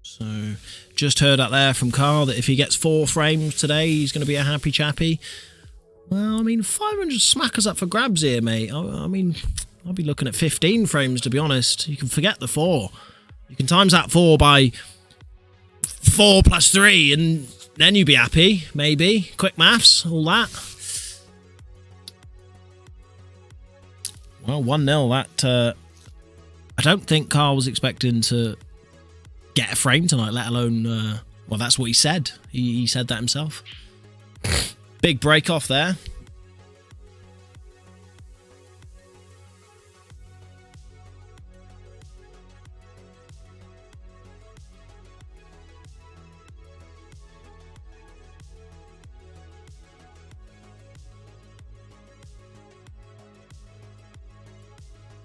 So, just heard out there from Carl that if he gets 4 frames today, he's going to be a happy chappy. Well, I mean, 500 smackers up for grabs here, mate. I mean, I'll be looking at 15 frames, to be honest. You can forget the 4. You can times that 4 by 4 plus 3, and then you'd be happy, maybe. Quick maths, all that. Well, 1-0, that... I don't think Carl was expecting to get a frame tonight, let alone... well, that's what he said. He said that himself. Big break off there.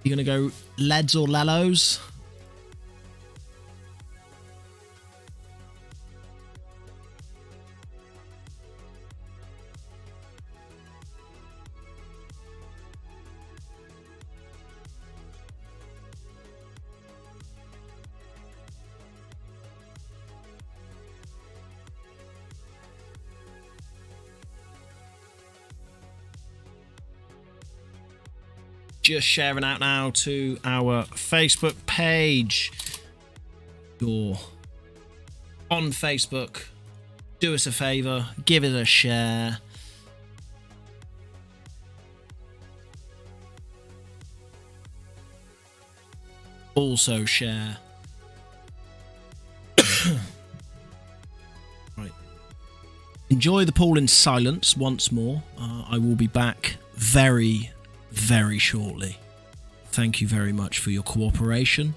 You gonna go leads or lellos? Just sharing out now to our Facebook page. You're on Facebook. Do us a favour, give it a share. Also share. Right. Enjoy the pool in silence once more. I will be back very shortly. Thank you very much for your cooperation.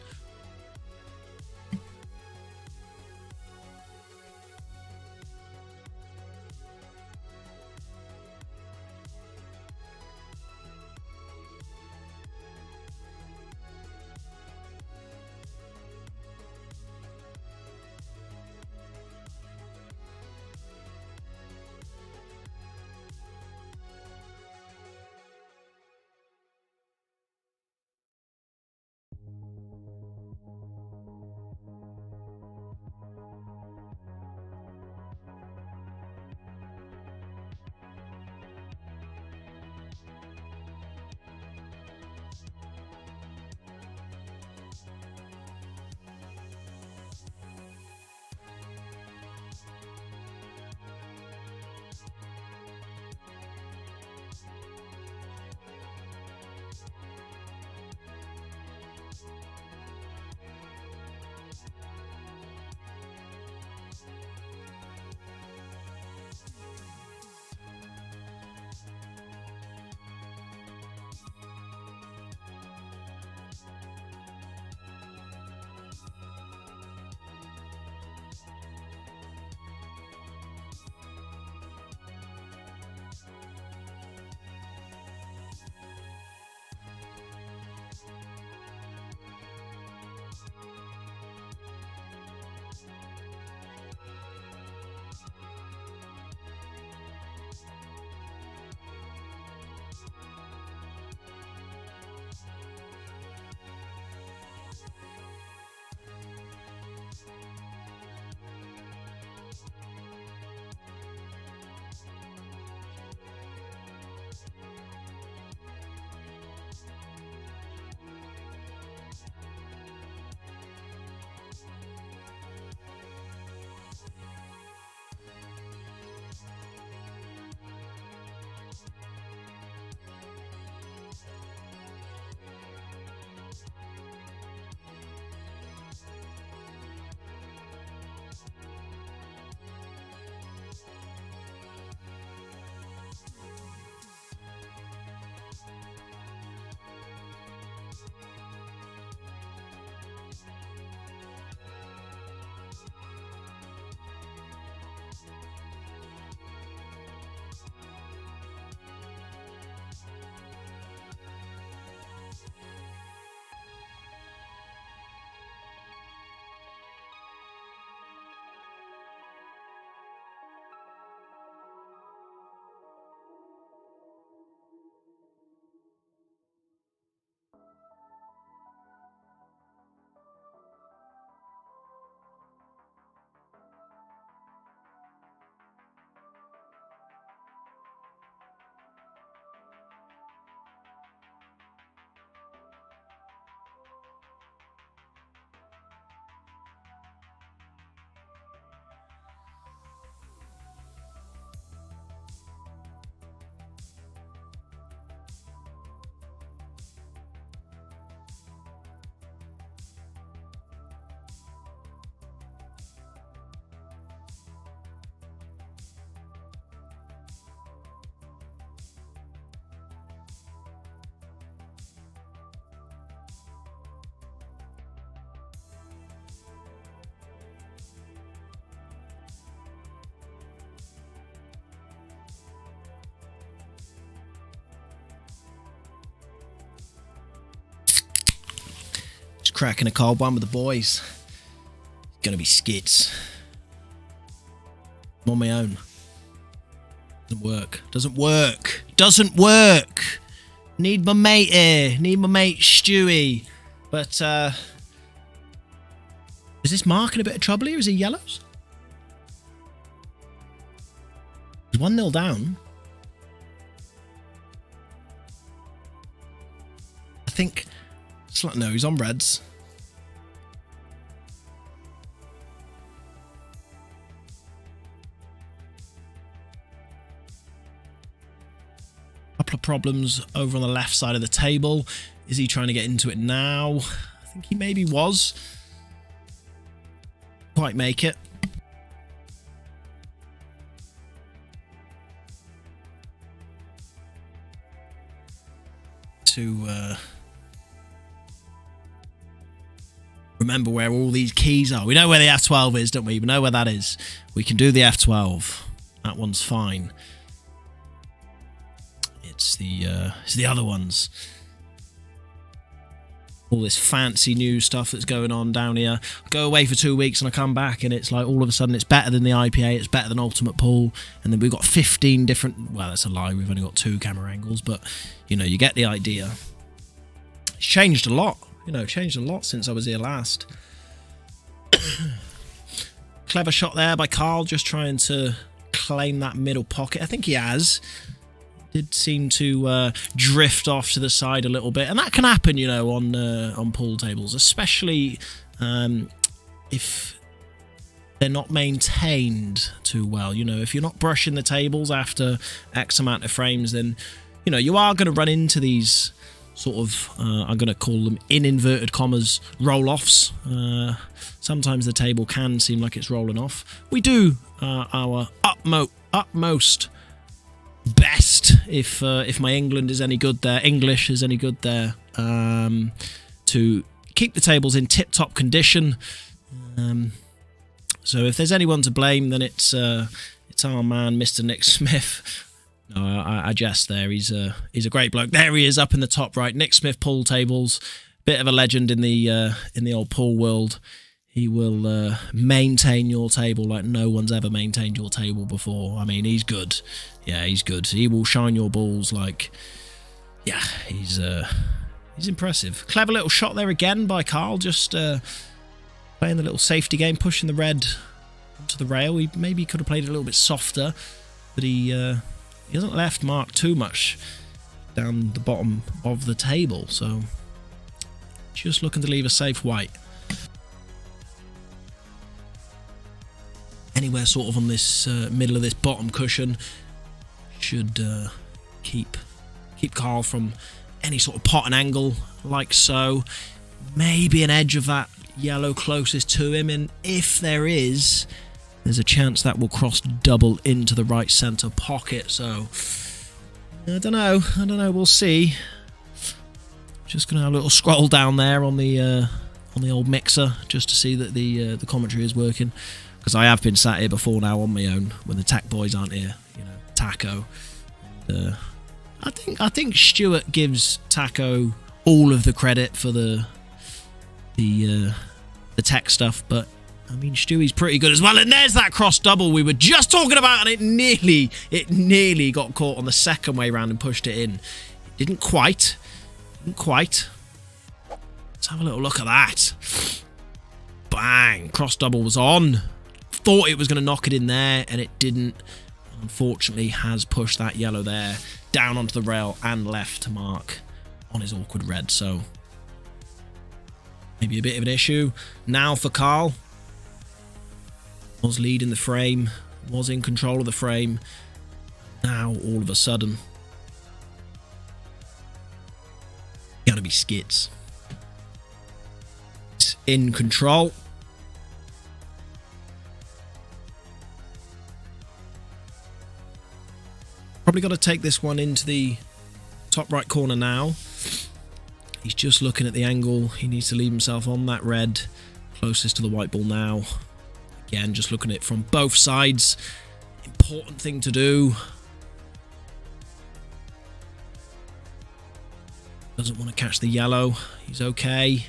cracking a cold one with the boys. Gonna be skits. I'm on my own. Doesn't work. Doesn't work. Doesn't work. Need my mate here. Need my mate Stewie. But is this Mark in a bit of trouble here? Is he yellows? He's 1-0 down. I think... No, he's on reds. Couple of problems over on the left side of the table. Is he trying to get into it now? I think he maybe was. Quite make it. To remember where all these keys are. We know where the F12 is, don't we? We know where that is. We can do the F12. That one's fine. It's the other ones. All this fancy new stuff that's going on down here. I go away for 2 weeks and I come back and it's like all of a sudden it's better than the IPA, it's better than Ultimate Pool, and then we've got 15 different... Well, that's a lie, we've only got 2 camera angles, but, you know, you get the idea. It's changed a lot, you know, changed a lot since I was here last. Clever shot there by Carl, just trying to claim that middle pocket. I think he has. Did seem to drift off to the side a little bit, and that can happen, you know, on pool tables, especially if they're not maintained too well. You know, if you're not brushing the tables after X amount of frames, then, you know, you are going to run into these sort of, I'm going to call them in inverted commas, roll-offs. Sometimes the table can seem like it's rolling off. We do our utmost best, if my English is any good there, to keep the tables in tip-top condition. So if there's anyone to blame, then it's our man, Mr. Nick Smith. No, I jest there. He's a great bloke. There he is, up in the top right. Nick Smith pool tables, bit of a legend in the old pool world. He will maintain your table like no one's ever maintained your table before. I mean, he's good. Yeah, he's good. He will shine your balls like... Yeah, he's impressive. Clever little shot there again by Carl, just playing the little safety game, pushing the red onto the rail. He maybe could have played it a little bit softer, but he hasn't left Mark too much down the bottom of the table, so just looking to leave a safe white. Anywhere sort of on this middle of this bottom cushion should keep Carl from any sort of pot and angle, like so. Maybe an edge of that yellow closest to him, and if there is, there's a chance that will cross double into the right centre pocket. So I don't know, we'll see. Just gonna have a little scroll down there on the old mixer just to see that the commentary is working, because I have been sat here before now on my own when the Tac boys aren't here, you know, Taco. And, I think Stuart gives Taco all of the credit for the tech stuff, but I mean, Stewie's pretty good as well. And there's that cross double we were just talking about, and it nearly got caught on the second way round and pushed it in. It didn't quite. Let's have a little look at that. Bang! Cross double was on. Thought it was going to knock it in there, and it didn't. Unfortunately, has pushed that yellow there down onto the rail and left to Mark on his awkward red. So maybe a bit of an issue now for Carl. Was leading the frame, was in control of the frame. Now all of a sudden, gonna be skits. It's in control. Probably got to take this one into the top right corner now. He's just looking at the angle. He needs to leave himself on that red, closest to the white ball now. Again, just looking at it from both sides. Important thing to do. Doesn't want to catch the yellow. He's okay.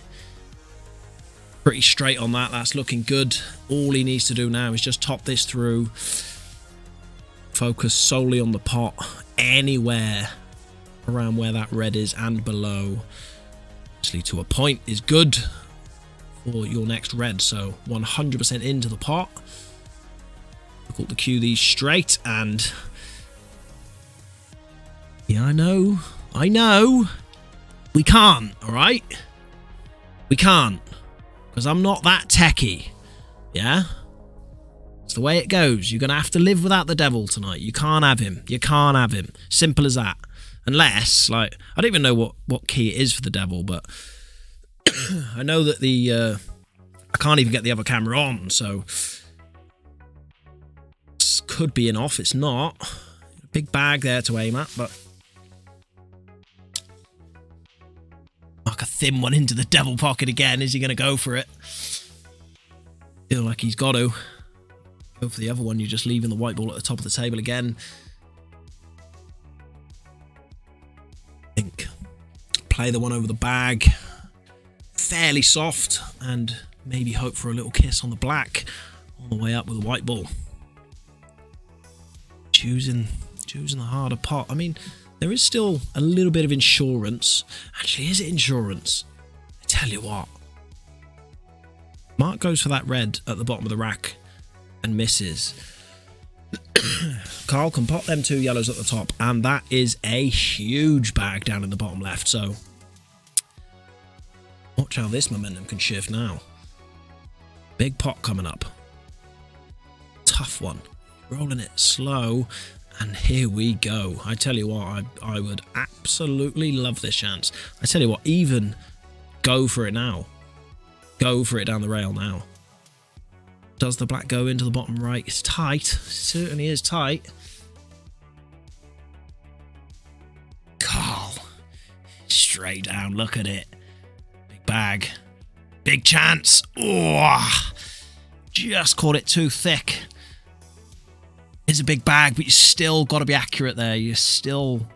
Pretty straight on that. That's looking good. All he needs to do now is just top this through. Focus solely on the pot. Anywhere around where that red is and below. Actually, to a point is good for your next red. So 100% into the pot. Difficult to cue these straight, and yeah, I know. We can't, all right? We can't, because I'm not that techie. Yeah? It's the way it goes. You're going to have to live without the devil tonight. You can't have him. You can't have him. Simple as that. Unless, like, I don't even know what key it is for the devil, but I know that I can't even get the other camera on, so this could be an off. It's not. Big bag there to aim at, but mark a thin one into the devil pocket again. Is he going to go for it? Feel like he's got to. Go for the other one. You're just leaving the white ball at the top of the table again. Think. Play the one over the bag. Fairly soft, and maybe hope for a little kiss on the black on the way up with a white ball. Choosing the harder pot. I mean, there is still a little bit of insurance. Actually, is it insurance? I tell you what. Mark goes for that red at the bottom of the rack and misses. Carl can pot them two yellows at the top, and that is a huge bag down in the bottom left. So watch how this momentum can shift now. Big pot coming up. Tough one. Rolling it slow, and here we go. I tell you what, I would absolutely love this chance. I tell you what, even go for it now. Go for it down the rail now. Does the black go into the bottom right? It's tight. It certainly is tight. Carl. Straight down. Look at it. Big bag. Big chance. Oh, just caught it too thick. It's a big bag, but you still got to be accurate there. You still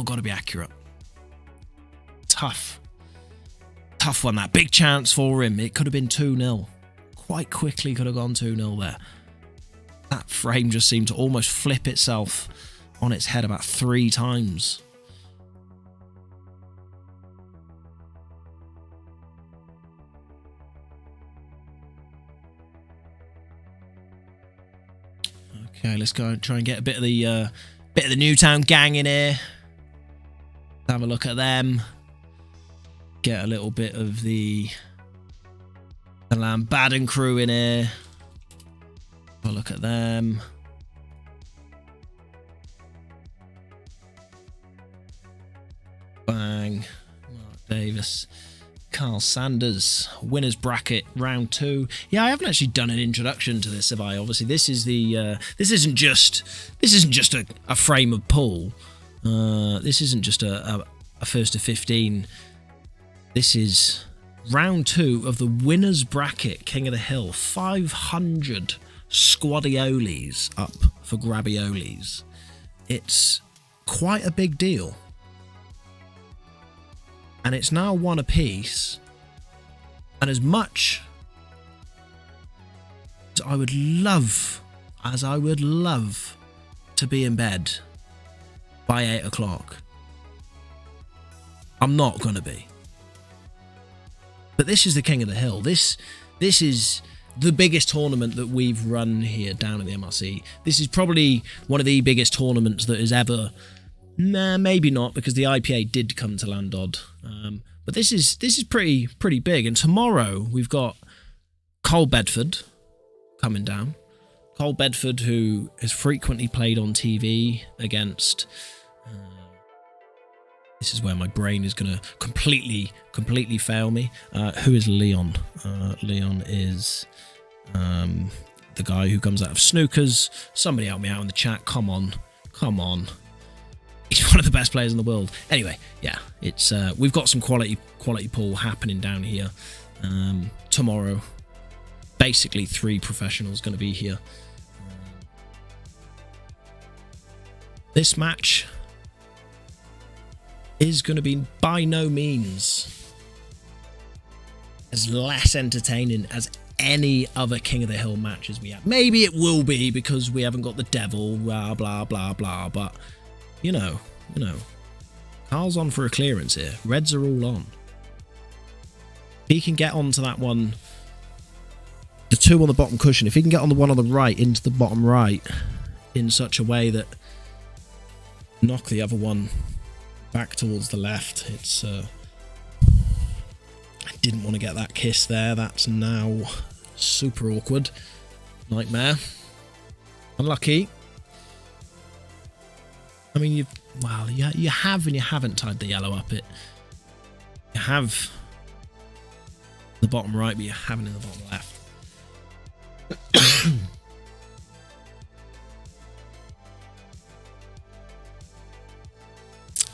got to be accurate. Tough one, that. Big chance for him. It could have been 2-0. Quite quickly could have gone 2-0 there. That frame just seemed to almost flip itself on its head about 3 times. Okay, let's go and try and get a bit of the Newtown gang in here. Have a look at them. Get a little bit of the Lambadan crew in here. Have a look at them. Bang. Mark Davies. Carl Sanders, winners bracket, round 2. Yeah, I haven't actually done an introduction to this, have I? Obviously, this is the this isn't just a frame of pool. This isn't just a first to 15. This is round 2 of the winners bracket, King of the Hill. 500 squadiolis up for grabiolis. It's quite a big deal. And it's now 1 apiece. And as much as I would love to be in bed by 8 o'clock, I'm not going to be. But this is the King of the Hill. This is the biggest tournament that we've run here down in the MRC. This is probably one of the biggest tournaments that has ever... Nah, maybe not, because the IPA did come to Landod. But this is pretty big. And tomorrow we've got Cole Bedford coming down. Cole Bedford, who has frequently played on TV against... this is where my brain is going to completely fail me. Who is Leon? Leon is the guy who comes out of snookers. Somebody help me out in the chat. Come on. He's one of the best players in the world. Anyway, yeah, it's we've got some quality pool happening down here tomorrow. Basically, 3 professionals going to be here. This match is going to be by no means as less entertaining as any other King of the Hill matches we have. Maybe it will be because we haven't got the devil, blah, blah, blah, blah. But, you know, Carl's on for a clearance here. Reds are all on. If he can get onto that one, the two on the bottom cushion, if he can get on the one on the right into the bottom right in such a way that knock the other one back towards the left, it's I didn't want to get that kiss there. That's now super awkward. Nightmare. Unlucky. I mean, you have and you haven't tied the yellow up. You have the bottom right, but you haven't in the bottom left.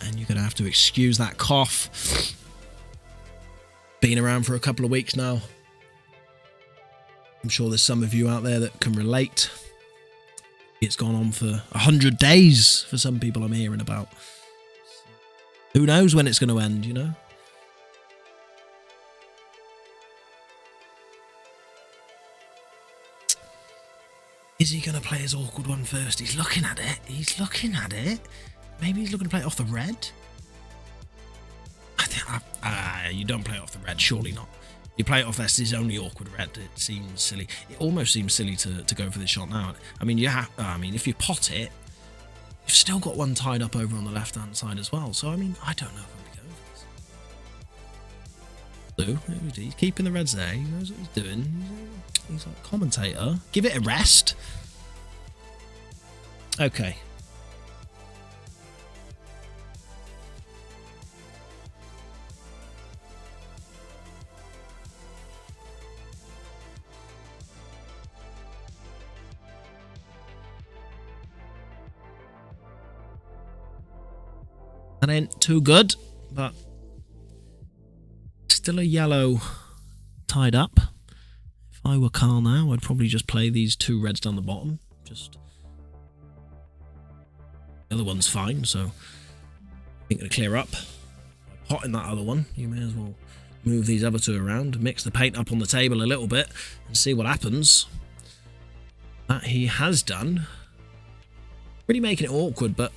And you're going to have to excuse that cough. Been around for a couple of weeks now. I'm sure there's some of you out there that can relate. It's gone on for 100 days for some people I'm hearing about. Who knows when it's going to end, you know? Is he going to play his awkward one first? He's looking at it. He's looking at it. Maybe he's looking to play it off the red. I think you don't play it off the red, surely not. You play it off that's his only awkward red. It seems silly. It almost seems silly to go for this shot now. I mean, if you pot it, you've still got one tied up over on the left-hand side as well. So I mean, I don't know if I'm going for this. Blue, he's keeping the reds there. He knows what he's doing. He's like commentator. Give it a rest. Okay. That ain't too good, but still a yellow tied up. If I were Carl now, I'd probably just play these two reds down the bottom. Just the other one's fine, so I think it'll clear up. Hot in that other one. You may as well move these other two around, mix the paint up on the table a little bit, and see what happens. That he has done. Really making it awkward, but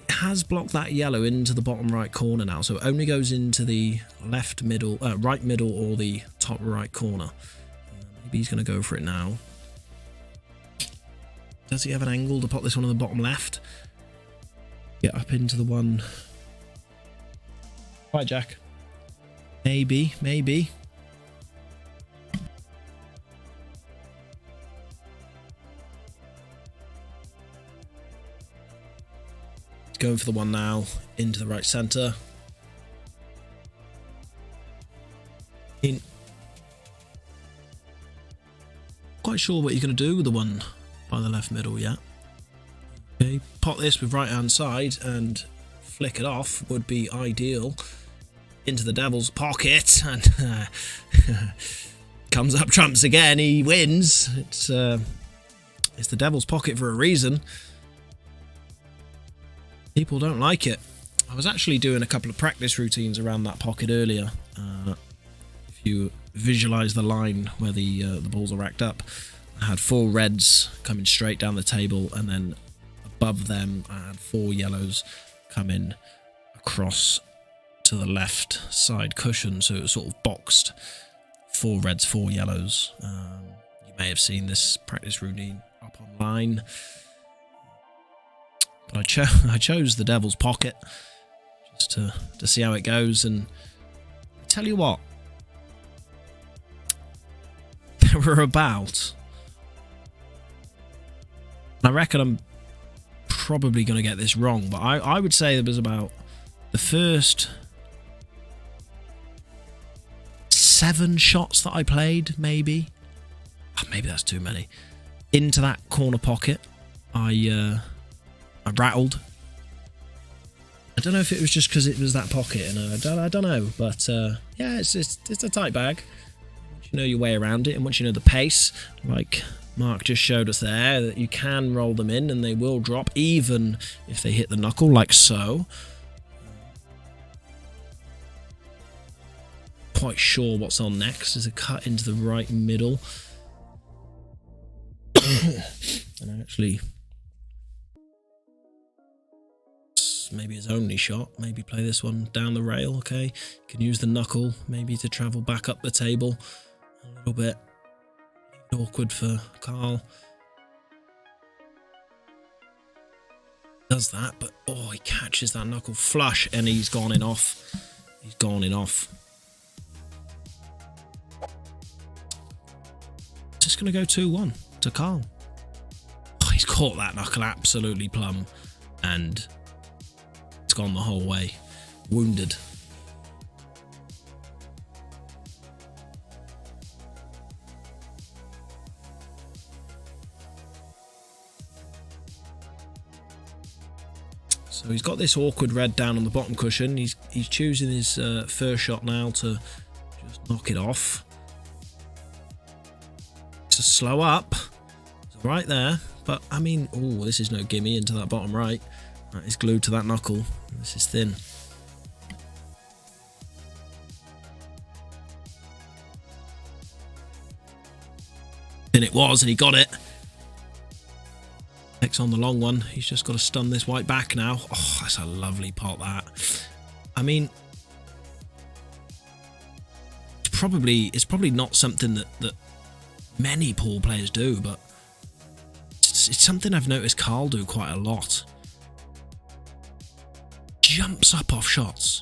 has blocked that yellow into the bottom right corner now, so it only goes into the left middle, right middle, or the top right corner. Maybe he's going to go for it now. Does he have an angle to pop this one on the bottom left? Get up into the one. Right, Jack. Maybe. Going for the one now into the right centre. Quite sure what you're going to do with the one by the left middle yet. Okay, pot this with right hand side and flick it off would be ideal. Into the devil's pocket, and comes up trumps again. He wins. It's the devil's pocket for a reason. People don't like it. I was actually doing a couple of practice routines around that pocket earlier. If you visualise the line where the balls are racked up, I had 4 reds coming straight down the table, and then above them I had 4 yellows coming across to the left side cushion, so it was sort of boxed. 4 reds, 4 yellows. You may have seen this practice routine up online. But I chose the devil's pocket just to see how it goes, and I tell you what, there were about, I reckon I'm probably going to get this wrong, but I would say there was about the first 7 shots that I played, maybe. Maybe that's too many. Into that corner pocket, I rattled. I don't know if it was just because it was that pocket, and I don't know, but yeah, it's a tight bag. Once you know your way around it, and once you know the pace, like Mark just showed us there, that you can roll them in and they will drop, even if they hit the knuckle, like so. quite sure what's on next. There's a cut into the right middle. And actually, maybe his only shot. Maybe play this one down the rail. Okay, can use the knuckle maybe to travel back up the table a little bit. Awkward for Carl. Does that, but oh, he catches that knuckle flush and he's gone in off. He's gone in off. Just gonna go 2-1 to Carl. Oh, he's caught that knuckle absolutely plumb, and it's gone the whole way. Wounded. So he's got this awkward red down on the bottom cushion. He's choosing his first shot now to just knock it off. To slow up. It's right there. But, I mean, oh, this is no gimme into that bottom right. That is glued to that knuckle. This is thin. And it was, and he got it. Next on the long one. He's just got to stun this white back now. Oh, that's a lovely pot, that. I mean, it's probably not something that many pool players do, but it's something I've noticed Carl do quite a lot. Jumps up off shots.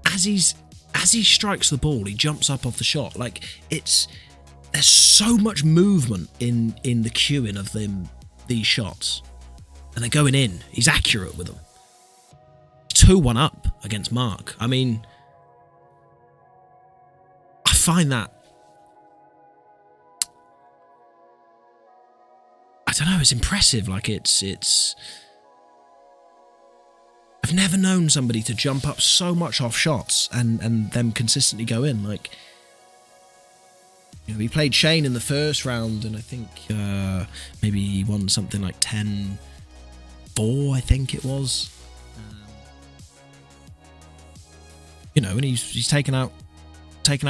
As he strikes the ball, he jumps up off the shot. Like, there's so much movement in the queuing of these shots, and they're going in. He's accurate with them. 2-1 up against Mark. I mean, I find that, I don't know, it's impressive. Like, it's I've never known somebody to jump up so much off shots and them consistently go in. Like, you know, he played Shane in the first round, and I think maybe he won something like 10-4, I think it was. You know, and he's taken out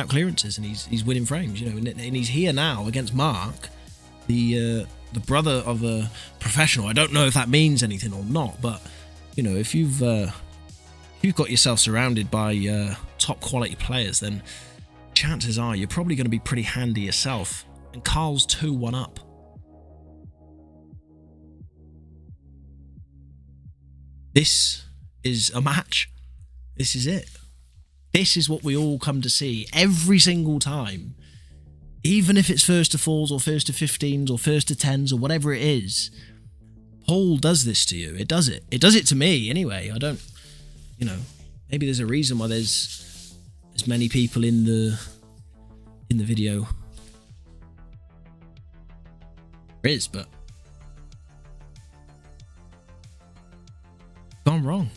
clearances, and he's winning frames. You know, and he's here now against Mark, the brother of a professional. I don't know if that means anything or not, but you know, if you've got yourself surrounded by top quality players, then chances are you're probably going to be pretty handy yourself. And Carl's 2-1 up. This is a match. This is it. This is what we all come to see every single time. Even if it's first to fours or first to 15s or first to 10s or whatever it is, Paul does this to you. It does it. It does it to me anyway. I don't, you know, maybe there's a reason why there's as many people in the video. There is, but gone wrong.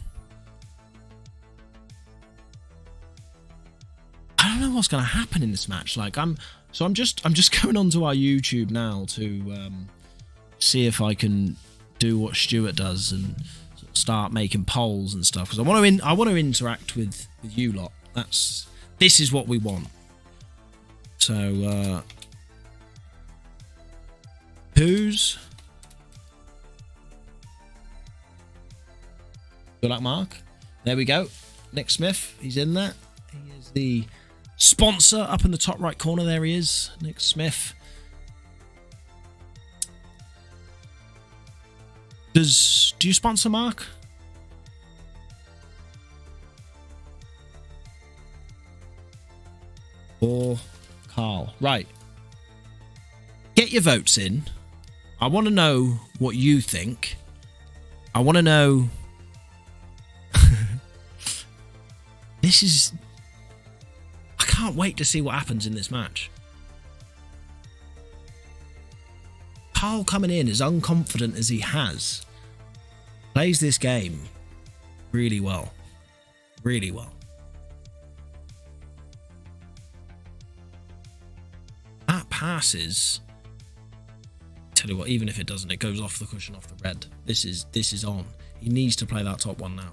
I don't know what's going to happen in this match. Like, I'm just going onto our YouTube now to see if I can do what Stuart does and start making polls and stuff, because I want to interact with you lot. This is what we want. So who's good luck, Mark? There we go. Nick Smith, he's in there. He is the sponsor up in the top right corner. There he is, Nick Smith. Do you sponsor Mark? Or Carl? Right. Get your votes in. I want to know what you think. I want to know. I can't wait to see what happens in this match. Carl coming in as unconfident as he has, plays this game really well. Really well. That passes. Tell you what, even if it doesn't, it goes off the cushion, off the red. This is on. He needs to play that top one now.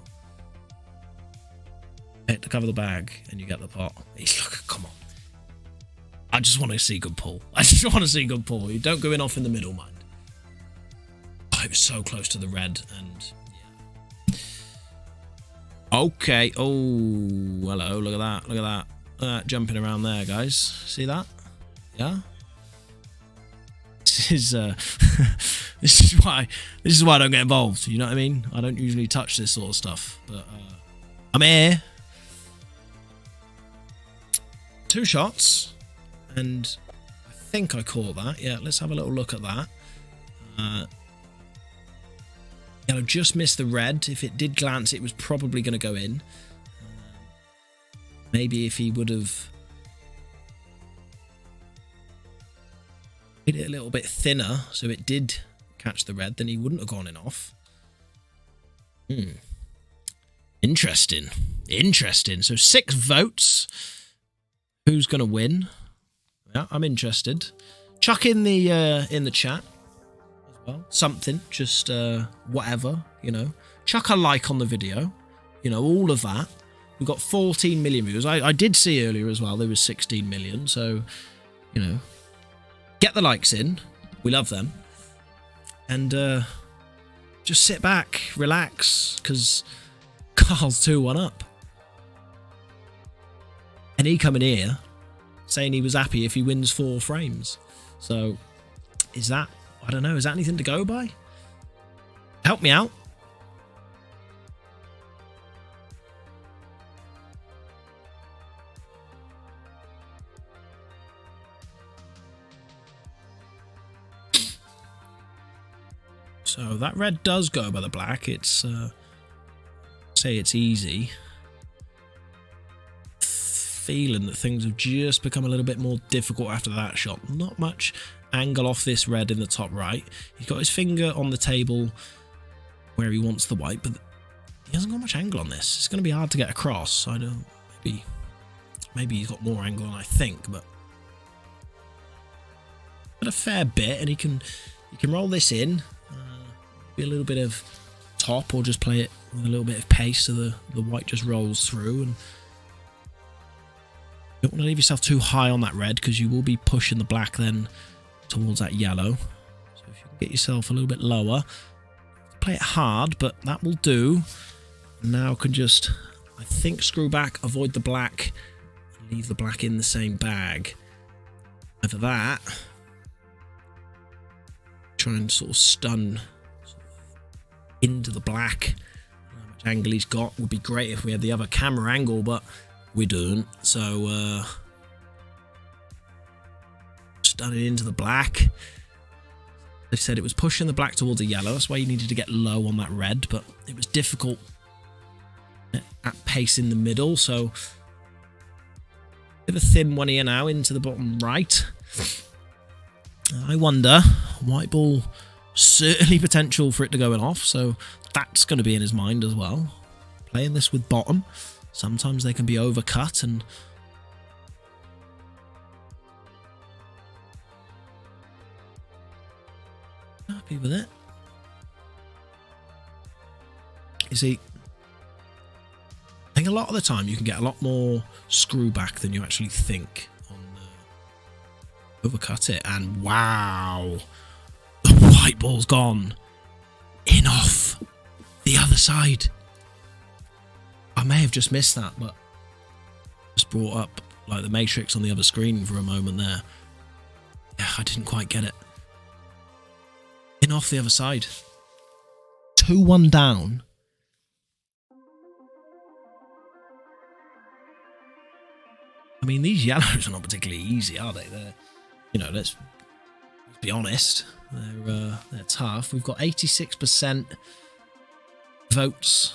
hit to cover the bag, and you get the pot. Look, come on. I just want to see good pull. I just want to see good pull. You don't go in off in the middle, mind. Oh, it was so close to the red, and yeah. Okay. Oh, hello. Look at that. Look at that. Jumping around there, guys. See that? Yeah. This is this is why I don't get involved. You know what I mean? I don't usually touch this sort of stuff, but I'm here. 2 shots, and I think I caught that. Yeah, let's have a little look at that. I just missed the red. If it did glance, it was probably going to go in. Maybe if he would have made it a little bit thinner so it did catch the red, then he wouldn't have gone in off. Interesting. Interesting. So 6 votes. Who's going to win? Yeah, I'm interested. Chuck in the chat as well. Something, just whatever, you know. Chuck a like on the video. You know, all of that. We've got 14 million views. I did see earlier as well there was 16 million. So, you know, get the likes in. We love them. And just sit back, relax, because Carl's 2-1 up. And he coming here saying he was happy if he wins 4 frames. So, is that, I don't know, is that anything to go by? Help me out. So that red does go by the black. It's say it's easy. Feeling that things have just become a little bit more difficult after that shot. Not much angle off this red in the top right. He's got his finger on the table where he wants the white, but he hasn't got much angle on this. It's going to be hard to get across. I don't. Maybe he's got more angle than I think, but a fair bit, and he can roll this in. Be a little bit of top, or just play it with a little bit of pace so the white just rolls through. And you don't want to leave yourself too high on that red, because you will be pushing the black then towards that yellow. So if you can get yourself a little bit lower, play it hard, but that will do. Now can just, I think, screw back, avoid the black, and leave the black in the same bag. Either that, try and sort of stun into the black. How much angle he's got would be great if we had the other camera angle, but we don't. So stun it into the black. They said it was pushing the black towards the yellow. That's why you needed to get low on that red, but it was difficult at pace in the middle. So bit of a thin one here now into the bottom right. I wonder, white ball, certainly potential for it to go in off, so that's going to be in his mind as well. Playing this with bottom, sometimes they can be overcut, and happy with it. You see, I think a lot of the time you can get a lot more screw back than you actually think on overcut it, and wow, the white ball's gone in off the other side. I may have just missed that, but just brought up like the matrix on the other screen for a moment there. Yeah, I didn't quite get it. In off the other side. 2-1 down. I mean, these yellows are not particularly easy, are they? They're, you know, let's be honest. They're tough. We've got 86% votes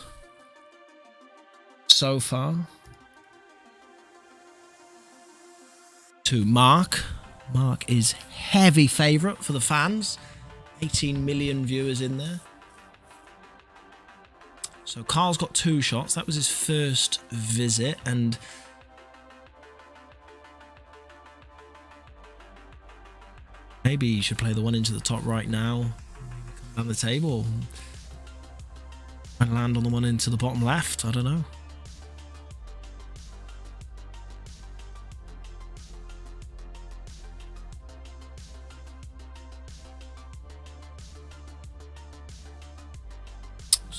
so far. To Mark. Mark is heavy favourite for the fans. 18 million viewers in there. So Carl's got 2 shots. That was his first visit, and maybe you should play the one into the top right now. Come down the table and land on the one into the bottom left. I don't know.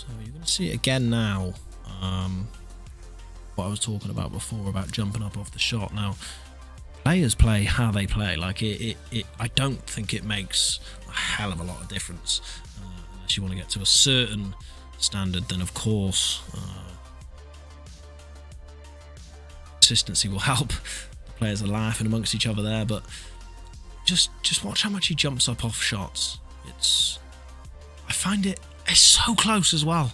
So you're going to see it again now. What I was talking about before about jumping up off the shot. Now, players play how they play. Like I don't think it makes a hell of a lot of difference unless you want to get to a certain standard. Then of course consistency will help. The players are laughing amongst each other there, but just watch how much he jumps up off shots. I find it's so close as well.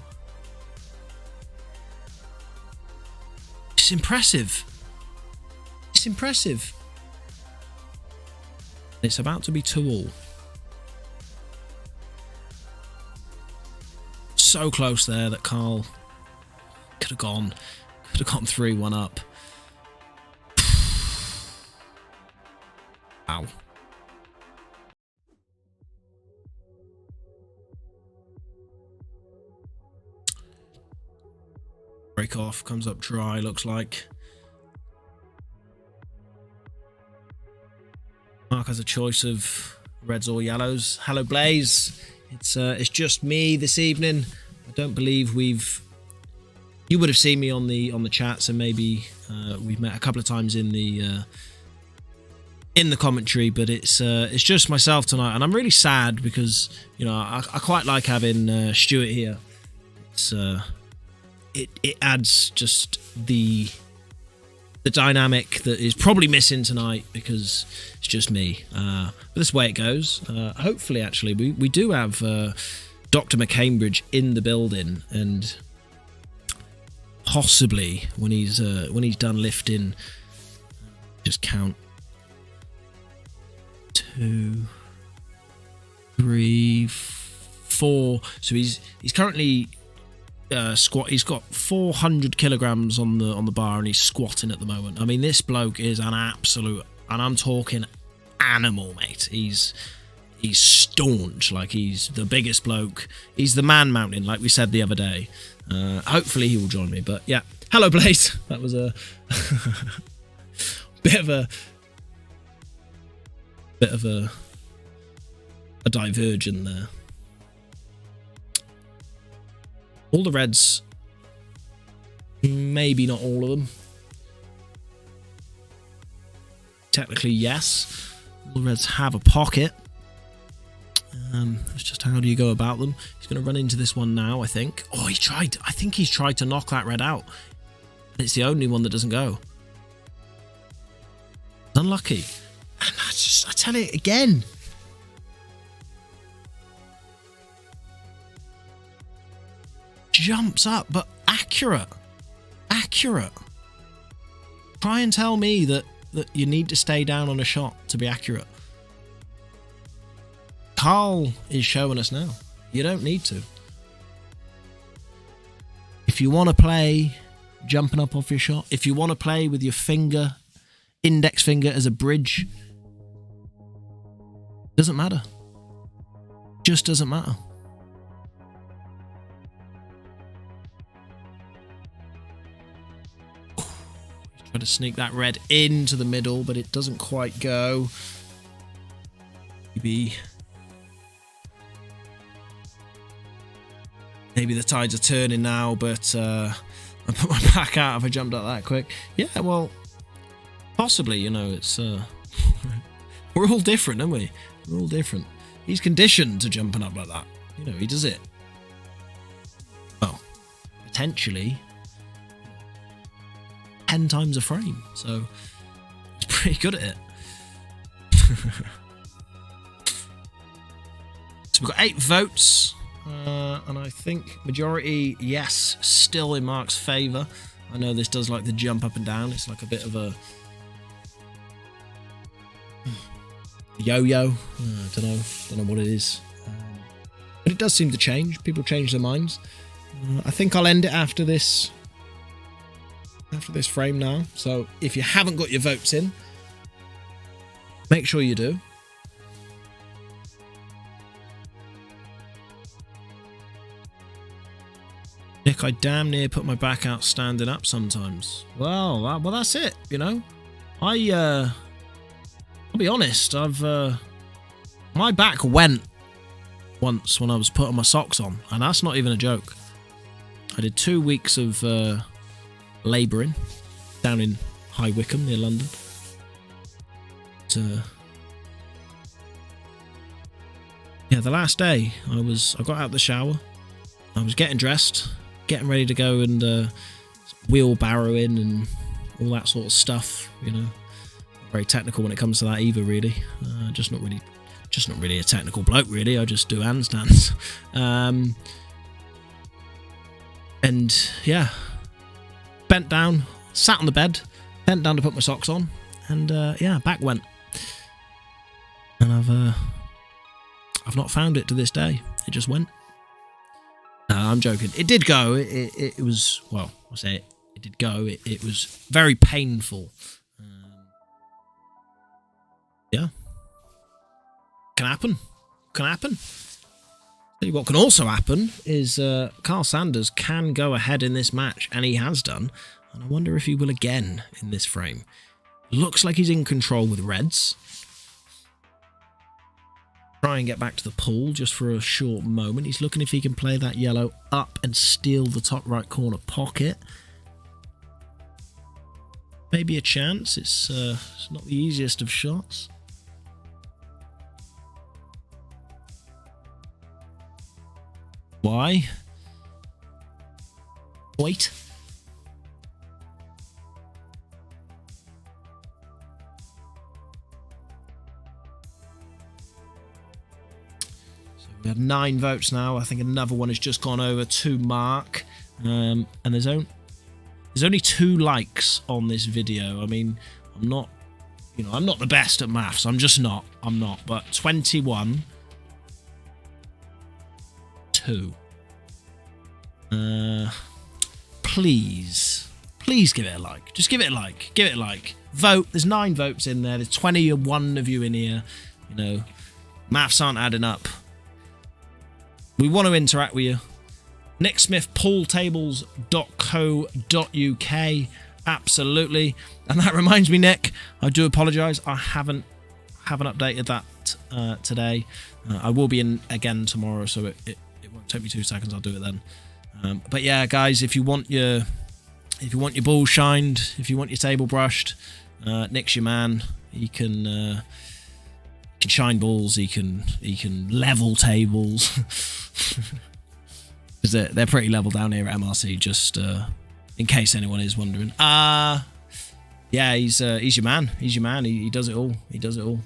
It's impressive. It's impressive. It's about to be 2-all. So close there that Carl could have gone 3-1 up. Wow. Break off, comes up dry, looks like. Mark has a choice of reds or yellows. Hello, Blaze. It's just me this evening. I don't believe you would have seen me on the chat, so maybe we've met a couple of times in the commentary, but it's just myself tonight, and I'm really sad because I quite like having Stuart here. It adds just the dynamic that is probably missing tonight because it's just me. But this is the way it goes. Hopefully, actually, we do have Dr. McCambridge in the building, and possibly when he's done lifting, just count 2, 3, 4. So he's currently he's got 400 kilograms on the bar, and he's squatting at the moment. I mean, this bloke is an absolute, and I'm talking animal, mate. He's staunch, like he's the biggest bloke. He's the man mountain, like we said the other day. Hopefully he will join me. But yeah, hello, Blaze. That was a bit of a diversion there. All the reds, maybe not all of them. Technically, yes. All the reds have a pocket. It's just how do you go about them? He's going to run into this one now, I think. Oh, I think he's tried to knock that red out. It's the only one that doesn't go. Unlucky. And I tell it again. Jumps up, but accurate. Try and tell me that you need to stay down on a shot to be accurate. Carl is showing us now. You don't need to. If you want to play jumping up off your shot, if you want to play with your index finger as a bridge, doesn't matter. Just doesn't matter. Try to sneak that red into the middle, but it doesn't quite go. Maybe the tides are turning now, but I put my back out if I jumped out that quick. Yeah, well, possibly, it's... we're all different, aren't we? We're all different. He's conditioned to jumping up like that. He does it. Well, potentially 10 times a frame, so he's pretty good at it. So we've got 8 votes, and I think majority, yes, still in Mark's favour. I know this does like the jump up and down. It's like a bit of a yo-yo. I don't know what it is, but it does seem to change. People change their minds. I think I'll end it after this frame now. So if you haven't got your votes in, make sure you do. Nick, I damn near put my back out standing up sometimes. Well, that's it. I'll be honest. My back went once when I was putting my socks on, and that's not even a joke. I did 2 weeks of labouring down in High Wycombe near London. Yeah, the last day I got out of the shower, I was getting dressed, getting ready to go and wheelbarrowing and all that sort of stuff, you know. Not very technical when it comes to that either, really. Just not really a technical bloke, really. I just do handstands. And yeah, bent down, sat on the bed, bent down to put my socks on, and yeah, back went. And I've not found it to this day. It just went. I'm joking. It did go. It was, well, I say it did go. It was very painful. Yeah. Can happen. Can happen. Tell you what can also happen is Carl Sanders can go ahead in this match, and he has done. And I wonder if he will again in this frame. Looks like he's in control with reds. Try and get back to the pool just for a short moment. He's looking if he can play that yellow up and steal the top right corner pocket. Maybe a chance. It's not the easiest of shots. Why? Wait. We have 9 votes now. I think another one has just gone over to Mark. And there's only 2 likes on this video. I mean, I'm not the best at maths. I'm just not. I'm not. But 21, 2. Please give it a like. Just give it a like. Give it a like. Vote. There's 9 votes in there. There's 21 of you in here. You know, maths aren't adding up. We want to interact with you. Nick Smith, pooltables.co.uk. Absolutely. And that reminds me, Nick, I do apologise. I haven't updated that today. I will be in again tomorrow, so it won't take me 2 seconds. I'll do it then. But yeah, guys, if you want your balls shined, if you want your table brushed, Nick's your man. He can shine balls. He can level tables. Because they're pretty level down here at MRC, just in case anyone is wondering. Yeah, he's your man. He's your man. He does it all. He does it all.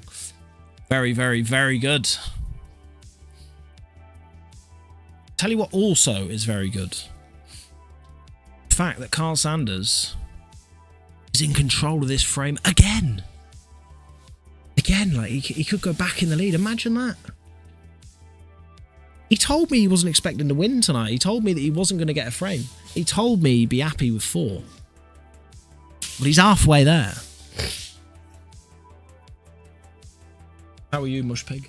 Very, very, very good. Tell you what also is very good. The fact that Carl Sanders is in control of this frame again. Again, like he could go back in the lead. Imagine that. He told me he wasn't expecting to win tonight. He told me that he wasn't going to get a frame. He told me he'd be happy with 4. Well, he's halfway there. How are you, Mushpig?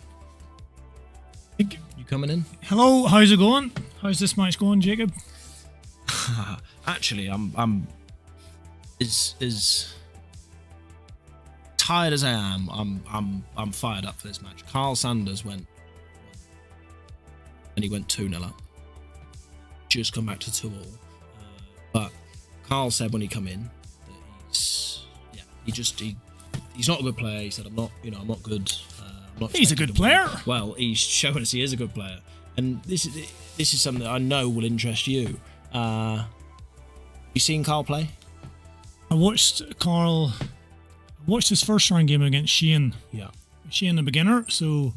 You coming in? Hello, how's it going? How's this match going, Jacob? Actually, I'm as tired as I am. I'm fired up for this match. Carl Sanders went. And he went 2-0 up. Just come back to 2-2. But Carl said when he come in that he's not a good player. He said I'm not good. I'm not he's a good player. Well, he's showing us he is a good player, and this is something that I know will interest you. You seen Carl play? I watched his first round game against Shane. Yeah. Shane, a beginner, so.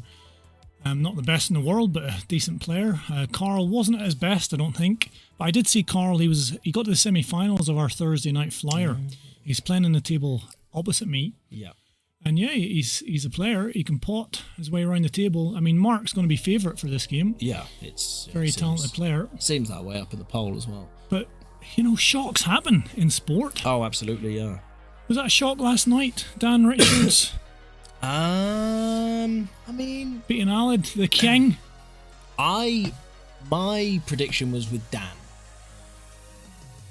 Not the best in the world, but a decent player. Carl wasn't at his best, I don't think. But I did see Carl. He got to the semi-finals of our Thursday night flyer. He's playing in the table opposite me. Yeah. And yeah, he's a player. He can pot his way around the table. I mean, Mark's going to be favourite for this game. Yeah, it's very talented player. Seems that way up in the poll as well. But you know, shocks happen in sport. Oh, absolutely, yeah. Was that a shock last night, Dan Richards? I mean, beating Alid, the king. My prediction was with Dan.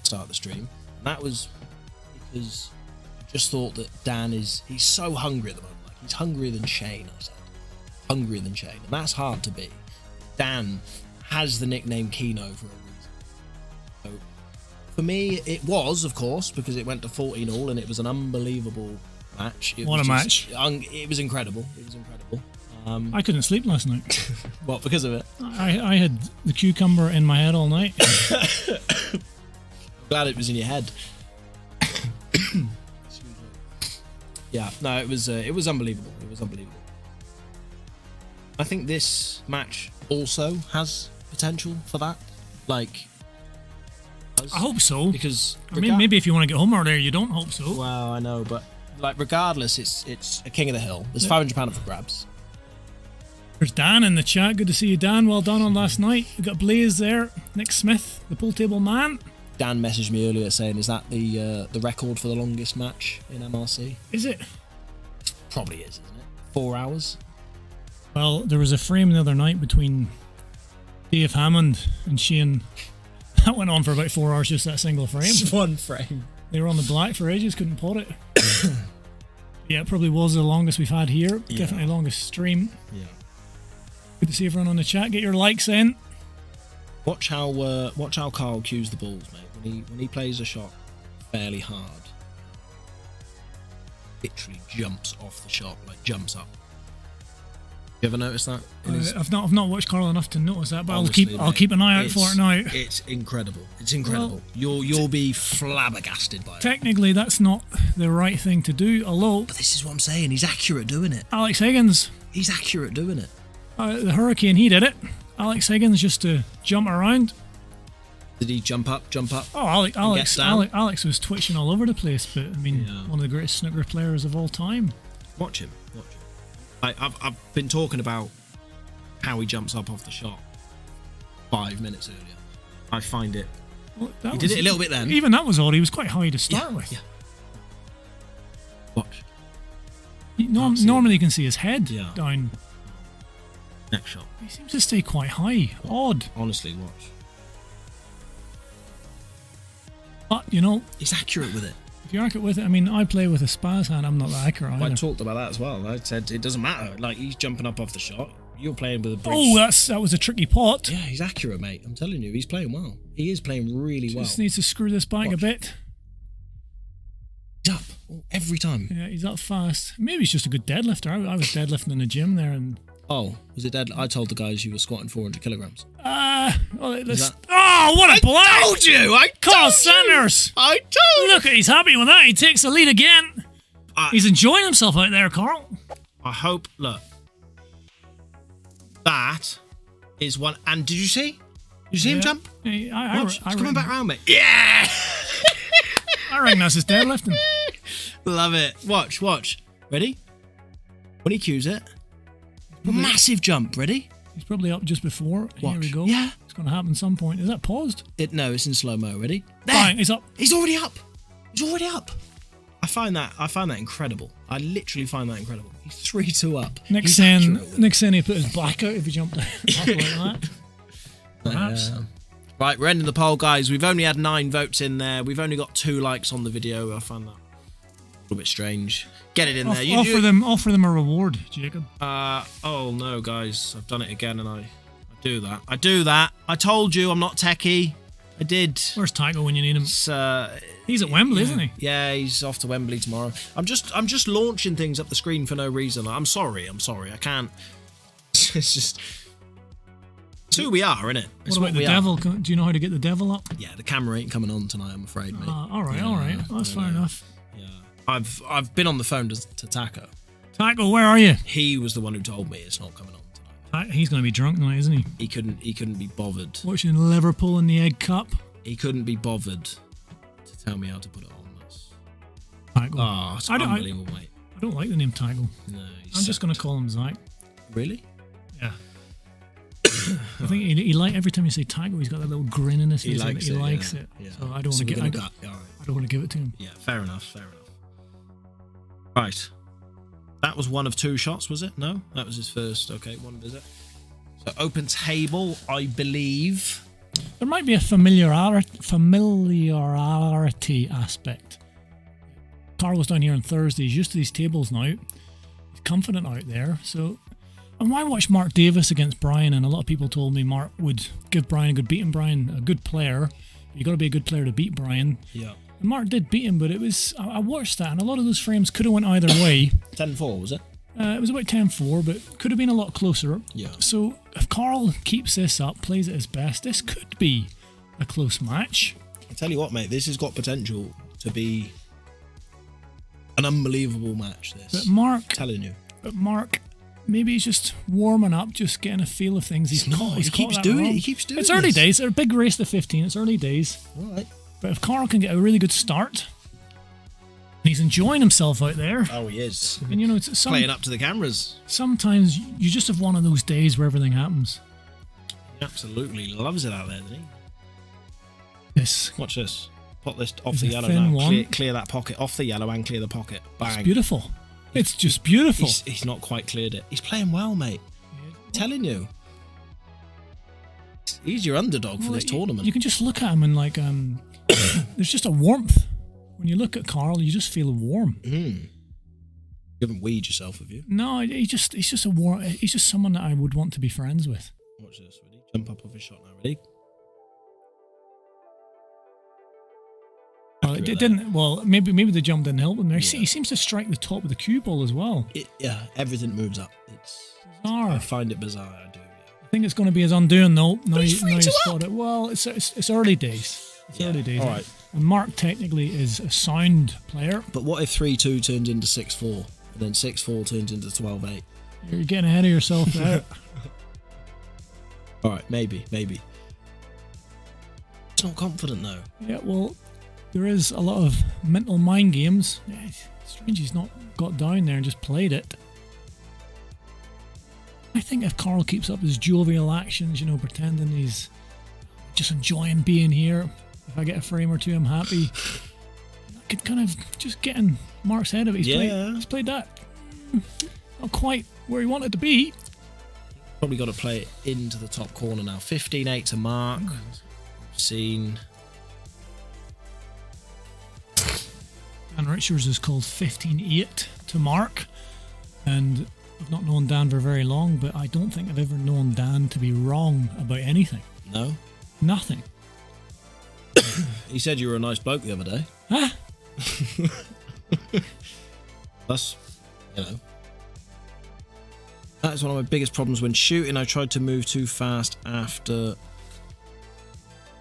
Start the stream. And that was because I just thought that Dan he's so hungry at the moment. Like, he's hungrier than Shane, I said. Hungrier than Shane. And that's hard to be. Dan has the nickname Keno for a reason. So For me, it was, of course, because it went to 14-all and it was an unbelievable match. What a match. It was incredible. It was incredible. I couldn't sleep last night. What, because of it? I had the cucumber in my head all night. Glad it was in your head. Yeah, no, it was unbelievable. It was unbelievable. I think this match also has potential for that. Like, I hope so. Because I mean, maybe if you want to get home earlier, you don't hope so. Well, I know, but like, regardless, it's a king of the hill. There's £500 up for grabs. There's Dan in the chat. Good to see you, Dan. Well done on last night. We got Blaze there. Nick Smith, the pool table man. Dan messaged me earlier saying, "Is that the record for the longest match in MRC?" Is it? Probably is, isn't it? 4 hours. Well, there was a frame the other night between Dave Hammond and Shane. That went on for about 4 hours, just that single frame. Just one frame. They were on the black for ages, couldn't pot it. Yeah, it probably was the longest we've had here. Yeah. Definitely longest stream. Yeah. Good to see everyone on the chat. Get your likes in. Watch how Carl cues the balls, mate. When he plays a shot fairly hard, literally jumps off the shot, like jumps up. You ever noticed that? I've not watched Carl enough to notice that, but honestly, I'll keep an eye out for it now. It's incredible. It's incredible. Well, you'll be flabbergasted by it. Technically, that's not the right thing to do. Although, but this is what I'm saying. He's accurate doing it. Alex Higgins. He's accurate doing it. The Hurricane, he did it. Alex Higgins just to jump around. Did he jump up? Oh, Alex was twitching all over the place, but I mean, one of the greatest snooker players of all time. Watch him. I've been talking about how he jumps up off the shot 5 minutes earlier. I find it. Well, he did it a little bit then. Even that was odd. He was quite high to start with. Yeah. Watch. Normally you can see his head down. Next shot. He seems to stay quite high. Odd. Honestly, watch. But, you know, he's accurate with it. If you're accurate with it, I mean, I play with a spaz hand. I'm not that accurate either. I talked about that as well. I said it doesn't matter. Like, he's jumping up off the shot. You're playing with a bridge. Oh, that was a tricky pot. Yeah, he's accurate, mate. I'm telling you, he's playing well. He is playing really well. Just needs to screw this back a bit. He's up every time. Yeah, he's up fast. Maybe he's just a good deadlifter. I was deadlifting in the gym there, and oh, was it dead? I told the guys you were squatting 400 kilograms. Well, what a black! I told you! Carl Sanders! I told you! Look, he's happy with that. He takes the lead again. He's enjoying himself out there, Carl. I hope, look. That is one. And did you see? Did you see him jump? Hey, Watch, he's coming back round, mate. Yeah! I reckon that's his deadlifting. Love it. Watch. Ready? When he cues it. Massive jump. Ready? He's probably up just before. Watch. Here we go. Yeah. It's going to happen some point. Is that paused? No, it's in slow-mo. Ready? There. Bang, he's up. He's already up. I find that incredible. I literally find that incredible. He's 3-2 up. Nick's saying he put his back out if he jumped up like that. Perhaps. Right, we're ending the poll, guys. We've only had 9 votes in there. We've only got 2 likes on the video. I find that a little bit strange. Get it in there. Offer them a reward, Jacob. Oh no, guys. I've done it again, and I do that. I told you I'm not techie. I did. Where's Tycho when you need him? He's at Wembley, isn't he? Yeah, he's off to Wembley tomorrow. I'm just launching things up the screen for no reason. I'm sorry. I can't. It's just. It's who we are, isn't it? What about the devil? Do you know how to get the devil up? Yeah, the camera ain't coming on tonight, I'm afraid, mate. All right. That's fair enough. Yeah, I've been on the phone to Taco. Taco, where are you? He was the one who told me it's not coming on tonight. He's going to be drunk tonight, isn't he? He couldn't be bothered. Watching Liverpool in the Egg Cup. He couldn't be bothered to tell me how to put it on. Taco. Oh, it's unbelievable, mate. I don't like the name Taco. No, I'm just going to call him Zach. Really? Yeah. I think he like every time you say Taco, he's got that little grin in his face. He likes it. Yeah. So I don't want to give. I don't want to give it to him. Yeah, fair enough. Right. That was one of 2 shots, was it? No, that was his first. Okay, one visit. So open table, I believe. There might be a familiarity aspect. Carl was down here on Thursday. He's used to these tables now. He's confident out there. So, and I watched Mark Davies against Brian, and a lot of people told me Mark would give Brian a good beating. Brian, a good player, You got to be a good player to beat Brian. Yeah. And Mark did beat him, but it was I watched that, and a lot of those frames could have went either way. 10-4, was it? It was about 10-4, but could have been a lot closer. Yeah. So if Carl keeps this up, plays at his best, this could be a close match. I tell you what, mate, this has got potential to be an unbelievable match. This. But Mark, I'm telling you. But Mark, maybe he's just warming up, just getting a feel of things. He's caught. He keeps doing it. He keeps doing it. It's early days. It's a big race to 15. It's early days. All right. But if Carl can get a really good start, and he's enjoying himself out there. Oh, he is. And you know, it's Playing up to the cameras. Sometimes you just have one of those days where everything happens. He absolutely loves it out there, doesn't he? This. Watch this. Put this off It's the a yellow thin now. one. Clear that pocket. Off the yellow and clear the pocket. Bang. It's beautiful. It's just beautiful. He's not quite cleared it. He's playing well, mate. I'm telling you. He's your underdog for this tournament. You can just look at him and like, there's just a warmth. When you look at Carl, you just feel warm. You haven't weed yourself, have you? No, he's just a warm. He's just someone that I would want to be friends with. Watch this. Ready? Jump up off his shot now. Ready? It didn't. Well, maybe the jump didn't help him there. He seems to strike the top of the cue ball as well. Yeah, everything moves up. It's bizarre. I find it bizarre. I do. Yeah. I think it's going to be his undoing though. Now you to spot it. Well, it's early days. It's early days. All right. And Mark technically is a sound player. But what if 3-2 turns into 6-4, and then 6-4 turns into 12-8? You're getting ahead of yourself there. All right, maybe. It's not confident though. Yeah, well, there is a lot of mental mind games. Yeah, it's strange he's not got down there and just played it. I think if Carl keeps up his jovial actions, you know, pretending he's just enjoying being here, if I get a frame or two, I'm happy. I could kind of just get in Mark's head of it. He's played that. Not quite where he wanted to be. Probably got to play it into the top corner now. 15-8 to Mark. Seen. Dan Richards is called 15-8 to Mark. And I've not known Dan for very long, but I don't think I've ever known Dan to be wrong about anything. No? Nothing. He said you were a nice bloke the other day. Huh? That's, you know. That is one of my biggest problems when shooting. I tried to move too fast after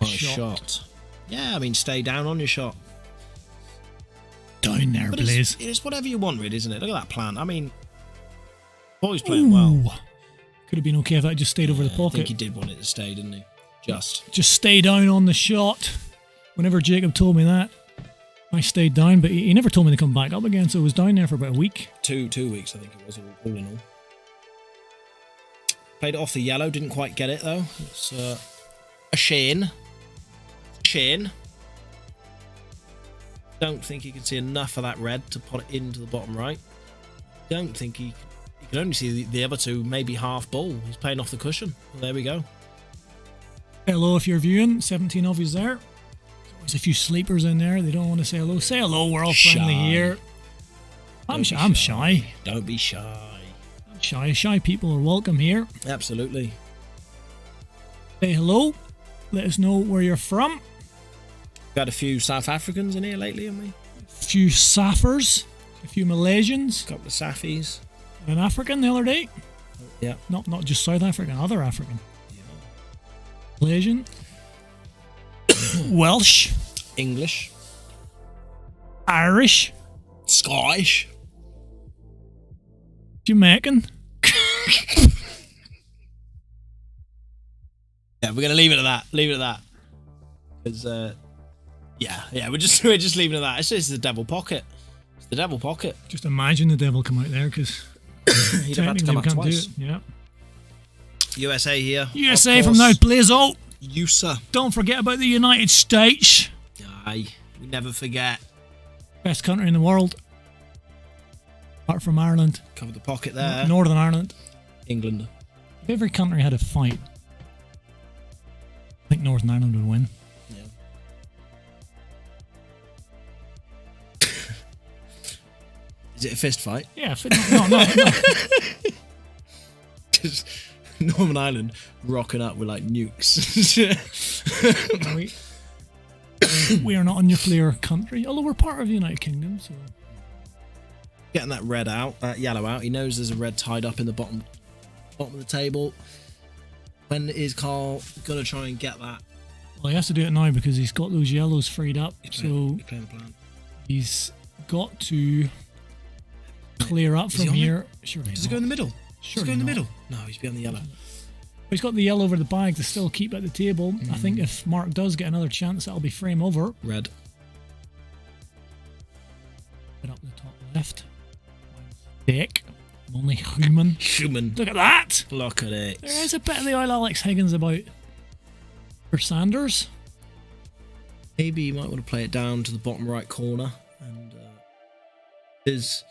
my shot. Yeah, I mean, stay down on your shot. Down there, but Blaze. It's whatever you want, really, isn't it? Look at that plant. I mean, boy's playing well. Could have been okay if that just stayed over the pocket. I think he did want it to stay, didn't he? Just stay down on the shot. Whenever Jacob told me that, I stayed down, but he never told me to come back up again, so it was down there for about a week. Two weeks, I think it was, all in all. Played it off the yellow, didn't quite get it though. It's a shame. Don't think you can see enough of that red to put it into the bottom right. Don't think you can only see the other two, maybe half ball. He's playing off the cushion. Well, there we go. Hello if you're viewing, 17 of you's there. There's a few sleepers in there, they don't want to say hello. Say hello, we're all friendly here. I'm shy. Don't be shy. Shy people are welcome here. Absolutely. Say hello. Let us know where you're from. We've had a few South Africans in here lately, haven't we? A few Safars, a few Malaysians. A couple of Safis. An African the other day. Yeah. Not just South African, other African. Yeah. Malaysian. Welsh. English. Irish. Scottish. Jamaican. Yeah, we're gonna leave it at that. Leave it at that. Because we're just leaving it at that. It's just the devil pocket. It's the devil pocket. Just imagine the devil come out there, because he'd have had to come out twice. Yeah. USA here. USA from now, Blazo. USA. Don't forget about the United States. Aye, we never forget. Best country in the world. Apart from Ireland. Cover the pocket there. Northern Ireland. England. If every country had a fight, I think Northern Ireland would win. Yeah. Is it a fist fight? Yeah, no. Just Northern Ireland rocking up with like nukes. we are not a nuclear country, although we're part of the United Kingdom, so... Getting that red out, yellow out. He knows there's a red tied up in the bottom of the table. When is Carl gonna try and get that? Well, he has to do it now because he's got those yellows freed up. He's playing the plan. He's got to clear up from here. Surely Does it go in the middle? Sure. Does it go in the middle? No, he's beyond the yellow. He's got the yellow over the bag to still keep at the table. I think if Mark does get another chance, that'll be frame over. Red. Put up the top left. Dick. I'm only human. Human. Look at that! Look at it. There is a bit of the old Alex Higgins about for Sanders. Maybe you might want to play it down to the bottom right corner and leave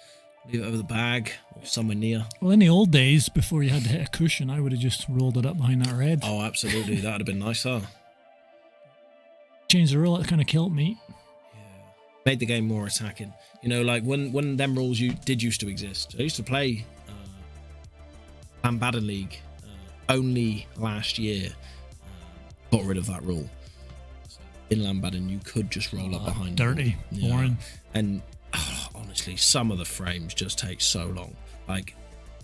it over the bag or somewhere near. Well, in the old days, before you had to hit a cushion, I would have just rolled it up behind that red. Oh, absolutely. That would have been nicer. Changed the rule, it kind of killed me. Yeah. Made the game more attacking. You know, like when them rules did used to exist. I used to play Lambadan League only last year. Got rid of that rule. So in Lambadan, you could just roll up behind. Dirty, boring. And honestly, some of the frames just take so long. Like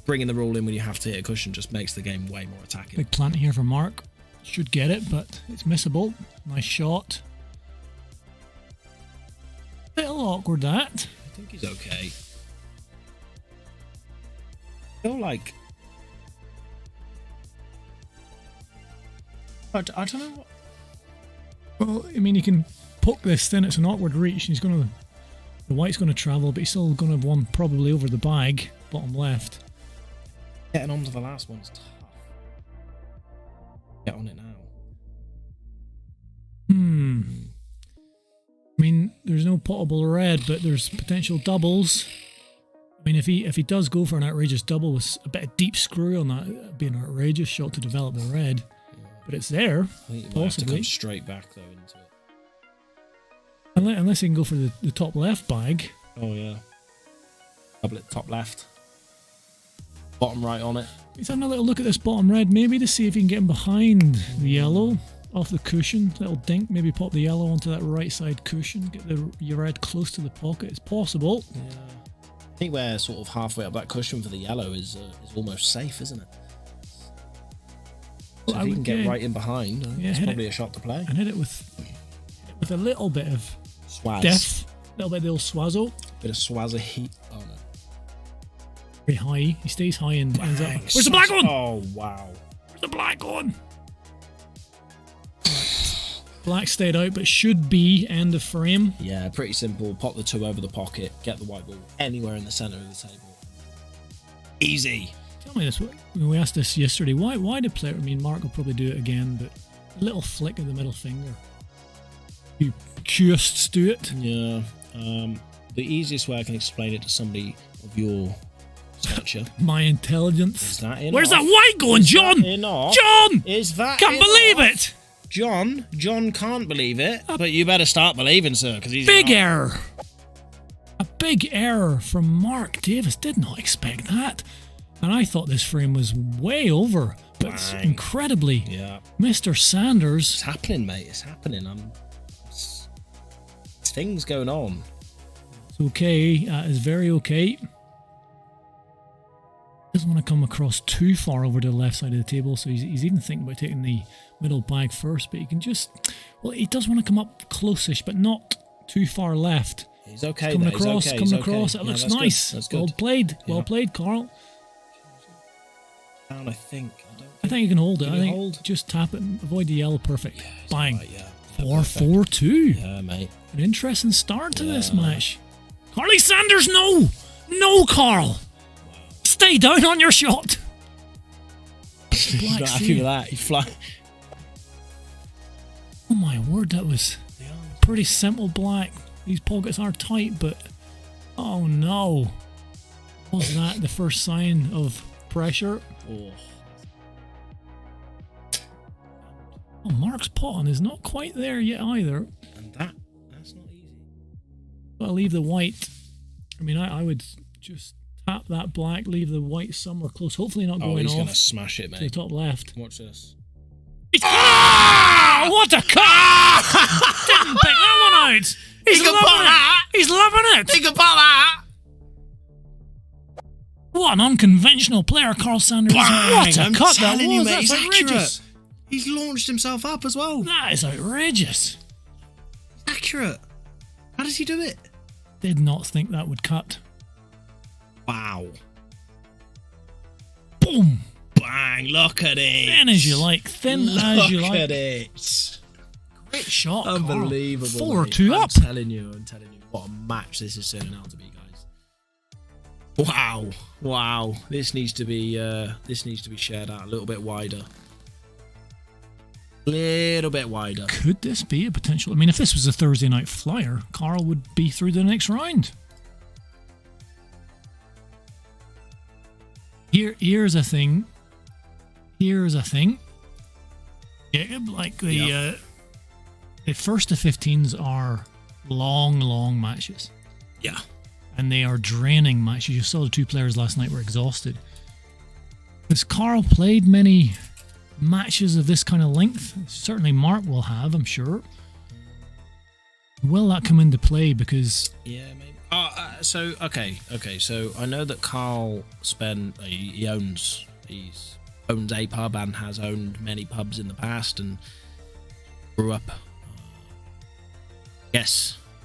bringing the rule in when you have to hit a cushion just makes the game way more attacking. Big plant here for Mark. Should get it, but it's missable. Nice shot. Little awkward that. I think he's okay. I feel like I don't know what. Well, I mean, you can poke this, then it's an awkward reach. He's gonna, the white's gonna travel, but he's still gonna have one probably over the bag, bottom left. Getting on to the last one's tough. Get on it now. I mean, there's no potable red, but there's potential doubles. I mean, if he does go for an outrageous double with a bit of deep screw on that, it'd be an outrageous shot to develop the red. But it's there, I think you might have to possibly. come straight back though into it. Unless he can go for the top left bag. Oh yeah. Double it top left. Bottom right on it. Let's have a little look at this bottom red, maybe to see if he can get him behind the yellow, off the cushion. Little dink, maybe pop the yellow onto that right side cushion, get your red close to the pocket. It's possible. Yeah. I think we're sort of halfway up that cushion for the yellow is almost safe, isn't it? So if you can get right in behind, it's probably a shot to play. And hit it with a little bit of swaz. Depth, a little bit of the old swazzle. Bit of swazzer heat. Oh no. Very high. He stays high and ends up. Where's the black one? Oh wow. Where's the black one? Right. Black stayed out, but should be end of frame. Yeah, pretty simple. Pop the two over the pocket, get the white ball anywhere in the centre of the table. Easy. Tell me this, we asked this yesterday, why did player, I mean, Mark will probably do it again, but a little flick of the middle finger. You just do it. Yeah. The easiest way I can explain it to somebody of your stature. My intelligence. Is that enough? Where's that white going, John? John! Is that Can't believe it! John can't believe it, but you better start believing, sir, because he's big error. A big error from Mark Davies. Did not expect that. And I thought this frame was way over, but it's incredibly. Yeah. Mr. Sanders. It's happening, mate. It's happening. It's things going on. It's okay. It's very okay. Doesn't want to come across too far over to the left side of the table, so he's even thinking about taking the middle bag first, but he can just. Well, he does want to come up close-ish, but not too far left. He's okay. Coming across, okay. coming across. It looks nice. That's good. Well played. Well played, Carl. Down, I think. I think you can hold it. I think hold? just tap it and avoid the yellow. Perfect. Yeah, Bang. Right, yeah. 4-4-2. Yeah, mate. An interesting start to this match. Carly Sanders, no! No, Carl! Wow. Stay down on your shot! He's not happy with that. He's flying. Oh my word, that was pretty simple black. These pockets are tight, but oh no. Was that the first sign of pressure? Oh, Mark's pawn is not quite there yet either. And that's not easy. I'll leave the white. I mean, I would just tap that black, leave the white somewhere close. Hopefully not going off. Oh, he's going to smash it, mate. To the top left. Watch this. Oh, what a cut! Didn't pick that one out. He's can loving pop it. that. He's loving it. Think about that. What an unconventional player, Carl Sanders. Bang! What a I'm cut that telling you, was. mate, That's he's outrageous. accurate. He's launched himself up as well. That is outrageous. Accurate. How does he do it? Did not think that would cut. Wow. Boom. Bang, look at it. Thin as you like. Thin as you like. Look at it. Great shot, Carl. Unbelievable. 4-2 mate. up. I'm telling you, what a match this is turning out to be, guys. Wow. Wow. This needs to be shared out a little bit wider. Little bit wider. Could this be a potential? I mean, if this was a Thursday night flyer, Carl would be through the next round. Here's a thing. Here's a thing. Jacob, like the first to 15s are long matches. Yeah. And they are draining matches. You saw the two players last night were exhausted. Has Carl played many matches of this kind of length? Certainly Mark will have, I'm sure. Will that come into play? Because yeah, maybe. So I know that Carl he owns a pub and has owned many pubs in the past and grew up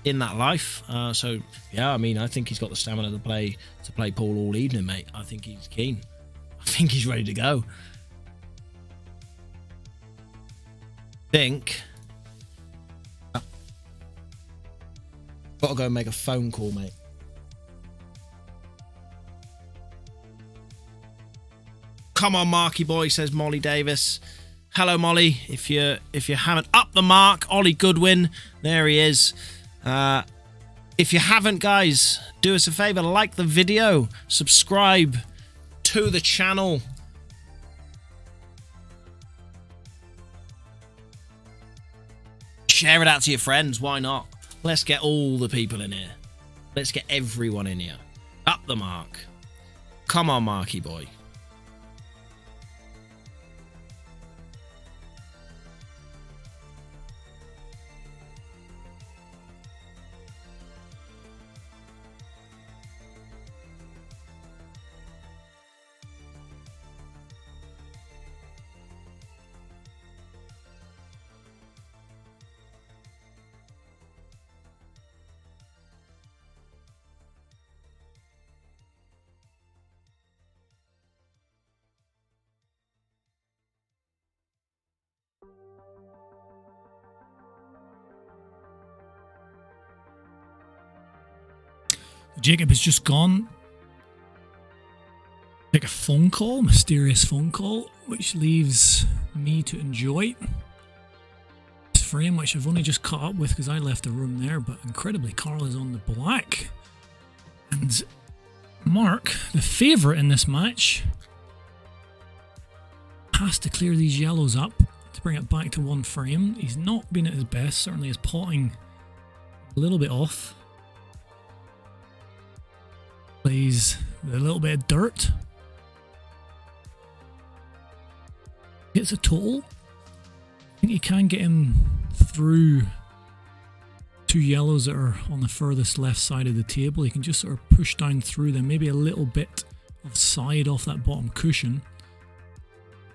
in that life. So yeah, I mean, I think he's got the stamina to play pool all evening, mate. I think he's keen. I think he's ready to go. Gotta go and make a phone call, mate. Come on, Marky boy, says Molly Davis. Hello, Molly. If you haven't up the mark, Ollie Goodwin, there he is. If you haven't, guys, do us a favor, like the video, subscribe to the channel. Share it out to your friends, why not? Let's get all the people in here. Let's get everyone in here. Up the mark. Come on, Marky boy. Jacob has just gone. Take a phone call, mysterious phone call, which leaves me to enjoy this frame, which I've only just caught up with because I left the room there. But incredibly, Carl is on the black. And Mark, the favourite in this match, has to clear these yellows up to bring it back to one frame. He's not been at his best, certainly his potting a little bit off. Plays with a little bit of dirt. Gets a total. I think he can get him through two yellows that are on the furthest left side of the table. He can just sort of push down through them, maybe a little bit of side off that bottom cushion.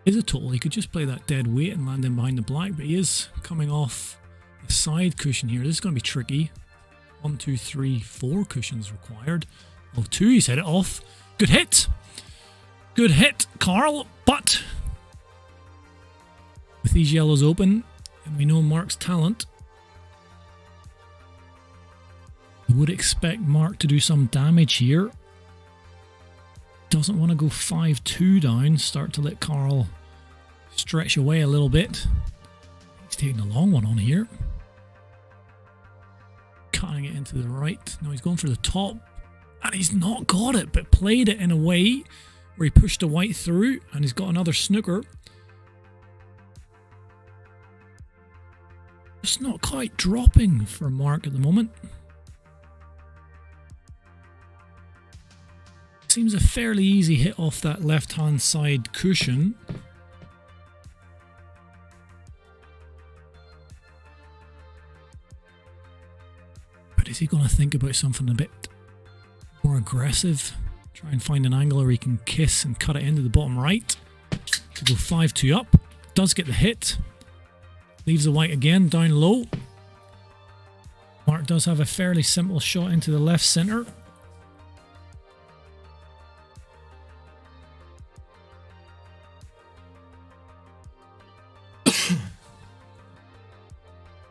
Is a total. He could just play that dead weight and land in behind the black, but he is coming off the side cushion here. This is going to be tricky. 1, 2, 3, 4 cushions required. Well, 2, he's hit it off. Good hit. Good hit, Carl. But with these yellows open, and we know Mark's talent, we would expect Mark to do some damage here. Doesn't want to go 5-2 down. Start to let Carl stretch away a little bit. He's taking a long one on here. Cutting it into the right. No, he's going for the top. And he's not got it, but played it in a way where he pushed the white through and he's got another snooker. It's not quite dropping for Mark at the moment. Seems a fairly easy hit off that left-hand side cushion. Is he going to think about something a bit more aggressive? Try and find an angle where he can kiss and cut it into the bottom right. To go 5-2 up. Does get the hit. Leaves the white again, down low. Mark does have a fairly simple shot into the left centre.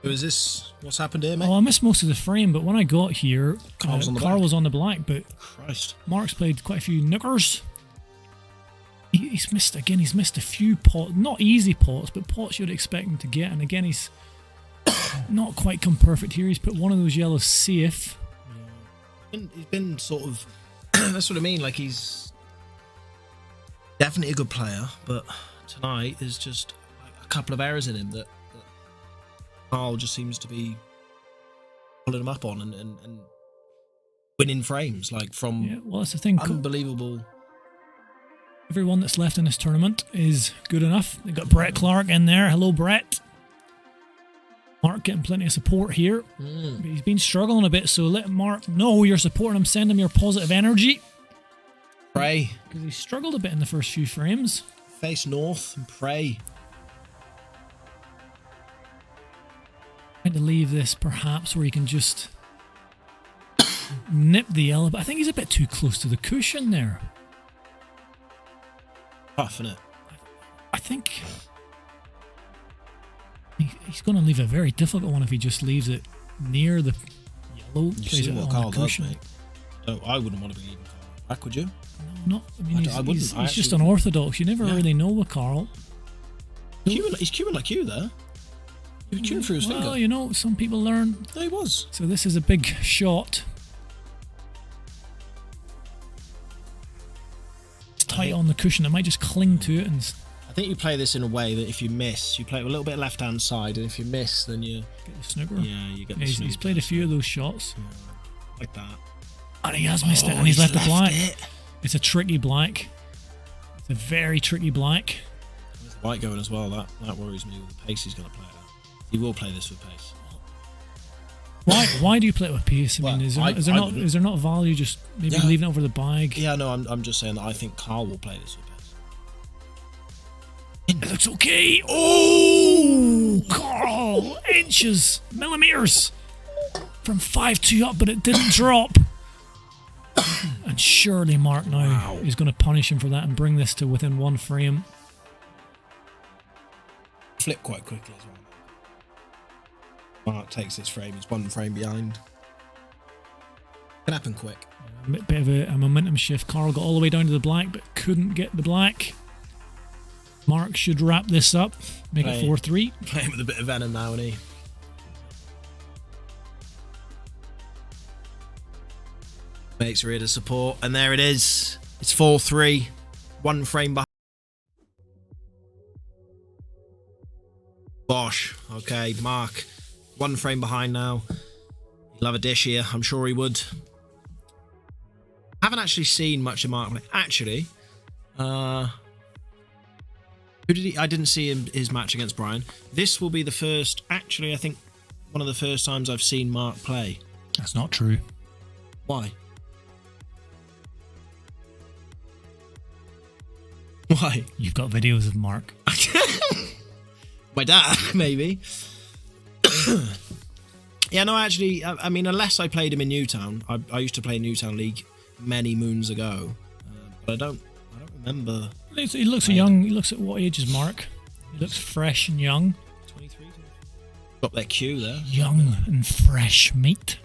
Is this what's happened here, mate? Oh, I missed most of the frame, but when I got here, Carl was on the black, but Christ. Mark's played quite a few nickers. He's missed again. He's missed a few pots, not easy pots, but pots you'd expect him to get. And again, he's not quite come perfect here. He's put one of those yellows safe. He's been sort of. That's what I mean. Like, he's definitely a good player, but tonight there's just a couple of errors in him that Carl just seems to be pulling him up on and winning frames, like from Yeah, well, that's the thing. unbelievable. Everyone that's left in this tournament is good enough. They've got Brett Clark in there. Hello, Brett. Mark getting plenty of support here. But he's been struggling a bit, so let Mark know you're supporting him. Send him your positive energy. Pray. Because he struggled a bit in the first few frames. Face north and pray. Trying to leave this perhaps where he can just nip the yellow, but I think he's a bit too close to the cushion there. Tough, isn't it? I think he's going to leave a very difficult one if he just leaves it near the yellow. You Plays see it what on Carl the does, cushion. mate. No, I wouldn't want to be leaving Carl back, would you? No, not. I mean, I wouldn't. he's I just actually unorthodox. You never really know with Carl. He's queuing like you there. He was queuing through his finger. Well, you know, some people learn. No, he was. So this is a big shot. It's tight on the cushion. It might just cling to it and I think you play this in a way that if you miss, you play it a little bit left hand side, and if you miss, then you get the snooker. Yeah, you get the snooker. He's played a few of those shots. Yeah, like that. And he has missed it, and he's left the black. It. It's a tricky black. It's a very tricky black. There's the white going as well. That worries me with the pace he's going to play it at. He will play this with pace. Why do you play it with pace? I mean, Well, is there not value just maybe leaving it over the bag? Yeah, no, I'm just saying that I think Carl will play this with pace. It looks okay. Oh, Carl, inches, millimeters from 5-2 up, but it didn't drop. And surely Mark now is going to punish him for that and bring this to within one frame. Flip quite quickly as well. Mark takes this frame. He's one frame behind. Can happen quick. A bit of a momentum shift. Carl got all the way down to the black, but couldn't get the black. Mark should wrap this up, make it 4-3. Playing with a bit of venom now, isn't he? Mates are here to support, and there it is. It's 4-3, one frame behind. Bosh. Okay, Mark, one frame behind now. He'd love a dish here. I'm sure he would. Haven't actually seen much of Mark play. Actually, who did he? I didn't see his match against Brian. This will be the first. Actually, I think one of the first times I've seen Mark play. That's not true. Why? Why? You've got videos of Mark. My dad, maybe. Yeah, no, actually, I mean, unless I played him in Newtown. I used to play Newtown League many moons ago, but I don't remember. He looks young. He looks at what age is Mark? He looks fresh and young. 23. Got that cue there. Young and fresh meat.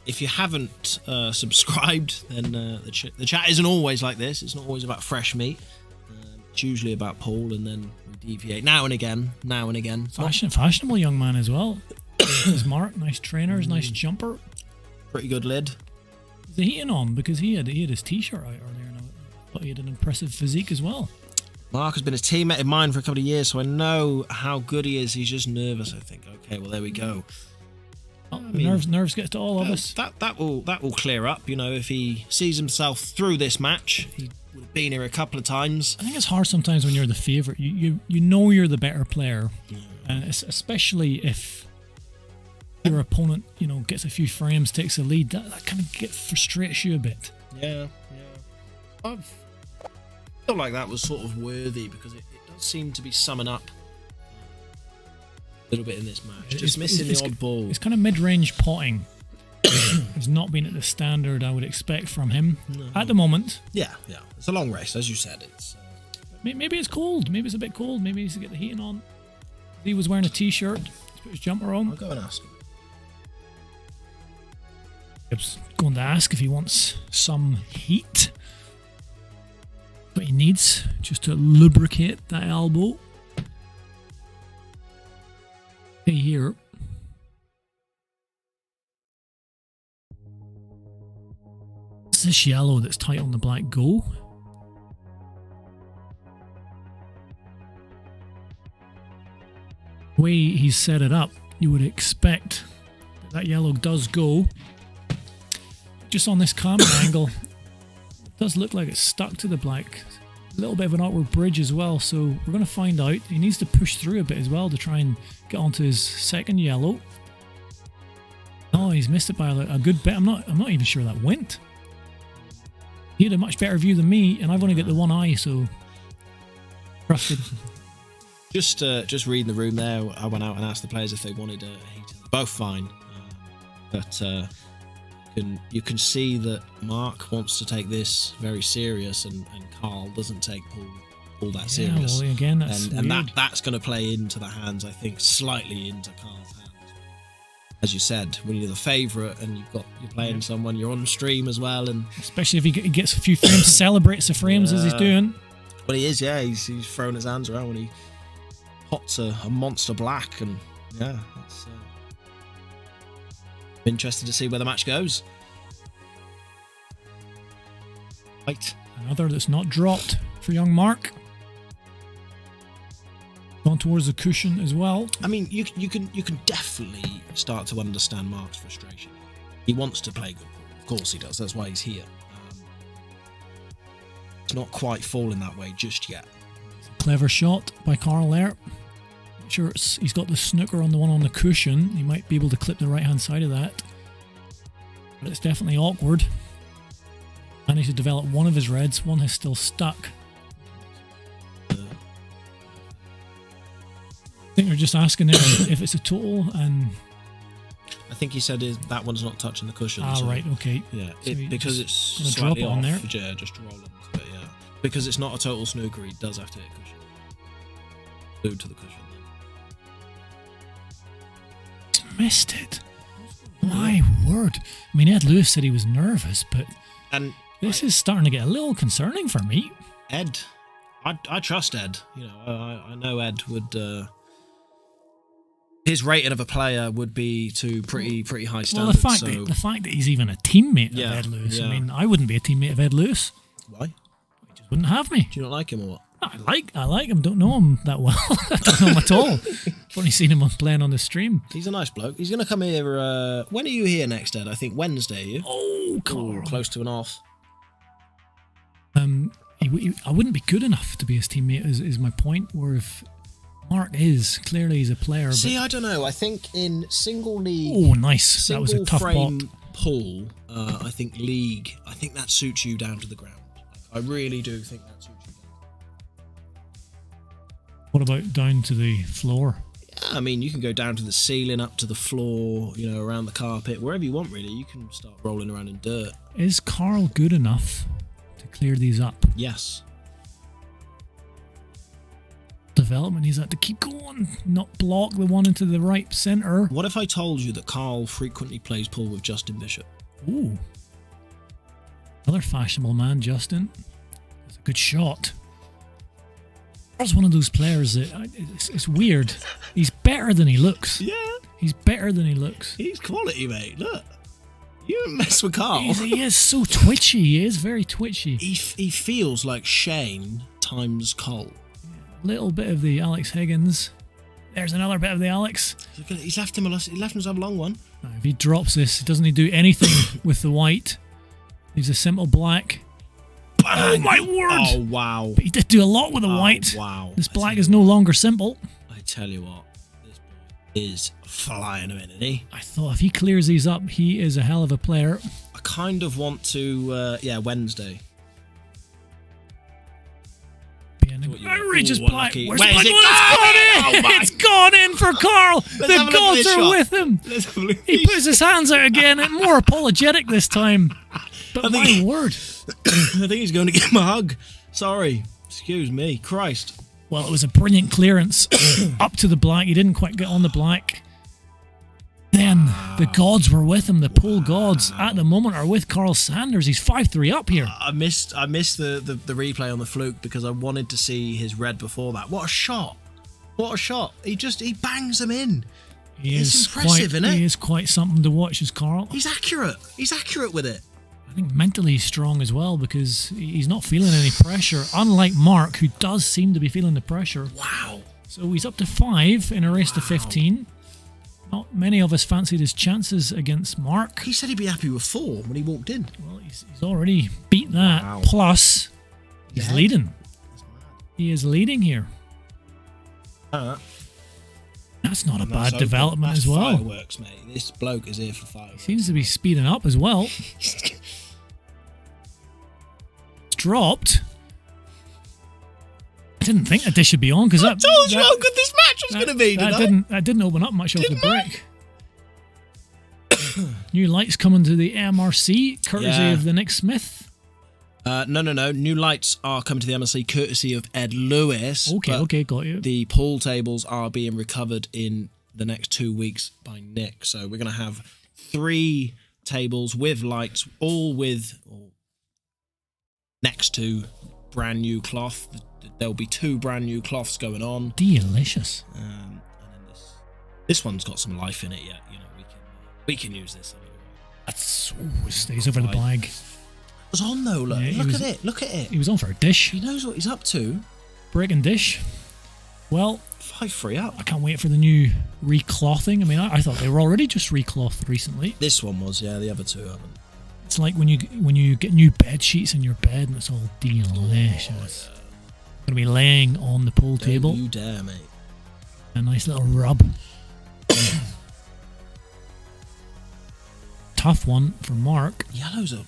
If you haven't subscribed, then the chat isn't always like this. It's not always about fresh meat. It's usually about Paul, and then we deviate now and again. Fashionable young man as well. There's Mark, nice trainers, nice jumper. Pretty good lid. Is the heating on? Because he had his t-shirt out earlier, and I thought he had an impressive physique as well. Mark has been a teammate of mine for a couple of years, so I know how good he is. He's just nervous, I think. Okay, well, there we go. Oh, nerves get to all of us. That will clear up. You know, if he sees himself through this match, he would have been here a couple of times. I think it's hard sometimes when you're the favourite. You know you're the better player, And it's especially if your opponent, you know, gets a few frames, takes a lead, that kind of frustrates you a bit. Yeah. I feel like that was sort of worthy because it does seem to be summing up a little bit in this match. Just missing the odd ball. It's kind of mid-range potting. It's not been at the standard I would expect from him at the moment. Yeah. It's a long race, as you said. It's maybe it's cold. Maybe it's a bit cold. Maybe he needs to get the heating on. He was wearing a t-shirt. He's put his jumper on. I'll go and ask him. I was going to ask if he wants some heat. What he needs just to lubricate that elbow. Hey, here. It's this yellow that's tight on the black go. The way he's set it up, you would expect that yellow does go. Just on this camera angle, it does look like it's stuck to the black. A little bit of an awkward bridge as well, so we're going to find out. He needs to push through a bit as well to try and get onto his second yellow. Oh, he's missed it by a good bit. I'm not even sure that went. He had a much better view than me, and I've only got the one eye, so trusted. Just reading the room there, I went out and asked the players if they wanted a heater. Both fine, but you can see that Mark wants to take this very serious, and Carl doesn't take Paul that serious. Well, again, that's and that's going to play into the hands, I think, slightly into Carl's hands. As you said, when you're the favourite and you're playing someone, you're on stream as well, and especially if he gets a few frames, celebrates the frames as he's doing. But he is, he's throwing his hands around when he pots a monster black, and it's interested to see where the match goes. Right, another that's not dropped for young Mark. Gone towards the cushion as well. I mean, you can definitely start to understand Mark's frustration. He wants to play good ball, of course he does. That's why he's here. It's not quite falling that way just yet. Clever shot by Carl there. Not sure he's got the snooker on the one on the cushion. He might be able to clip the right hand side of that, but it's definitely awkward. Managed to develop one of his reds. One has still stuck. I think they're just asking there if it's a total, and I think he said that one's not touching the cushion. Ah, so, right, okay. Yeah, so because it's slightly off. Yeah, just to roll into it. Yeah, because it's not a total snooker. He does have to hit cushion. Glued to the cushion. He's missed it. My word! I mean, Ed Lewis said he was nervous, but this is starting to get a little concerning for me. Ed, I trust Ed. You know, I know Ed would. His rating of a player would be to pretty high standards. Well, the fact that he's even a teammate of Ed Lewis. I mean, I wouldn't be a teammate of Ed Lewis. Why? He just wouldn't have me. Do you not like him or what? I like him. Don't know him that well. I don't know him at all. I've only seen him playing on the stream. He's a nice bloke. He's going to come here. When are you here next, Ed? I think Wednesday. Are you? Oh, Carl. Close to an off. I wouldn't be good enough to be his teammate. Is my point. Where if Mark is clearly he's a player. See, I don't know. I think in single league. Oh, nice. That was a tough frame bot. Pull. I think league. I think that suits you down to the ground. I really do think that suits you. What about down to the floor? Yeah, I mean, you can go down to the ceiling, up to the floor, you know, around the carpet, wherever you want, really. You can start rolling around in dirt. Is Carl good enough to clear these up? Yes. Development, he's had to keep going, not block the one into the right centre. What if I told you that Carl frequently plays pool with Justin Bishop? Ooh. Another fashionable man, Justin. It's a good shot. Carl's one of those players that it's weird. He's better than he looks. Yeah. He's better than he looks. He's quality, mate. Look. You don't mess with Carl. He is so twitchy. He is very twitchy. He feels like Shane times Cole. A little bit of the Alex Higgins. There's another bit of the Alex. He's left himself a long one. Now, if he drops this, doesn't he do anything with the white? Leaves a simple black. Bang. Oh my word! Oh wow! But he did do a lot with the white. Wow! This black is no longer simple. I tell you what, is flying him in, isn't he? I thought if he clears these up, he is a hell of a player. I kind of want to, Wednesday. Outrageous black. Lucky. Where's Where the is black it? one? It's gone in for Carl. Let's have a The look at gods this are shot. with him. Let's have a look at He this puts his hands out again, and more apologetic this time. But my word. I think he's going to give him a hug. Sorry. Excuse me. Christ. Well, it was a brilliant clearance up to the black. He didn't quite get on the black. Then the gods were with him. The pool gods at the moment are with Carl Sanders. He's 5-3 up here. I missed the replay on the fluke because I wanted to see his red before that. What a shot. What a shot. He bangs them in. It's impressive, isn't it? He is quite something to watch, is Carl. He's accurate. He's accurate with it. I think mentally he's strong as well because he's not feeling any pressure, unlike Mark, who does seem to be feeling the pressure. Wow. So he's up to 5 in a race to 15. Not many of us fancied his chances against Mark. He said he'd be happy with 4 when he walked in. Well, he's already beat that. Wow. Plus, he's Yeah. leading. He is leading here. That's not a And bad that's development that's as well. Fireworks, mate. This bloke is here for fireworks. Seems to be speeding up as well. It's dropped. I didn't think that this should be on because I told you how good this match was going to be, that didn't open up much off the break. New lights coming to the MRC, courtesy of the Nick Smith. No. New lights are coming to the MRC courtesy of Ed Lewis. Okay, got you. The pool tables are being recovered in the next 2 weeks by Nick. So we're going to have 3 tables with lights, all with next to brand new cloth. There'll be 2 brand new cloths going on. Delicious. And then this one's got some life in it yet. You know, we can use this. That's stays over the blag. It was on though. Look, Yeah, Look at it. He was on for a dish. He knows what he's up to. Breaking dish. Well, 5-3 up. I can't wait for the new reclothing. I mean, I thought they were already just reclothed recently. This one was, yeah. The other 2 haven't. It's like when you get new bed sheets in your bed and it's all delicious. Going to be laying on the pool table. Don't you dare, mate. A nice little rub. Tough one for Mark. Yellow's up.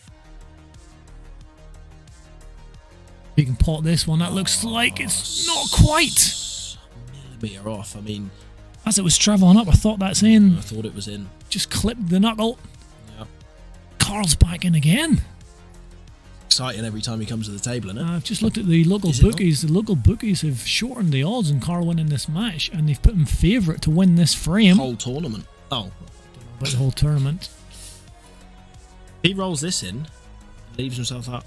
You can pot this one. That looks like it's not quite. Millimetre off. I mean, As it was travelling up, I thought that's in. I thought it was in. Just clipped the knuckle. Yep. Carl's back in again. Exciting every time he comes to the table, isn't it? I've just looked at the local bookies. The local bookies have shortened the odds on Carl winning this match, and they've put him favourite to win this frame. Whole tournament. Oh. About the whole tournament. He rolls this in, leaves himself up.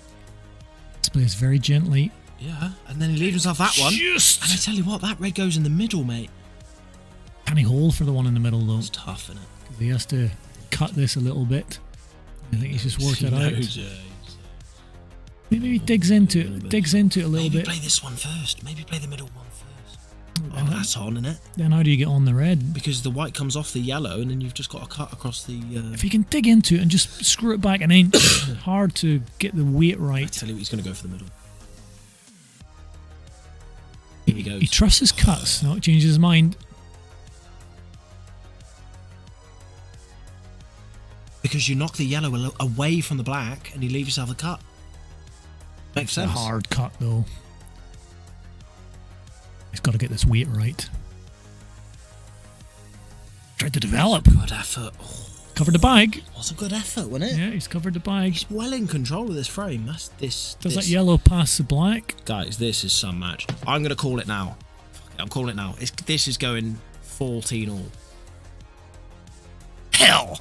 Plays very gently. Yeah, and then he leaves himself that one. And I tell you what, that red goes in the middle, mate. Can he hold for the one in the middle though? It's tough, isn't it? Because he has to cut this a little bit. I think he's just worked it out. Maybe he digs into it a little Maybe bit. play this one first. Maybe play the middle one first. Oh, that's on, isn't it? Then how do you get on the red? Because the white comes off the yellow, and then you've just got to cut across the... If you can dig into it and just screw it back an inch, hard to get the weight I right. tell you what, he's going to go for the middle. Here he goes. He trusts his cuts. No, it changes his mind. Because you knock the yellow away from the black, and you leave yourself a cut. Makes sense. It's a hard cut though. He's got to get this weight right. Tried to develop. Good effort. Oh, Covered the bag. was a good effort, wasn't it? Yeah, he's covered the bag. He's well in control of this frame. Does that yellow pass the black? Guys, this is some match. I'm going to call it now. I'm calling it now. This is going 14 all. Hell.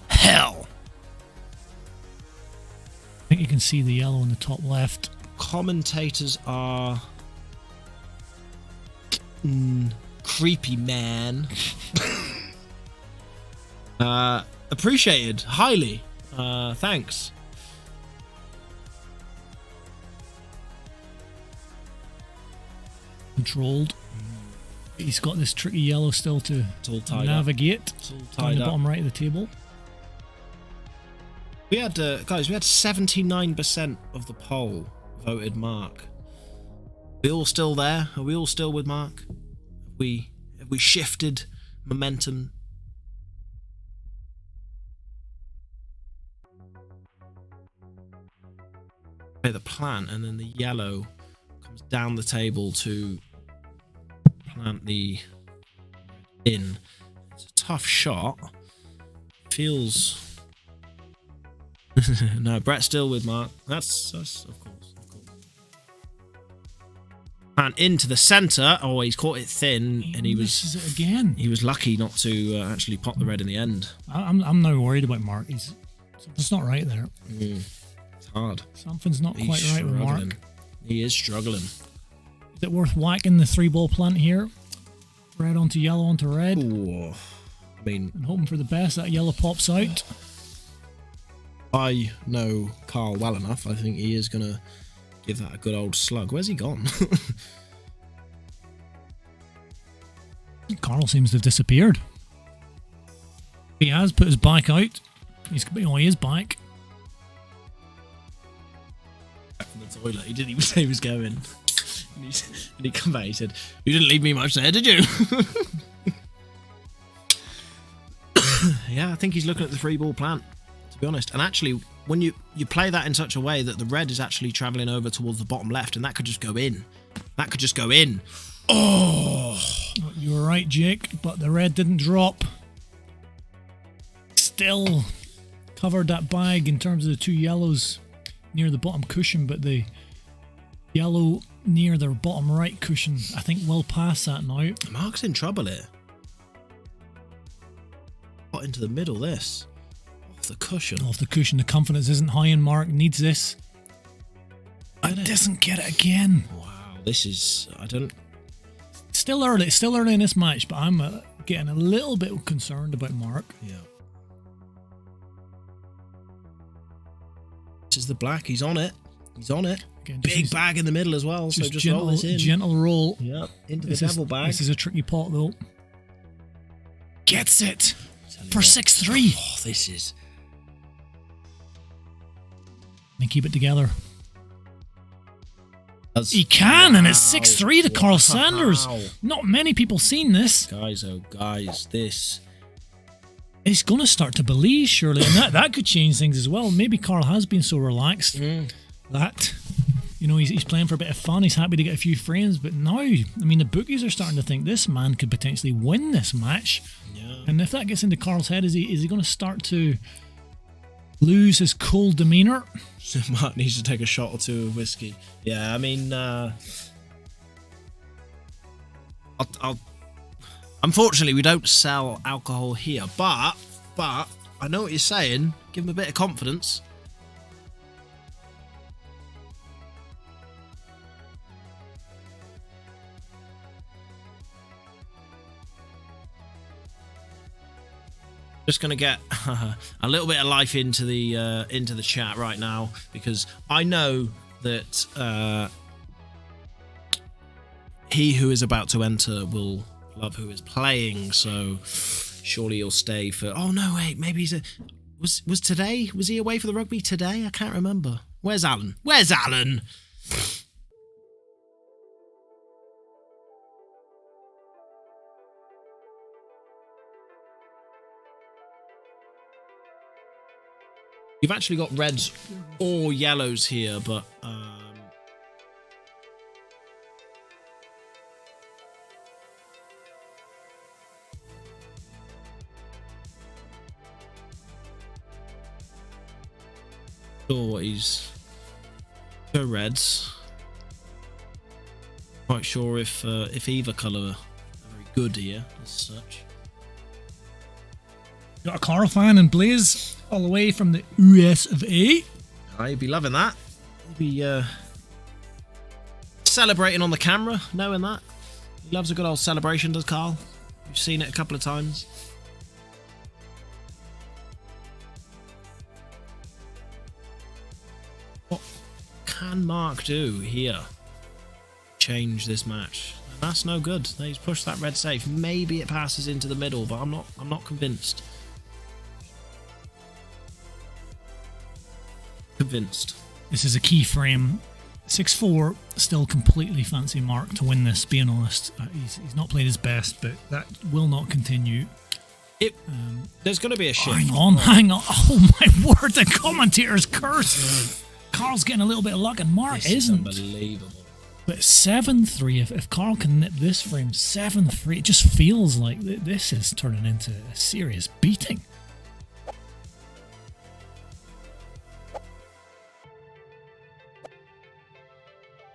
I think you can see the yellow in the top left. Commentators are... creepy man. Appreciated. Highly. Thanks. Controlled. He's got this tricky yellow still to It's all tied navigate. It's all On tied the up. bottom right of the table. We had, guys, we had 79% of the poll voted Mark. Are we all still there? Are we all still with Mark? Have we shifted momentum play the plant, and then the yellow comes down the table to plant the in. It's a tough shot. Feels... No, Brett's still with Mark. That's of course. And into the centre. Oh, he's caught it thin, and he was it again. He was lucky not to actually pop the red in the end. I'm now worried about Mark. Something's not right there. It's hard. Something's not quite right with Mark. He is struggling. Is it worth whacking the 3-ball plant here? Red onto yellow onto red. Ooh, I mean, and hoping for the best. That yellow pops out. I know Carl well enough. I think he is gonna give that a good old slug. Where's he gone? Carl seems to have disappeared. He has put his back out. He is back. Back from the toilet. He didn't even say he was going. And he come back. He said, "You didn't leave me much there, did you?" Yeah, I think he's looking at the 3-ball plant, to be honest. And actually, when you play that in such a way that the red is actually travelling over towards the bottom left, and that could just go in. That could just go in. Oh! You were right, Jake, but the red didn't drop. Still covered that bag in terms of the 2 yellows near the bottom cushion, but the yellow near the bottom right cushion, I think, will pass that now. Mark's in trouble here. Got into the middle, this. Off the cushion. Off the cushion. The confidence isn't high, and Mark needs this. It doesn't get it again. Wow, this is... I don't... Still early in this match, but I'm getting a little bit concerned about Mark. Yeah. This is the black. He's on it. He's on it. Again, big bag in the middle as well, so just roll this in. Gentle roll. Yep, into the devil bag. This is a tricky pot, though. Gets it for 6-3. Oh, this is... And keep it together. He can, and it's 6-3 to Carl Sanders. Not many people seen this. Guys, oh guys, this... He's going to start to believe, surely, and that could change things as well. Maybe Carl has been so relaxed that, you know, he's playing for a bit of fun. He's happy to get a few frames, but now, I mean, the bookies are starting to think this man could potentially win this match. Yeah. And if that gets into Carl's head, is he going to start to lose his cold demeanour? Mark needs to take a shot or two of whiskey. Yeah, I mean, unfortunately, we don't sell alcohol here, but I know what you're saying. Give him a bit of confidence. Just going to get a little bit of life into the chat right now, because I know that he who is about to enter will love who is playing, so surely he'll stay for... Oh no, wait, maybe he's was today? Was he away for the rugby today? I can't remember. Where's Alan? Where's Alan? You've actually got reds or yellows here, but sure what he's go reds. Quite sure if either colour are very good here as such. Got a Carl fan and Blaze all the way from the US of A. I'd be loving that. He'd be celebrating on the camera, knowing that. He loves a good old celebration, does Carl? We've seen it a couple of times. What can Mark do here? Change this match. And that's no good. He's pushed that red safe. Maybe it passes into the middle, but I'm not convinced. Convinced. This is a key frame. 6-4, still completely fancy Mark to win this, being honest. He's not played his best, but that will not continue. There's going to be a shift. Hang on. Oh my word, the commentator's curse. Carl's getting a little bit of luck, and Mark This is isn't. unbelievable. But 7-3, if Carl can nip this frame 7-3, it just feels like this is turning into a serious beating.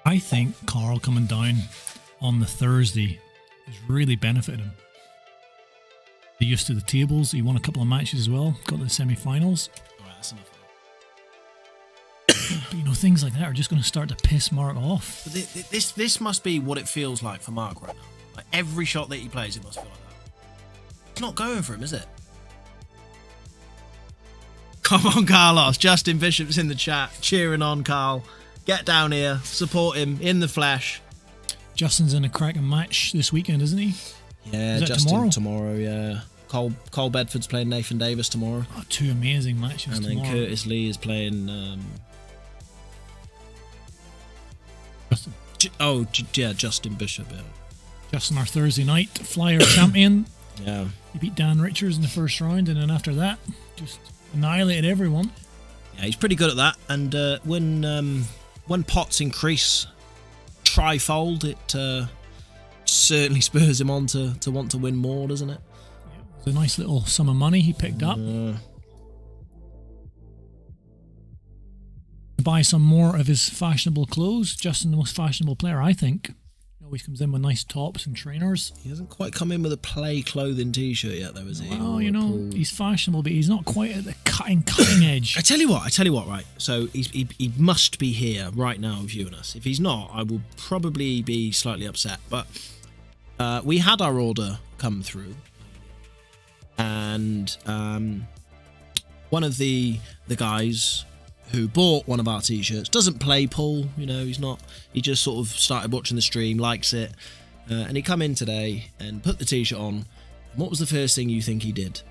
I think Carl coming down on the Thursday has really benefited him. He's used to the tables. He won a couple of matches as well. Got to the semi-finals. Alright, that's enough. But you know, things like that are just going to start to piss Mark off. But this must be what it feels like for Mark right now. Like every shot that he plays, it must feel like that. It's not going for him, is it? Come on, Carlos. Justin Bishop's in the chat, cheering on Carl. Get down here, support him in the flesh. Justin's in a cracking match this weekend, isn't he? Yeah, Justin tomorrow, yeah. Cole Bedford's playing Nathan Davis tomorrow. Oh, 2 amazing matches and tomorrow. then Curtis Lee is playing... Justin. Justin Bishop, yeah. Justin, our Thursday night flyer champion. Yeah. He beat Dan Richards in the first round, and then after that, just annihilated everyone. Yeah, he's pretty good at that. And when pots increase tri-fold, it certainly spurs him on to want to win more, doesn't it? Yeah, it was a nice little sum of money he picked up. To buy some more of his fashionable clothes. Justin, the most fashionable player, I think. He always comes in with nice tops and trainers. He hasn't quite come in with a play clothing t-shirt yet, though, has he? Well, you know, he's fashionable, but he's not quite at the cutting edge. I tell you what, right? So he must be here right now viewing us. If he's not, I will probably be slightly upset. But we had our order come through, and one of the guys who bought one of our t-shirts doesn't play pool, you know, he just sort of started watching the stream, likes it, and he come in today and put the t-shirt on. And what was the first thing you think he did?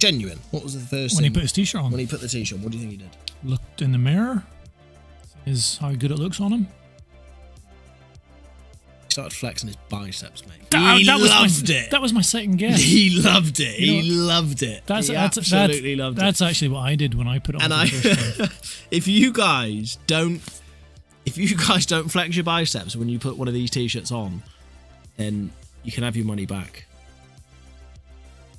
Genuine. What was the first thing? When he put his t-shirt on? When he put the t-shirt on, what do you think he did? Looked in the mirror. Is how good it looks on him. He started flexing his biceps, mate. He loved it. That was my second guess. He loved it. You know, he loved it. That's absolutely loved it. That's actually what I did when I put it on for the first time. If you guys don't flex your biceps when you put one of these t-shirts on, then you can have your money back.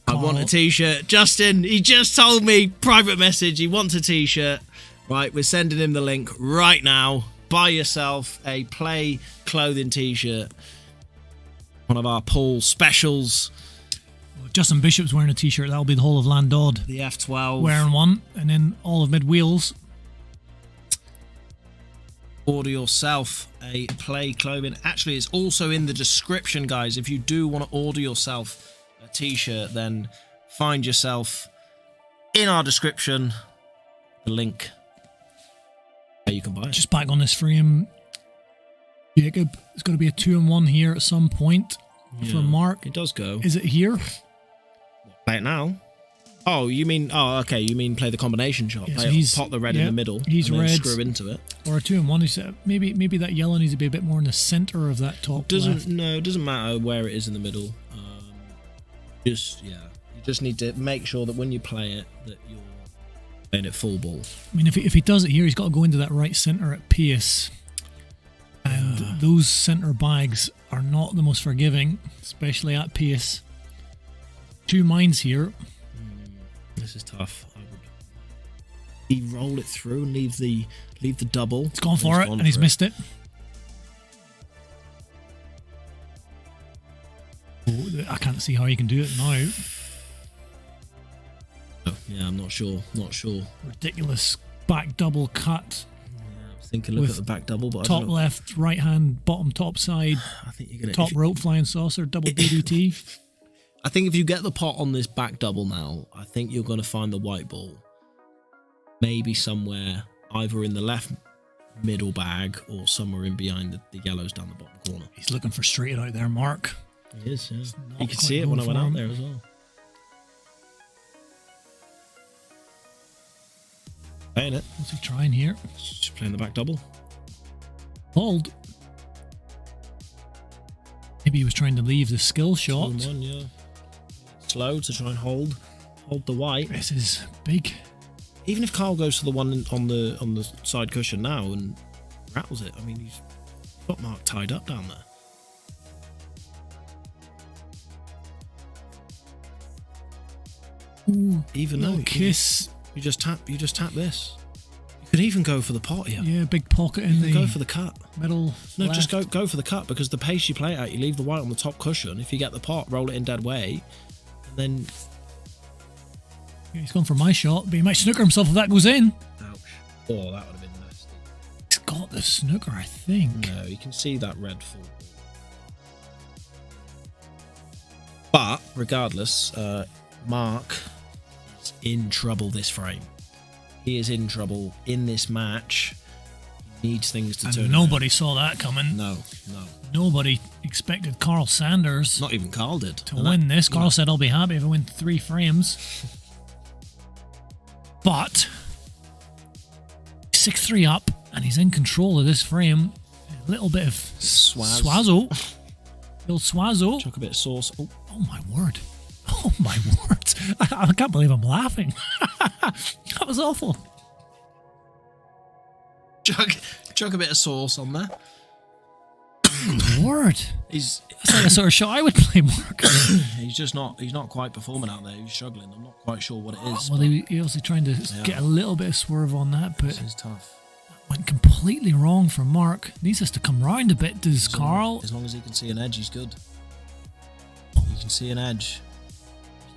I want a t-shirt. Justin, he just told me, private message, he wants a t-shirt. Right, we're sending him the link right now. Buy yourself a Play clothing t-shirt. One of our pool specials. Well, Justin Bishop's wearing a t-shirt. That'll be the whole of Landod. The F12. Wearing one. And then all of Mid-Wheels. Order yourself a Play clothing. Actually, it's also in the description, guys. If you do want to order yourself a t-shirt, then find yourself in our description the link. You can buy it. Just back on this frame, Jacob, it's going to be a 2-1 here at some point for Mark. It does go. Is it here? Play it now. Oh, you mean? Oh, okay. You mean play the combination shot? Yeah, play so pop the red in the middle. He's and red. then screw into it. Or a 2-1. Maybe that yellow needs to be a bit more in the center of that top left. No, it doesn't matter where it is in the middle. You just need to make sure that when you play it, that you're playing it full ball. I mean, if he does it here, he's got to go into that right centre at pace. And those centre bags are not the most forgiving, especially at pace. 2 mines here. This is tough. He roll it through and leave the double. He's gone for it and he's missed it. Oh, I can't see how he can do it now. Yeah, I'm not sure. Ridiculous back double cut. Yeah, I was thinking look at the back double, but top I don't know. left, right hand, bottom top side. I think you're gonna top rope flying saucer, double DDT. I think if you get the pot on this back double now, I think you're going to find the white ball. Maybe somewhere either in the left middle bag or somewhere in behind the yellows down the bottom corner. He's looking for straight out there, Mark. He is, yeah. You could see it when I went out there as well. Playing it. What's he trying here? Just playing the back double. Hold. Maybe he was trying to leave the skill shot. Slow to try and hold the white. This is big. even if Carl goes for the one on the side cushion now and rattles it, I mean, he's got Mark tied up down there. Ooh, Even though kiss. you just tap this. You could even go for the pot here. Yeah, big pocket in the go for the cut. middle. No, left. just go for the cut, because the pace you play it at, you leave the white on the top cushion. If you get the pot, roll it in dead weight, and then. Yeah, he's gone for my shot, but he might snooker himself if that goes in. Ouch! Oh, that would have been nasty. He's got the snooker, I think. No, you can see that red fall. But regardless, Mark is in trouble this frame. He is in trouble in this match. He needs things to turn. Nobody saw that coming. No. Nobody expected Carl Sanders. Not even Carl did. To win this. Carl said, I'll be happy if I win 3 frames. But 6-3 up, and he's in control of this frame. A little bit of Swazzo. Little Swazzo. Chuck a bit of sauce. Oh my word. Oh my word. I can't believe I'm laughing. That was awful. Chuck a bit of sauce on there. Word. That's like the sort of shot I would play, Mark. He's not quite performing out there. He's struggling. I'm not quite sure what it is. Well, he obviously trying to get a little bit of swerve on that, but this is tough. Went completely wrong for Mark. Needs us to come round a bit, does Carl? As long as he can see an edge, he's good. He can see an edge.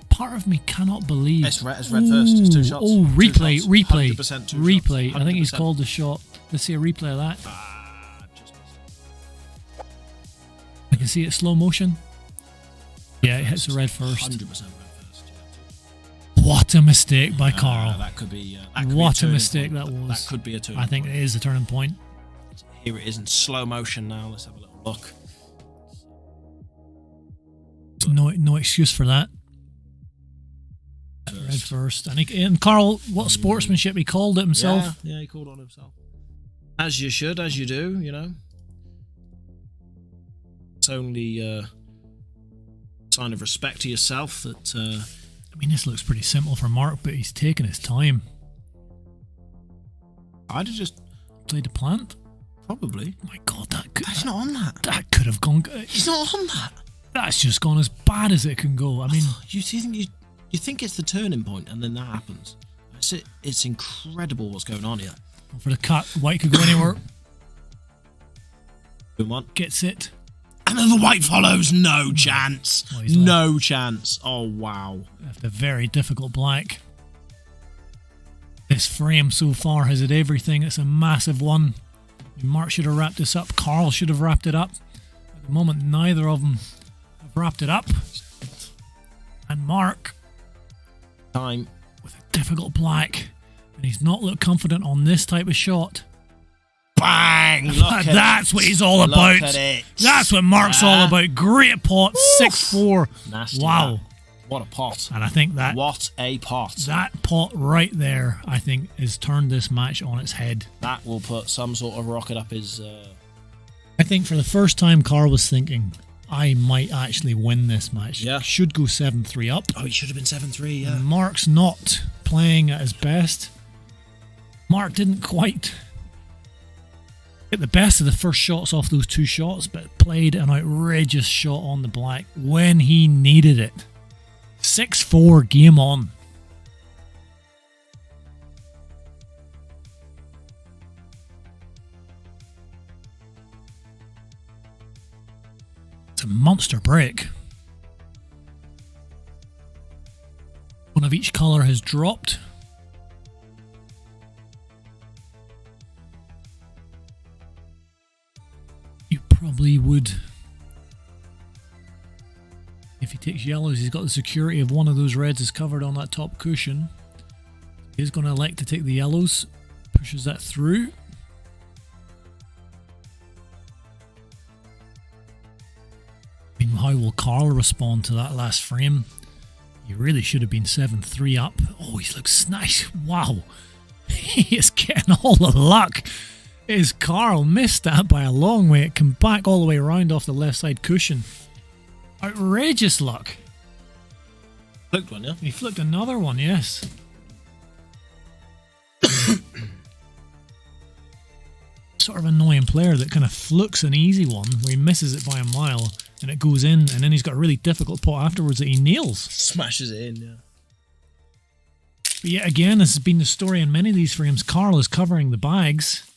Part of me cannot believe. It's red first. It's 2 shots. Oh, replay. 100% 2 replay. shots. I think he's called the shot. Let's see a replay of that. Just I can see it slow motion. Yeah, it hits the red first. 100% red first. Yeah. What a mistake by Carl. That could be. What a mistake that was. That could be a turning point. I think it is a turning point. Here it is in slow motion now. Let's have a little look. No excuse for that. Red first. And Carl, what sportsmanship, he called it himself. Yeah, he called on himself. As you should, as you do, you know. It's only a sign of respect to yourself that... I mean, this looks pretty simple for Mark, but he's taking his time. I'd have just... Played the plant? Probably. Oh my God, that could... He's not on that. That could have gone... He's not on that. That's just gone as bad as it can go. I mean... You think it's the turning point, and then that happens. It's incredible what's going on here. For the cut, white could go anywhere. Good one. Gets it. And then the white follows. No chance. No chance. Oh, wow. After very difficult black. This frame so far has had everything. It's a massive one. Mark should have wrapped this up. Carl should have wrapped it up. At the moment, neither of them have wrapped it up. And Mark... Time with a difficult black, and he's not looked confident on this type of shot. Bang! That's what he's all about. That's what Mark's all about. Great pot, 6-4. Nasty. Wow. What a pot. And I think that... What a pot. That pot right there, I think, has turned this match on its head. That will put some sort of rocket up his... I think for the first time, Carl was thinking... I might actually win this match. Yeah. Should go 7-3 up. Oh, he should have been 7-3, yeah. And Mark's not playing at his best. Mark didn't quite get the best of the first shots off those 2 shots, but played an outrageous shot on the black when he needed it. 6-4, game on. A monster break. One of each colour has dropped. You probably would, if he takes yellows, he's got the security of one of those reds is covered on that top cushion. He's going to elect to take the yellows, pushes that through. How will Carl respond to that last frame? He really should have been 7-3 up. Oh, he looks nice. Wow. He is getting all the luck. Is Carl missed that by a long way. It came back all the way around off the left side cushion. Outrageous luck. Flicked one, yeah? He flicked another one, yes. sort of annoying player that kind of flukes an easy one where he misses it by a mile and it goes in, and then he's got a really difficult pot afterwards that he nails. Smashes it in, yeah. But yet again, this has been the story in many of these frames. Carl is covering the bags.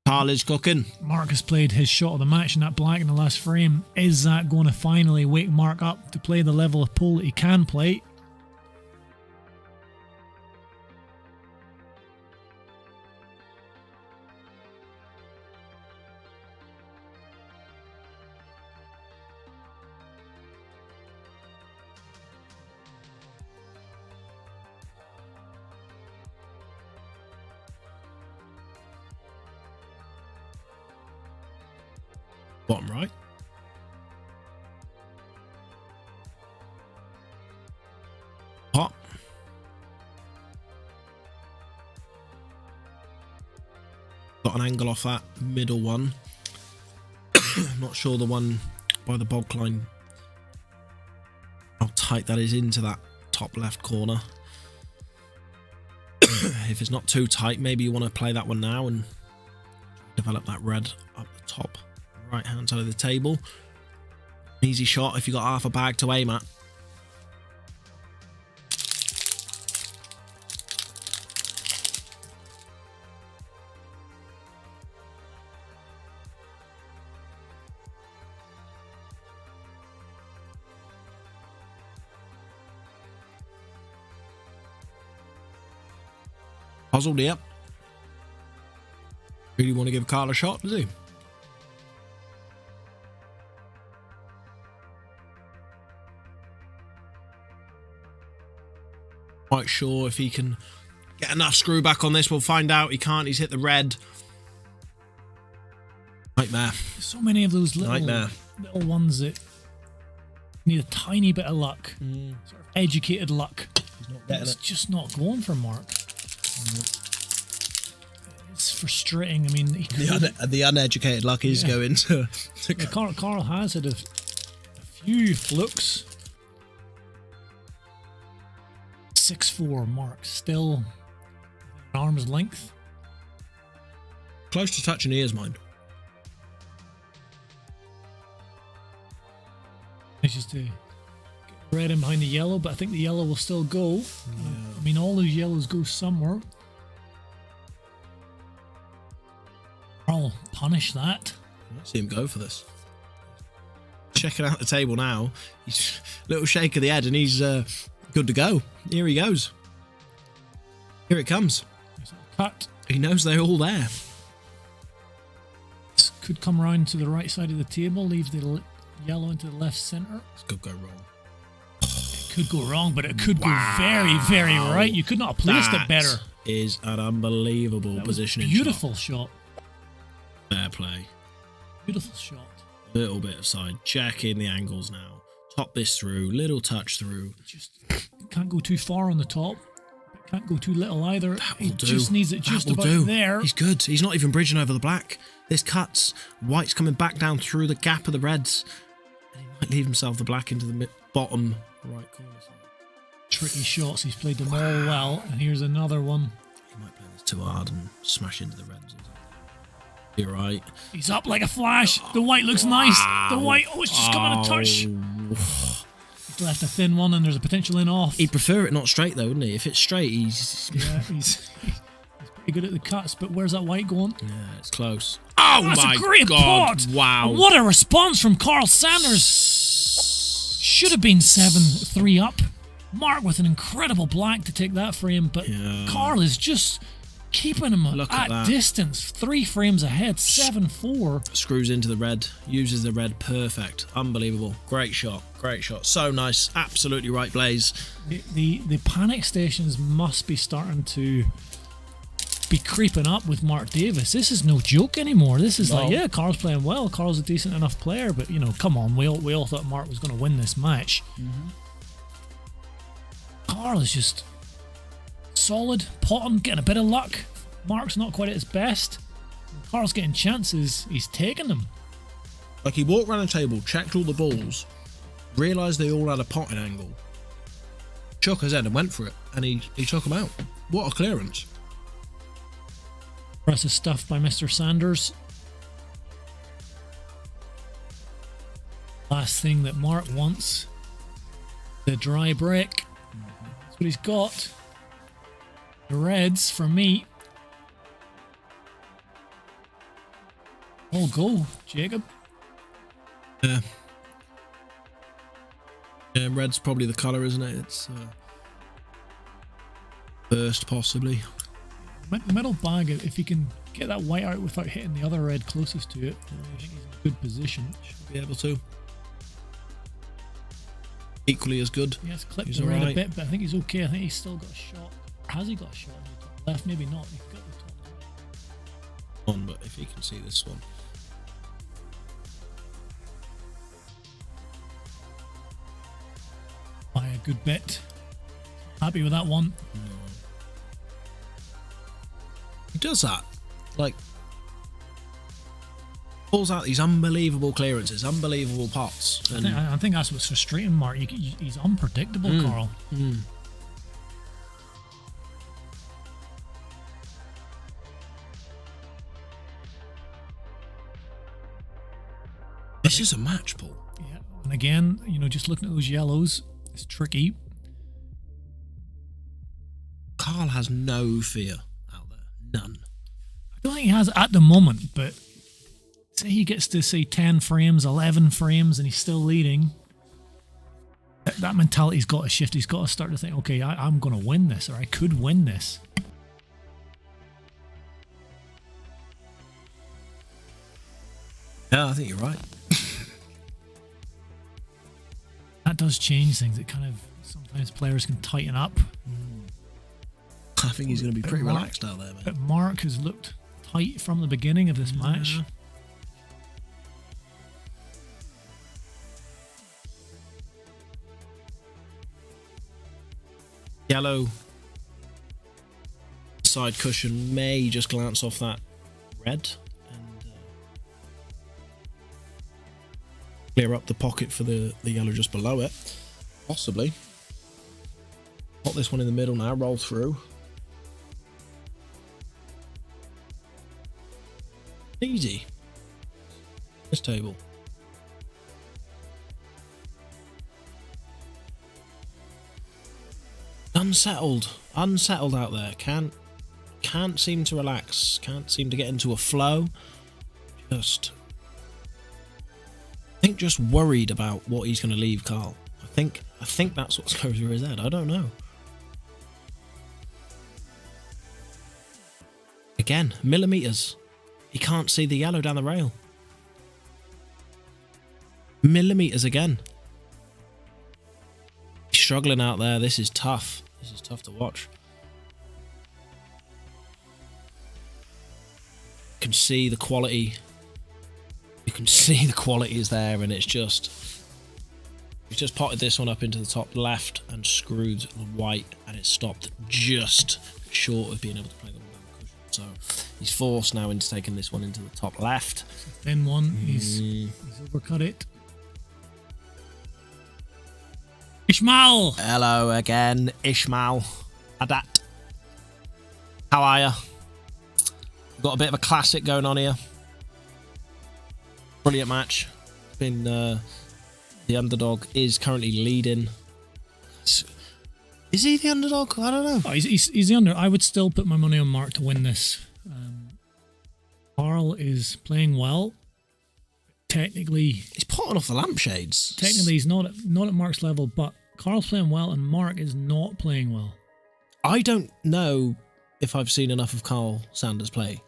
Carl is cooking. Mark has played his shot of the match in that black in the last frame. Is that going to finally wake Mark up to play the level of pool that he can play? Bottom right. Pot. Got an angle off that middle one. I'm not sure the one by the bog line, how tight that is into that top left corner. If it's not too tight, maybe you want to play that one now and develop that red up the top right hand side of the table. Easy shot if you got half a bag to aim at. Puzzled, yep. Really want to give Carl a shot, does he? Quite sure if he can get enough screw back on this. We'll find out. He can't. He's hit the red. Nightmare. So many of those little ones that need a tiny bit of luck. Sort of educated luck. It's just not going for Mark. It's frustrating. I mean, the uneducated luck is going to Carl has had a few flukes. 6-4 Mark, still an arm's length. Close to touching ears, mind. It's just to get the red in behind the yellow, but I think the yellow will still go. I mean, all those yellows go somewhere. I'll punish that. I see him go for this. Checking out the table now. He's little shake of the head and he's good to go. Here he goes. Here it comes. Cut. He knows they're all there. This could come around to the right side of the table, leave the yellow into the left centre. This could go wrong. It could go wrong, but it could go very, very right. You could not have placed it better. Is an unbelievable positioning beautiful shot. Fair play. Beautiful shot. Little bit of side. Checking the angles now. Top this through. Little touch through. Just can't go too far on the top. Can't go too little either. He just needs it just about there. He's good. He's not even bridging over the black. This cuts. White's coming back down through the gap of the reds. And he might leave himself the black into the bottom right corner. Tricky shots. He's played them all well. And here's another one. He might play this too hard and smash into the reds. You're right. He's up like a flash. The white looks nice. The white, it's just coming a touch. He's left a thin one and there's a potential in off. He'd prefer it not straight though, wouldn't he? If it's straight, he's pretty good at the cuts, but where's that white going? Yeah, it's close. Oh that's my a great God. pot. Wow. And what a response from Carl Sanders. Should have been 7-3 up. Mark with an incredible black to take that frame, but Carl is just keeping him at distance. 3 frames ahead, 7-4. Screws into the red, uses the red perfect. Unbelievable. Great shot. Great shot. So nice. Absolutely right, Blaze. The panic stations must be starting to be creeping up with Mark Davies. This is no joke anymore. This is like, yeah, Carl's playing well. Carl's a decent enough player, but, you know, come on. We all thought Mark was going to win this match. Carl is just solid, potting, getting a bit of luck. Mark's not quite at his best. Carl's getting chances. He's taking them. Like, he walked around the table, checked all the balls, realised they all had a potting angle, shook his head and went for it, and he took them out. What a clearance. Impressive stuff by Mr. Sanders. Last thing that Mark wants, the dry break. That's what he's got. The reds for me. Oh, go, Jacob. Yeah. Yeah, red's probably the colour, isn't it? It's first, possibly. The middle bag, if he can get that white out without hitting the other red closest to it, I think he's in a good position. Should be able to. Equally as good. He has clipped He's the red alright. a bit, but I think he's okay. I think he's still got a shot. Or has he got a shot on the top left? Maybe not. He's got the top left. On, but if he can see this one. By a good bit. Happy with that one. He does that. Like, pulls out these unbelievable clearances, unbelievable pots. And I think that's what's frustrating, Mark. He's unpredictable, Carl. this is a match, Paul. Yeah. And again, just looking at those yellows, it's tricky. Carl has no fear out there. None. I don't think he has at the moment, but say he gets to, say, 10 frames, 11 frames, and he's still leading. That mentality's got to shift. He's got to start to think, okay, I'm going to win this, or I could win this. Yeah, I think you're right. That does change things. It kind of, sometimes players can tighten up. I think he's going to be pretty relaxed out there, man. But Mark has looked tight from the beginning of this match. Yellow side cushion may just glance off that red and clear up the pocket for the yellow just below it. Possibly. Put this one in the middle now, roll through. Easy. This table. Unsettled out there. Can't seem to relax. Can't seem to get into a flow. I think just worried about what he's going to leave Carl. I think that's what's going through his head. I don't know. Again, millimeters. He can't see the yellow down the rail. Millimeters again. He's struggling out there. This is tough. This is tough to watch. You can see the quality. You can see the quality is there, and it's just... He's just potted this one up into the top left and screwed the white, and it stopped just short of being able to play the one down the cushion. So he's forced now into taking this one into the top left. Then one, he's overcut it. Ishmael! Hello again, Ishmael. Adat. How are you? Got a bit of a classic going on here. Brilliant match. Been the underdog is currently leading. Is he the underdog? I don't know. Oh, he's the under. I would still put my money on Mark to win this. Carl is playing well. Technically, he's potting off the lampshades. Technically, he's not at Mark's level, but Carl's playing well, and Mark is not playing well. I don't know if I've seen enough of Carl Sanders play.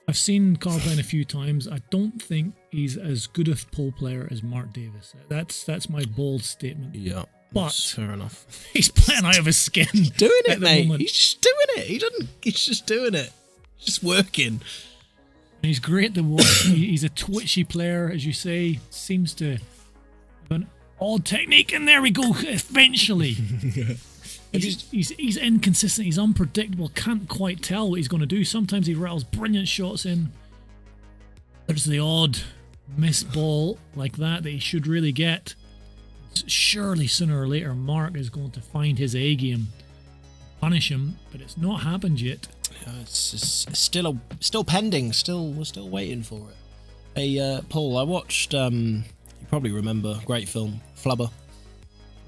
I've seen Carl playing a few times. I don't think he's as good a pool player as Mark Davies. That's my bold statement. Yeah, but fair enough. He's playing out of his skin. Doing it, at the mate. moment. He's just doing it. He's just doing it. Just working. And he's great to watch. He's a twitchy player, as you say. Seems to have an odd technique, and there we go. Eventually, he's inconsistent. He's unpredictable. Can't quite tell what he's going to do. Sometimes he rattles brilliant shots in. There's the odd miss ball like that he should really get. Surely, sooner or later, Mark is going to find his A game, punish him, but it's not happened yet. Yeah, it's still pending. We're still waiting for it. Hey, Paul, I watched. You probably remember, great film, Flubber.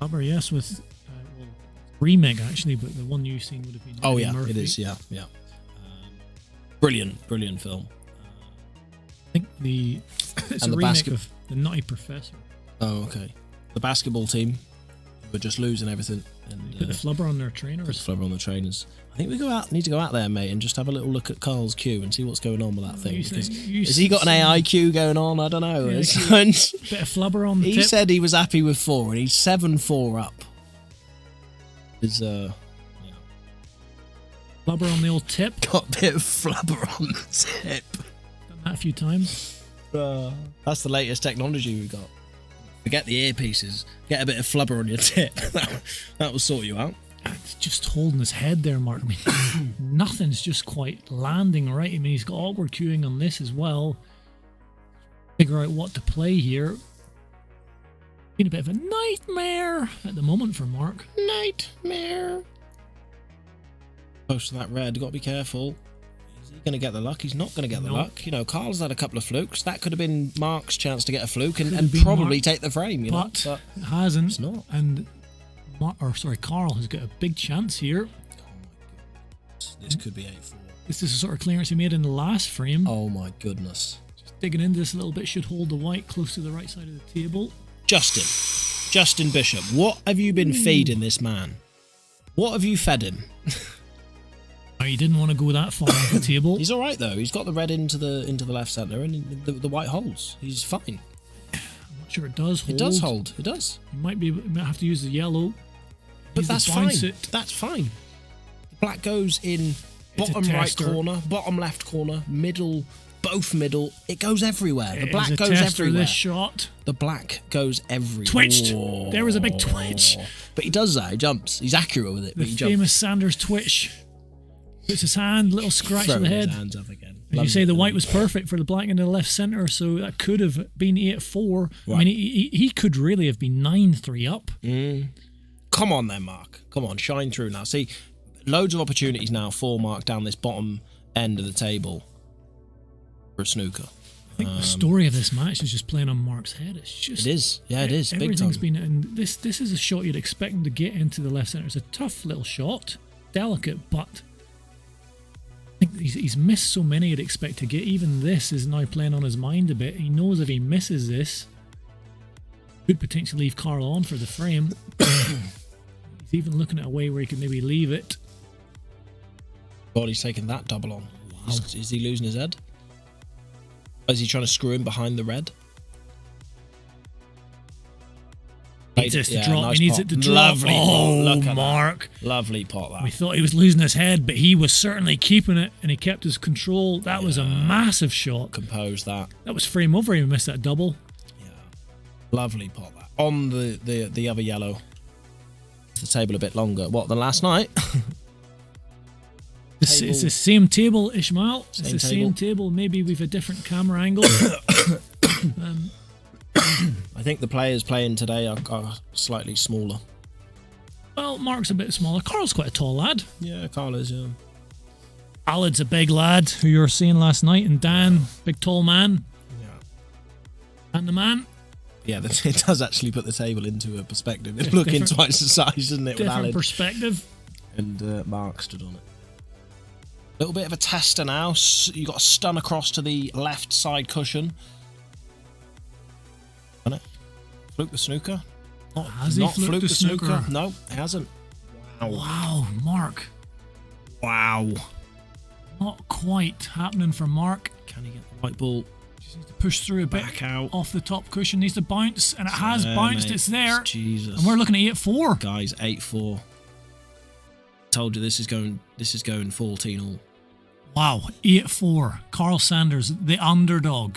Flubber, yes, with remake actually, but the one you've seen would have been. Oh yeah, Murphy. it is. Yeah. Brilliant film. I think it's and a the remake of The Nutty Professor. Oh, okay. The basketball team were just losing everything. And put the flubber on their trainers. Put the flubber on the trainers. I think we need to go out there, mate, and just have a little look at Carl's queue and see what's going on with that thing. Has he got an AI queue going on? I don't know. Yeah, bit of flubber on the He tip. said he was happy with 4, and he's 7-4 up. Flubber on the old tip. Got a bit of flubber on the tip. Done that a few times. That's the latest technology we've got. Forget the earpieces. Get a bit of flubber on your tip. that will sort you out. It's just holding his head there, Mark. I mean, nothing's just quite landing right. I mean, he's got awkward queuing on this as well. Figure out what to play here. Been a bit of a nightmare at the moment for Mark. Nightmare. Close to that red. Got to be careful. Is he going to get the luck? He's not going to get the luck. You know, Carl's had a couple of flukes. That could have been Mark's chance to get a fluke and probably take the frame. You know, but it hasn't. It's not. And Carl has got a big chance here. Oh my goodness. This could be 8-4. This is the sort of clearance he made in the last frame. Oh my goodness. Just digging into this a little bit, should hold the white close to the right side of the table. Justin Bishop, what have you been feeding this man? What have you fed him? He didn't want to go that far off the table. He's all right though. He's got the red into the left centre and the white holds. He's fine. I'm not sure it does hold. It does hold. It does. He might have to use the yellow. But that's fine. That's fine. The black goes in bottom right corner, bottom left corner, middle, both middle. It goes everywhere. The black goes everywhere. This shot. The black goes everywhere. Twitched. There was a big twitch. But he does that. He jumps. He's accurate with it. The famous Sanders twitch. Puts his hand, little scratch of the head. His hands up again. As you say, the white was perfect for the black in the left centre, so that could have been 8-4. Right. I mean, he could really have been 9-3 up. Come on then, Mark. Come on, shine through now. See, loads of opportunities now for Mark down this bottom end of the table for a snooker. I think the story of this match is just playing on Mark's head. It's just... It is. Yeah, it is. Everything's been... And this is a shot you'd expect him to get into the left centre. It's a tough little shot. Delicate, but... I think he's missed so many you'd expect to get. Even this is now playing on his mind a bit. He knows if he misses this, could potentially leave Carl on for the frame. He's even looking at a way where he could maybe leave it. God, he's taking that double on. Wow. Is he losing his head? Is he trying to screw him behind the red? He needs it to drop. Nice he needs pot. it to drop. Lovely pot. Look at Mark. That. Lovely pot, that. We thought he was losing his head, but he was certainly keeping it, and he kept his control. That was a massive shot. Compose that. That was frame over. He missed that double. Yeah. Lovely pot, that. On the other yellow. The table a bit longer. What, than last night? It's the same table, Ishmael. It's the same table. Maybe we've a different camera angle. I think the players playing today are slightly smaller. Well, Mark's a bit smaller. Carl's quite a tall lad. Yeah, Carl is, yeah. Alad's a big lad, who you were seeing last night, and Dan, big tall man. Yeah. And the man. Yeah, it does actually put the table into a perspective. It's looking twice the size, isn't it? Different perspective. And Mark stood on it. A little bit of a tester now. You got a stun across to the left side cushion. Fluke the snooker. Has he fluked the snooker? No, he hasn't. Wow. Wow, Mark. Wow. Not quite happening for Mark. Can he get the white ball? Just needs to push through a bit. Back out. Off the top cushion. Needs to bounce, and it has bounced. Mate. It's there. Jesus. And we're looking at 8-4. Guys, 8-4. Told you this is going 14 all. Wow, 8-4. Carl Sanders, the underdog.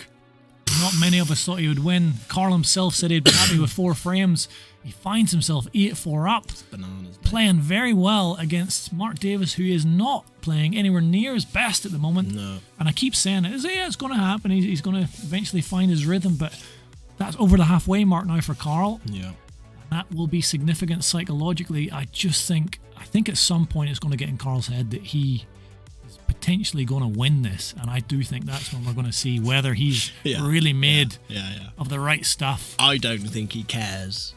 Not many of us thought he would win. Carl himself said he'd be happy with 4 frames. He finds himself 8-4 up. Bananas. Playing very well against Mark Davies, who is not playing anywhere near his best at the moment. No. And I keep saying it. Yeah, it's going to happen. He's going to eventually find his rhythm, but that's over the halfway mark now for Carl. Yeah. That will be significant psychologically. I think at some point it's going to get in Carl's head that he is potentially going to win this, and I do think that's when we're going to see whether he's really made of the right stuff. I don't think he cares.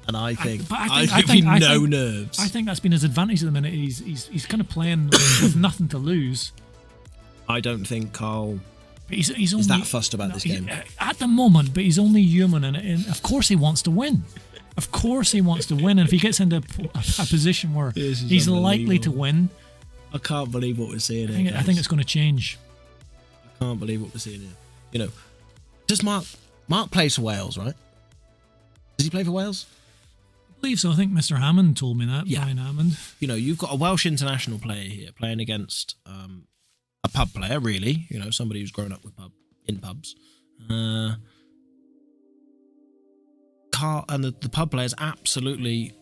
And I think I nerves. I think that's been his advantage at the minute. He's kind of playing with nothing to lose. I don't think Carl he's is that fussed about this game at the moment. But he's only human, and of course he wants to win. Of course he wants to win, and if he gets into a position where he's likely to win, I can't believe what we're seeing here. I think it's going to change. I can't believe what we're seeing here. You know, does Mark plays for Wales, right? Does he play for Wales? I believe so. I think Mr. Hammond told me that. Yeah. Brian Hammond. You know, you've got a Welsh international player here playing against a pub player, really. You know, somebody who's grown up with in pubs. Carl and the pub player's absolutely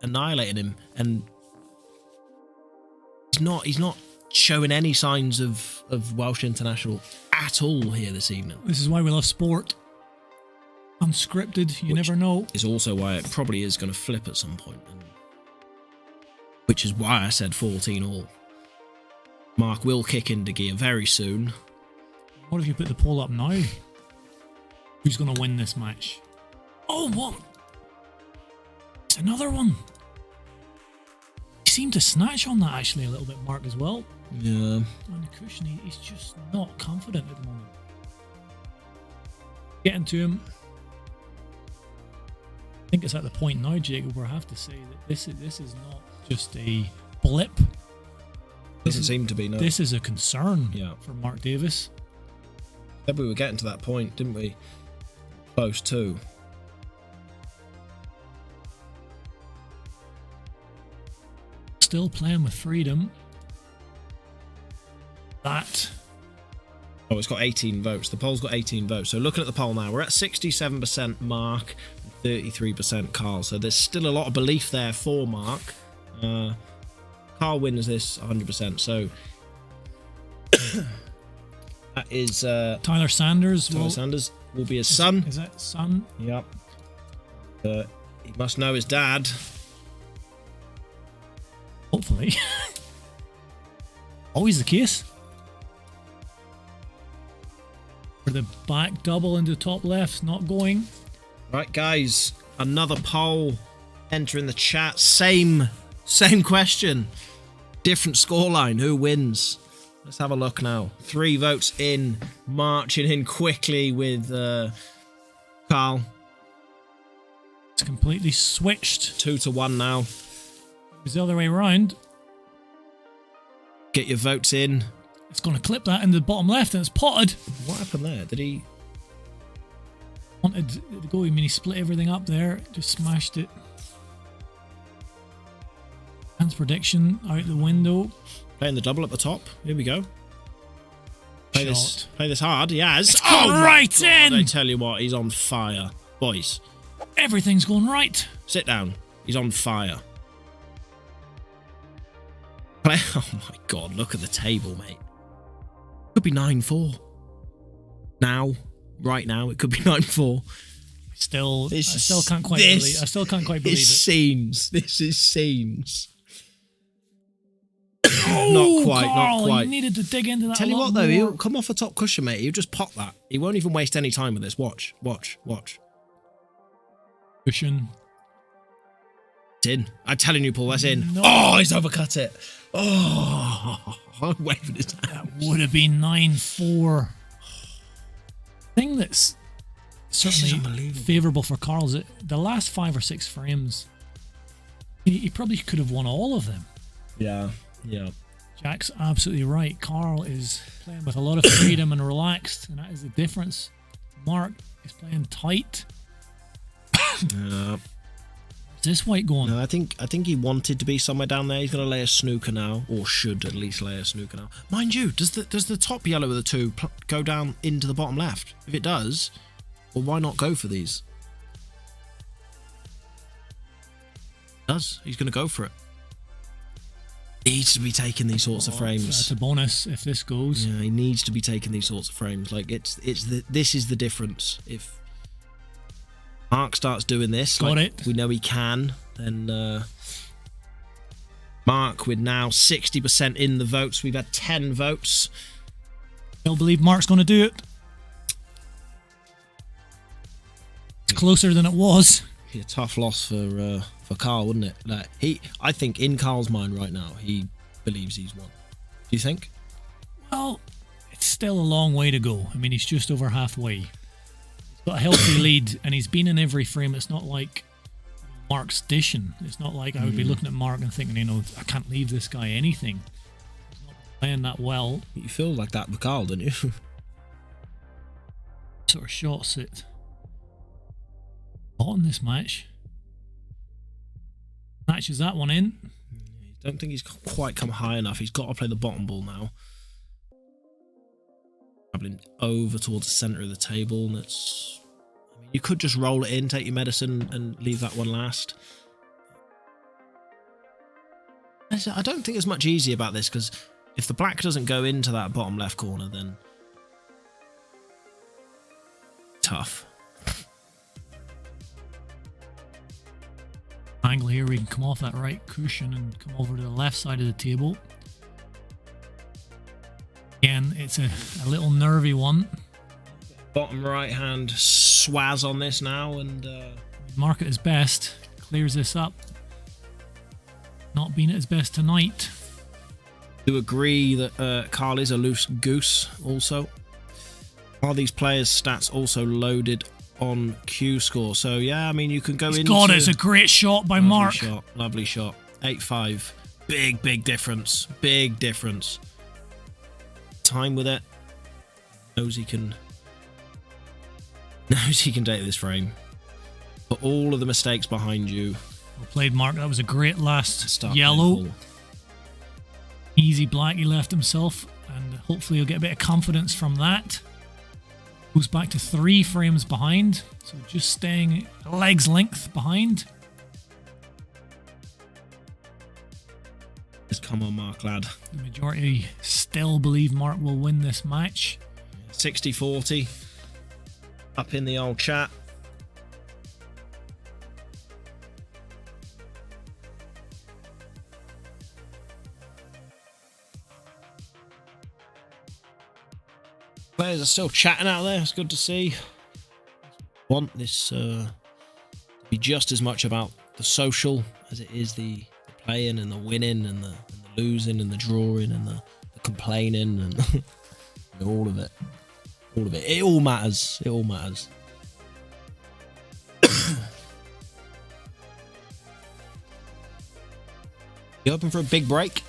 annihilating him, and he's not showing any signs of Welsh international at all here this evening. This is why we love sport. Unscripted, you never know. Is also why it probably is going to flip at some point, which is why I said 14-all. Mark will kick into gear very soon. What if you put the poll up now? Who's going to win this match? Oh, what? It's another one. He seemed to snatch on that actually a little bit, Mark, as well. Yeah. On the cushion, he's just not confident at the moment. Getting to him. I think it's at the point now, Jacob, where I have to say that this is not just a blip. Doesn't seem to be, no. This is a concern for Mark Davies. Said we were getting to that point, didn't we? Close too. Still playing with freedom. That. Oh, it's got 18 votes. The poll's got 18 votes. So looking at the poll now, we're at 67% Mark, 33% Carl. So there's still a lot of belief there for Mark. Carl wins this 100%. So that is Tyler Sanders. Tyler Sanders will be his son. Is that son? Yep. He must know his dad. Hopefully. Always the case. For the back double into top left, not going. Right, guys, another poll entering the chat. Same question. Different scoreline. Who wins? Let's have a look now. 3 votes in, marching in quickly with Carl. It's completely switched. 2-1 now. It was the other way around. Get your votes in. It's going to clip that in the bottom left, and it's potted. What happened there? Did he... Wanted to go, I mean, he split everything up there. Just smashed it. Hans prediction out the window. Playing the double at the top. Here we go. Play Shot. this hard. He has. It's gone right in! I tell you what, he's on fire. Boys. Everything's going right. Sit down. He's on fire. Play. Oh my God, look at the table, mate. Could be 9-4. Now. Right now, it could be 9-4. I still can't quite believe it. This is scenes. Oh, not Carl, quite. You needed to dig into that. Tell you what, though, he'll come off a top cushion, mate. He'll just pop that. He won't even waste any time with this. Watch. Cushion. It's in. I'm telling you, Paul, that's in. No. Oh, he's overcut it. Oh, I'm waving his hand. That would have been 9-4. Thing that's certainly favourable for Carl is that the last 5 or 6 frames, he probably could have won all of them. Yeah. Jack's absolutely right. Carl is playing with a lot of freedom and relaxed, and that is the difference. Mark is playing tight. Yeah. Is this white going? No, I think he wanted to be somewhere down there. He's going to lay a snooker now, or should at least lay a snooker now. Mind you, does the top yellow of the 2 go down into the bottom left? If it does, well, why not go for these? It does. He's going to go for it. He needs to be taking these sorts of frames. That's a bonus if this goes. Yeah, he needs to be taking these sorts of frames. Like this is the difference. If Mark starts doing this. Got it. We know he can. Then Mark with now 60% in the votes. We've had 10 votes. Don't believe Mark's going to do it. It's closer than it was. A tough loss for Carl, wouldn't it? Like I think in Carl's mind right now, he believes he's won. Do you think? Well, it's still a long way to go. I mean, he's just over halfway. He's got a healthy lead, and he's been in every frame. It's not like Mark's dishing. It's not like I would be looking at Mark and thinking, you know, I can't leave this guy anything. He's not playing that well. You feel like that with Carl, don't you? Sort of shots it. In this match. Matches that one in. I don't think he's quite come high enough. He's got to play the bottom ball now. Traveling over towards the centre of the table. And it's, I mean, you could just roll it in, take your medicine, and leave that one last. I don't think there's much easy about this, because if the black doesn't go into that bottom left corner, then tough. Angle here, we can come off that right cushion and come over to the left side of the table. Again, it's a little nervy one. Bottom right hand swaz on this now, and Mark at his best, clears this up. Not been at his best tonight. Do agree that Carl is a loose goose also. Are these players' stats also loaded on Q score? So yeah, I mean, you can go into... God, it's a great shot by Mark. Lovely shot. 8-5. Big difference. Big difference. Time with it. Knows he can take this frame. Put all of the mistakes behind you. Well played, Mark. That was a great last Start yellow. Easy black he left himself, and hopefully he'll get a bit of confidence from that. Goes back to 3 frames behind, so just staying a leg's length behind. Just come on, Mark, lad. The majority still believe Mark will win this match. 60-40. Up in the old chat. Players are still chatting out there. It's good to see. Want this to be just as much about the social as it is the playing and the winning and the losing and the drawing and the complaining and all of it. All of it. It all matters. It all matters. You hoping for a big break?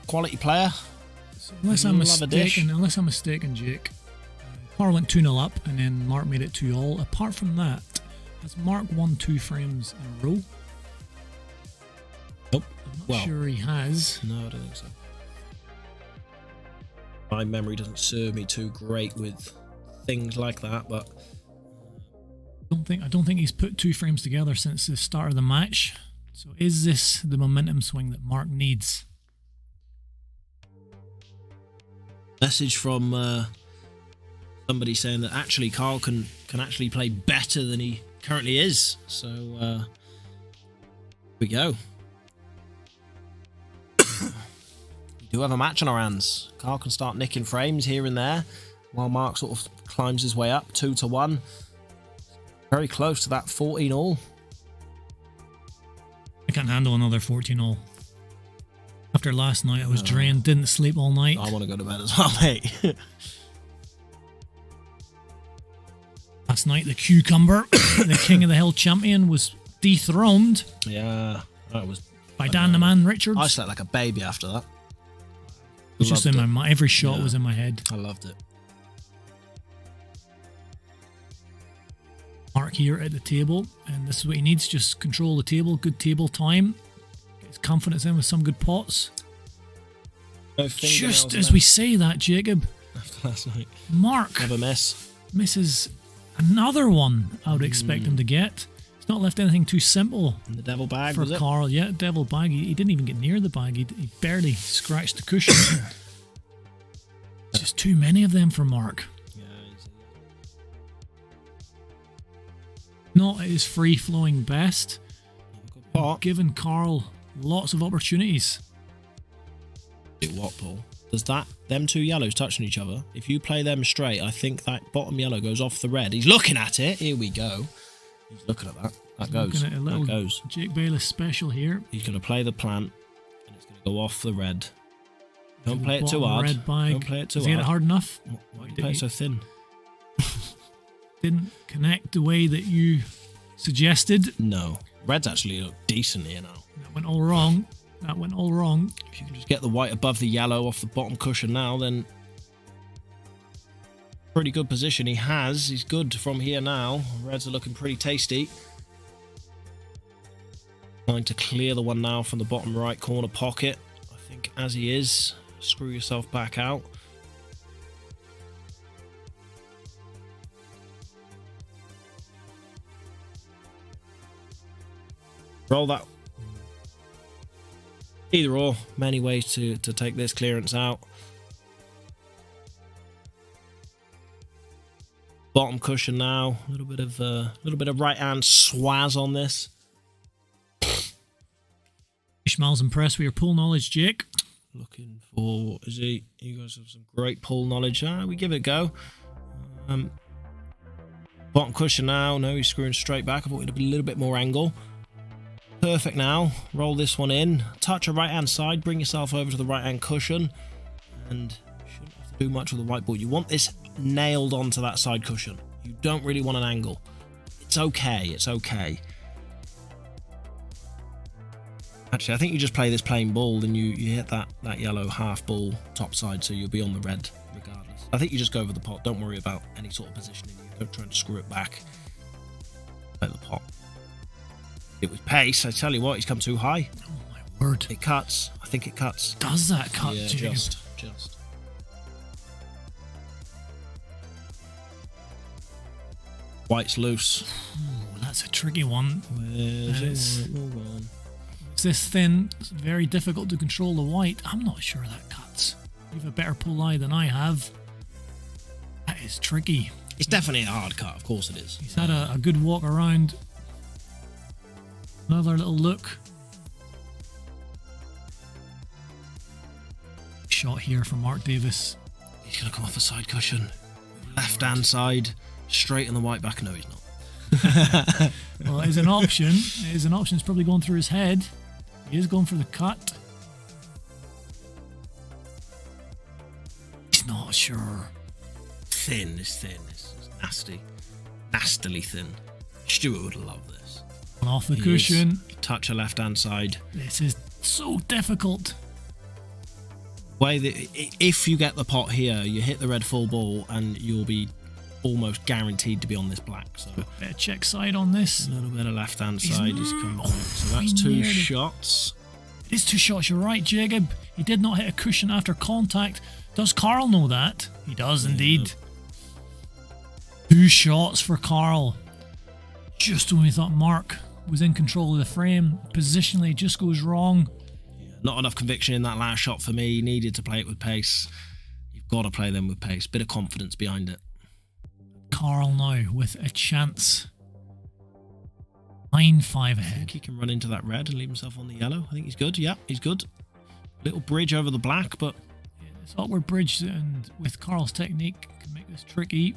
Quality player? Unless I'm mistaken, Jake, Carl went 2-0 up and then Mark made it 2-all. Apart from that, has Mark won 2 frames in a row? Nope. I'm not sure he has. No, I don't think so. My memory doesn't serve me too great with things like that, but I don't think he's put 2 frames together since the start of the match. So is this the momentum swing that Mark needs? message from somebody saying that actually Carl can actually play better than he currently is. So here we go. We do have a match on our hands. Carl can start nicking frames here and there while Mark sort of climbs his way up 2-1. Very close to that 14-all. I can't handle another 14-all. After last night, I was drained, didn't sleep all night. I want to go to bed as well, mate. Last night, the cucumber, the King of the Hill champion, was dethroned. Yeah, that was by Dan the Man Richards. I slept like a baby after that. It was just in my mind. Every shot was in my head. I loved it. Mark here at the table, and this is what he needs: just control the table, good table time, get his confidence in with some good pots. Just as we say that, Jacob, after last night, Mark never miss. Misses another one I would expect him to get. He's not left anything too simple in the devil bag, for was it? Carl. Yeah, devil bag. He didn't even get near the bag. He barely scratched the cushion. Just too many of them for Mark. Yeah, Not at his free-flowing best. Pot. Given Carl lots of opportunities. What, Paul? Does them two yellows touching each other? If you play them straight, I think that bottom yellow goes off the red. He's looking at it. Here we go. He's looking at that. That goes. Looking at a little that goes. Jake Bayless special here. He's going to play the plant, and it's going to go off the red. Don't play it too hard. Red bag. Don't play it too hard. Is he hit it hard enough? Why do you play it so thin? Didn't connect the way that you suggested. No. Red's actually look decent here now. That went all wrong. That went all wrong. If you can just get the white above the yellow off the bottom cushion now, then pretty good position he has. He's good from here now. Reds are looking pretty tasty. Trying to clear the one now from the bottom right corner pocket. I think as he is, screw yourself back out. Roll that. Either or, many ways to take this clearance out. Bottom cushion now, a little bit of right hand swaz on this. Ishmael's impressed with your pool knowledge, Jake. Looking for, is he? You guys have some great pool knowledge. We give it a go. Bottom cushion now. No, he's screwing straight back. I thought it'd be a little bit more angle. Perfect now. Roll this one in. Touch a right hand side. Bring yourself over to the right hand cushion. And shouldn't have to do much with the white ball. You want this nailed onto that side cushion. You don't really want an angle. It's okay. It's okay. Actually, I think you just play this plain ball, then you hit that yellow half ball top side, so you'll be on the red regardless. I think you just go over the pot. Don't worry about any sort of positioning. You don't try to screw it back. Play the pot. It was pace. I tell you what, he's come too high. Oh my word! It cuts. I think it cuts. Does that cut? Yeah, just. White's loose. Ooh, that's a tricky one. Where's it? It's this thin. It's very difficult to control the white. I'm not sure that cuts. You have a better pull eye than I have. That is tricky. It's definitely a hard cut. Of course it is. He's had a good walk around. Another little look. Shot here from Mark Davies. He's going to come off the side cushion. Left hand side. Straight in the white back. No, he's not. Well, it is an option. It is an option. It's probably going through his head. He is going for the cut. He's not sure. Thin. It's thin. It's nasty. Nastily thin. Stuart would love this. Off the cushion. Touch a left hand side. This is so difficult. If you get the pot here, you hit the red full ball and you'll be almost guaranteed to be on this black. So bit of check side on this. A little bit of left hand side. He's come back. So that's two shots. It is two shots. You're right, Jacob. He did not hit a cushion after contact. Does Carl know that? He does indeed. Two shots for Carl. Just when we thought Mark was in control of the frame, positionally just goes wrong. Not enough conviction in that last shot for me. He needed to play it with pace. You've got to play them with pace. Bit of confidence behind it. Carl now with a chance. 9-5 ahead. I think he can run into that red and leave himself on the yellow. I think he's good. Yeah, he's good. Little bridge over the black, but... Yeah, this awkward bridge and with Carl's technique can make this tricky.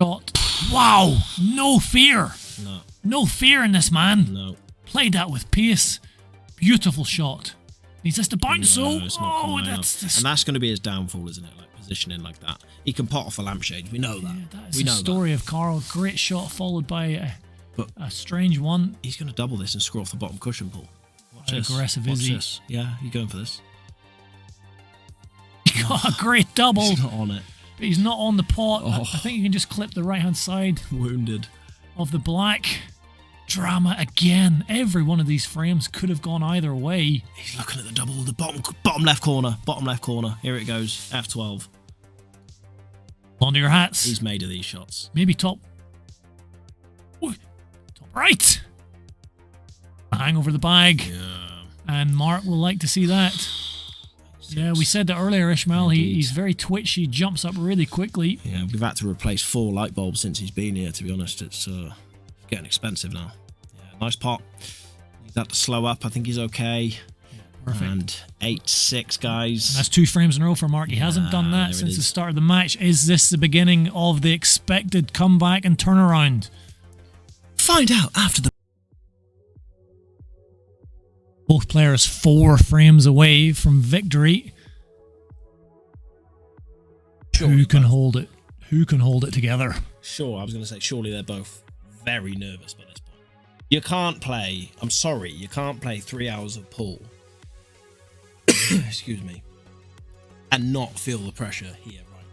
Shot. Wow! No fear! No. No fear in this man. No. Played that with pace. Beautiful shot. Needs this to bounce, no, so... it's not Oh, and that's going to be his downfall, isn't it? Like positioning like that. He can pot off a lampshade. We know that. Yeah, that is we the know story of Carl. Great shot followed by a strange one. He's going to double this and screw off the bottom cushion, Paul. Watch How this. aggressive Watch is he? This. Yeah, he's going for this. He got a great double. He's not on it. But he's not on the pot. Oh. I think you can just clip the right-hand side. Wounded. Of the black. Drama again. Every one of these frames could have gone either way. He's looking at the double. The bottom left corner. Bottom left corner. Here it goes. F12. Onto your hats. He's made of these shots. Maybe top... Ooh, top right. Hang over the bag. Yeah. And Mark will like to see that. Yeah, we said that earlier, Ishmael. He's very twitchy, jumps up really quickly. Yeah, we've had to replace 4 light bulbs since he's been here, to be honest. It's getting expensive now. Yeah, nice pot. He's had to slow up. I think he's okay. Perfect. And 8-6, guys. And that's 2 frames in a row for Mark. He hasn't done that since the start of the match. Is this the beginning of the expected comeback and turnaround? Find out after the... Both players 4 frames away from victory. Who can hold it? Who can hold it together? Sure, I was going to say, surely they're both very nervous by this point. You can't play, I'm sorry, you can't play 3 hours of pool. Excuse me. And not feel the pressure here right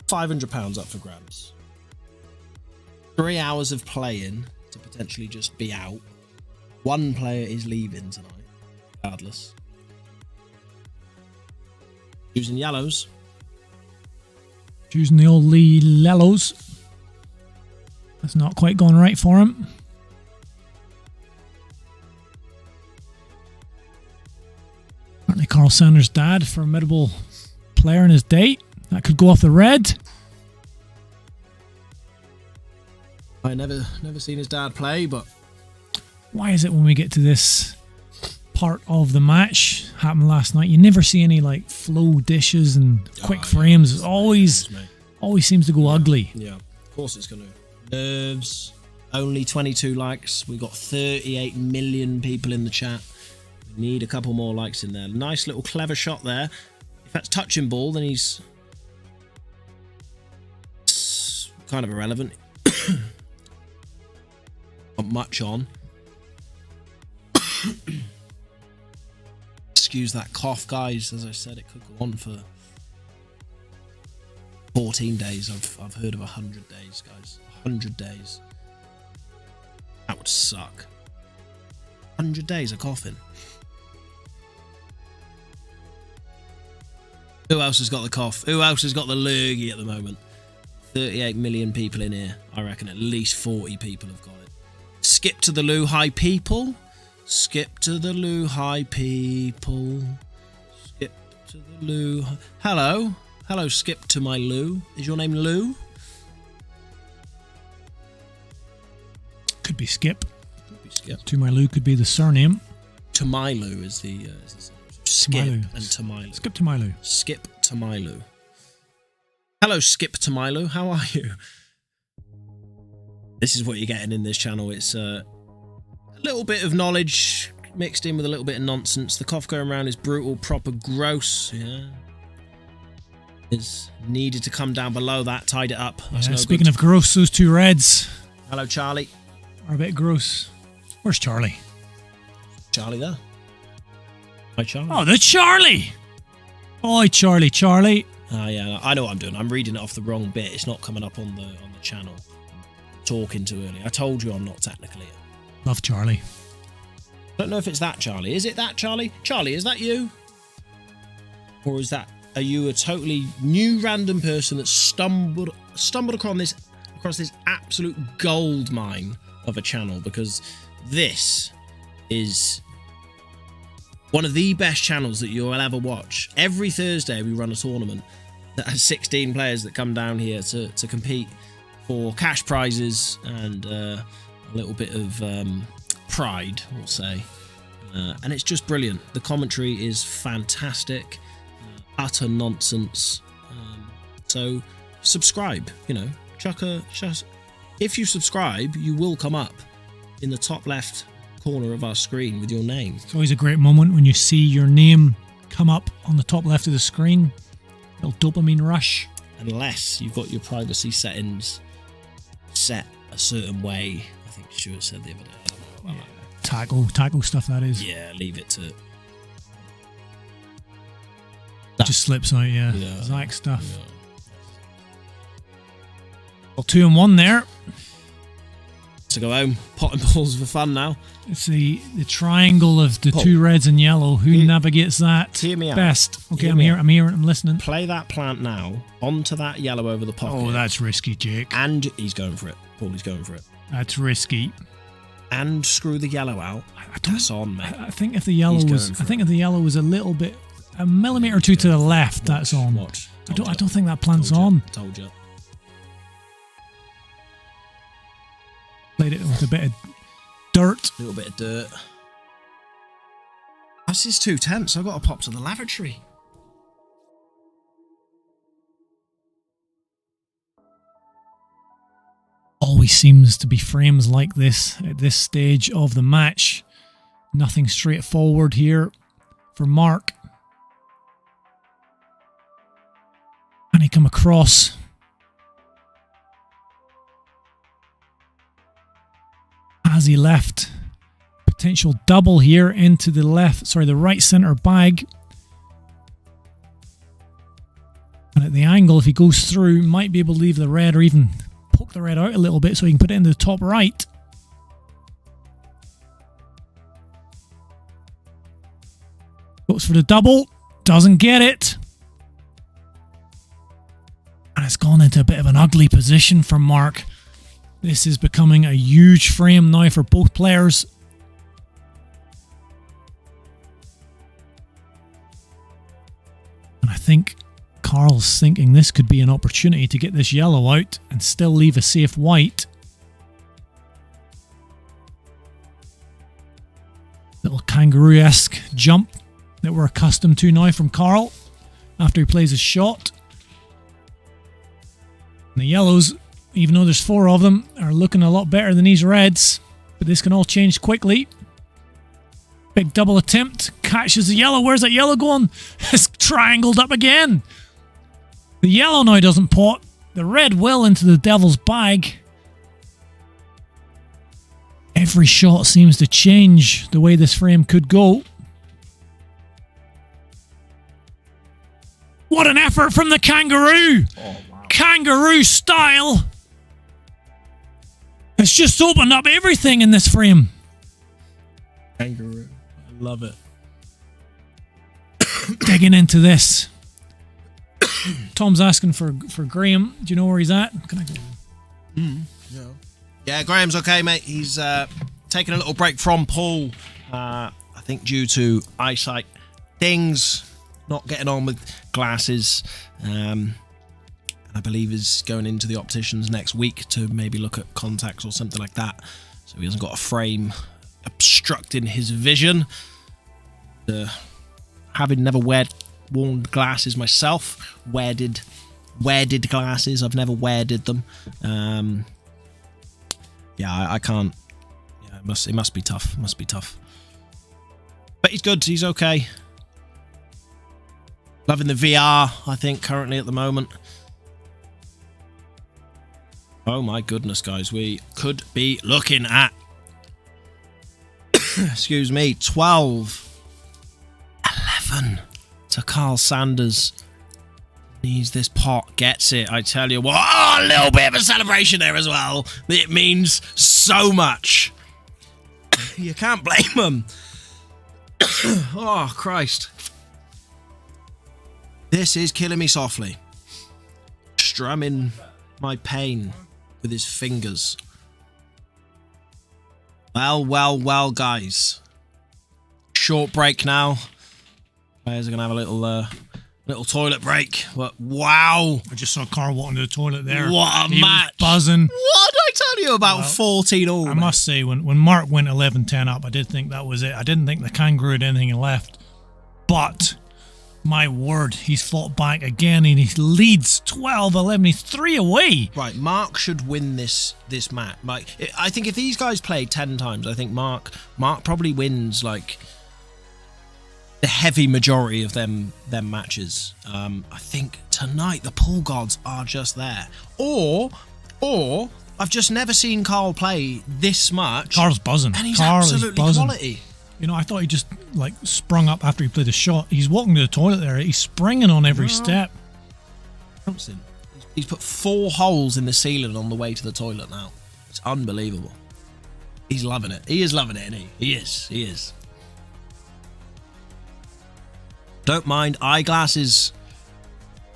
now. £500 up for grabs. 3 hours of playing to potentially just be out. 1 player is leaving tonight, regardless. Choosing yellows. Choosing the old Lee Lellows. That's not quite gone right for him. Apparently Carl Sanders' dad, formidable player in his day. That could go off the red. I never seen his dad play, but... Why is it when we get to this part of the match, happened last night, you never see any like flow dishes and quick frames? It always seems to go ugly. Yeah, of course it's going to. Nerves. Only 22 likes. We've got 38 million people in the chat. We need a couple more likes in there. Nice little clever shot there. If that's touching ball, then he's kind of irrelevant. Not much on. Excuse that cough, guys. As I said, it could go on for 14 days. I've heard of 100 days, guys. 100 days. That would suck. 100 days of coughing. Who else has got the cough? Who else has got the lurgy at the moment? 38 million people in here. I reckon at least 40 people have got it. Skip to the loo, hi people. Skip to the loo, hi people. Skip to the loo. Hello. Hello, skip to my loo. Is your name Lou? Could be Skip. Could be Skip. To my Lou could be the surname. Tamilu is the Skip Tamilu. and Tamilu. Skip to my Lou. Skip Tamilu. Hello, Skip Tamilu. How are you? This is what you're getting in this channel. It's a little bit of knowledge mixed in with a little bit of nonsense. The cough going around is brutal, proper gross. Yeah. Is needed to come down below that. Tied it up. That's no speaking good. of gross, those 2 reds Hello, Charlie. are a bit gross. Where's Charlie? Charlie there. Hi, Charlie. Oh, the Charlie! Oi, Charlie, Charlie. Yeah, I know what I'm doing. I'm reading it off the wrong bit. It's not coming up on the channel. I'm talking too early. I told you I'm not technically. Love Charlie. I don't know if it's that Charlie. Is it that Charlie? Charlie, is that you? Or are you a totally new random person that stumbled across this absolute gold mine of a channel? Because this is one of the best channels that you'll ever watch. Every Thursday we run a tournament that has 16 players that come down here to compete for cash prizes and a little bit of pride, we'll say. And it's just brilliant. The commentary is fantastic. Utter nonsense. So subscribe, if you subscribe, you will come up in the top left corner of our screen with your name. It's always a great moment when you see your name come up on the top left of the screen. Little dopamine rush. Unless you've got your privacy settings set a certain way. I think Stuart said the other day. I don't know about that. Tackle stuff, that is. Yeah, leave it to... Just slips out, yeah. Zach stuff. Yeah. Well, 2 and 1 there. To go home, potting balls for fun now. It's the triangle of the 2 reds and yellow. Who navigates that Hear me out. best? Okay, Hear I'm me here. out. I'm here. I'm listening. Play that plant now onto that yellow over the pocket. Oh, that's risky, Jake. And he's going for it. Paulie's going for it. That's risky. And screw the yellow out. That's on, mate. I think if the yellow was a little bit a millimetre or two to the left. That's on. Watch. I don't think that plan's on. Told you. Played it with a bit of dirt. A little bit of dirt. This is too tense. I've got to pop to the lavatory. Always seems to be frames like this at this stage of the match. Nothing straightforward here for Mark. Can he come across? Has he left? Potential double here into the the right centre bag. And at the angle, if he goes through, might be able to leave the red or even poke the red out a little bit so he can put it into the top right. Goes for the double, doesn't get it. And it's gone into a bit of an ugly position for Mark. This is becoming a huge frame now for both players. And I think Carl's thinking this could be an opportunity to get this yellow out and still leave a safe white. Little kangaroo-esque jump that we're accustomed to now from Carl after he plays his shot. And the yellows, even though there's 4 of them, are looking a lot better than these reds. But this can all change quickly. Big double attempt. Catches the yellow. Where's that yellow going? It's triangled up again. The yellow now doesn't pot. The red will into the devil's bag. Every shot seems to change the way this frame could go. What an effort from the kangaroo! Oh, wow. Kangaroo style! It's just opened up everything in this frame. Kangaroo. I love it. Digging into this. Tom's asking for Graham. Do you know where he's at? Can I go? Yeah, Graham's okay, mate. He's taking a little break from pool. I think due to eyesight things, not getting on with glasses. I believe is going into the opticians next week to maybe look at contacts or something like that. So he hasn't got a frame obstructing his vision. Having never worn glasses myself, wearded glasses. I've never wearded them. I can't. Yeah, it must be tough. Must be tough. But he's good. He's okay. Loving the VR, I think, currently at the moment. Oh my goodness, guys. We could be looking at, excuse me, 12-11 to Carl Sanders. Needs this pot, gets it, I tell you what. Oh, a little bit of a celebration there as well. It means so much. You can't blame them. Oh, Christ. This is killing me softly. Strumming my pain with his fingers. Well, guys. Short break now. Players are going to have a little toilet break. But wow. I just saw Carl walking to the toilet there. What a match. Buzzing. What did I tell you about 14 all? I must say, when Mark went 11-10 up, I did think that was it. I didn't think the kangaroo had anything left. But my word, he's fought back again and he leads 12-11. He's 3 away. Right, Mark should win this match. Like, I think if these guys play 10 times, I think Mark probably wins like the heavy majority of them matches. I think tonight the pool gods are just there. Or I've just never seen Carl play this much. Carl's buzzing. And he's Carl absolutely quality. You know, I thought he just like sprung up after he played the shot. He's walking to the toilet there. He's springing on every step. He's put 4 holes in the ceiling on the way to the toilet now. It's unbelievable. He's loving it. He is loving it, isn't he? He is. Don't mind eyeglasses.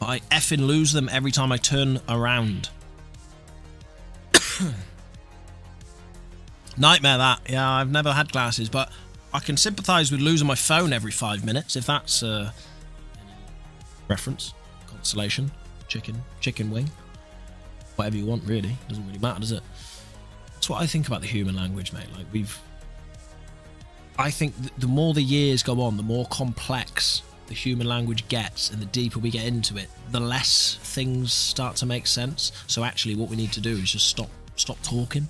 I effing lose them every time I turn around. Nightmare that. Yeah, I've never had glasses, but I can sympathise with losing my phone every 5 minutes if that's reference, constellation, chicken wing, whatever you want, really. Doesn't really matter, does it? That's what I think about the human language, mate. Like, I think the more the years go on, the more complex the human language gets, and the deeper we get into it, the less things start to make sense. So actually what we need to do is just stop talking.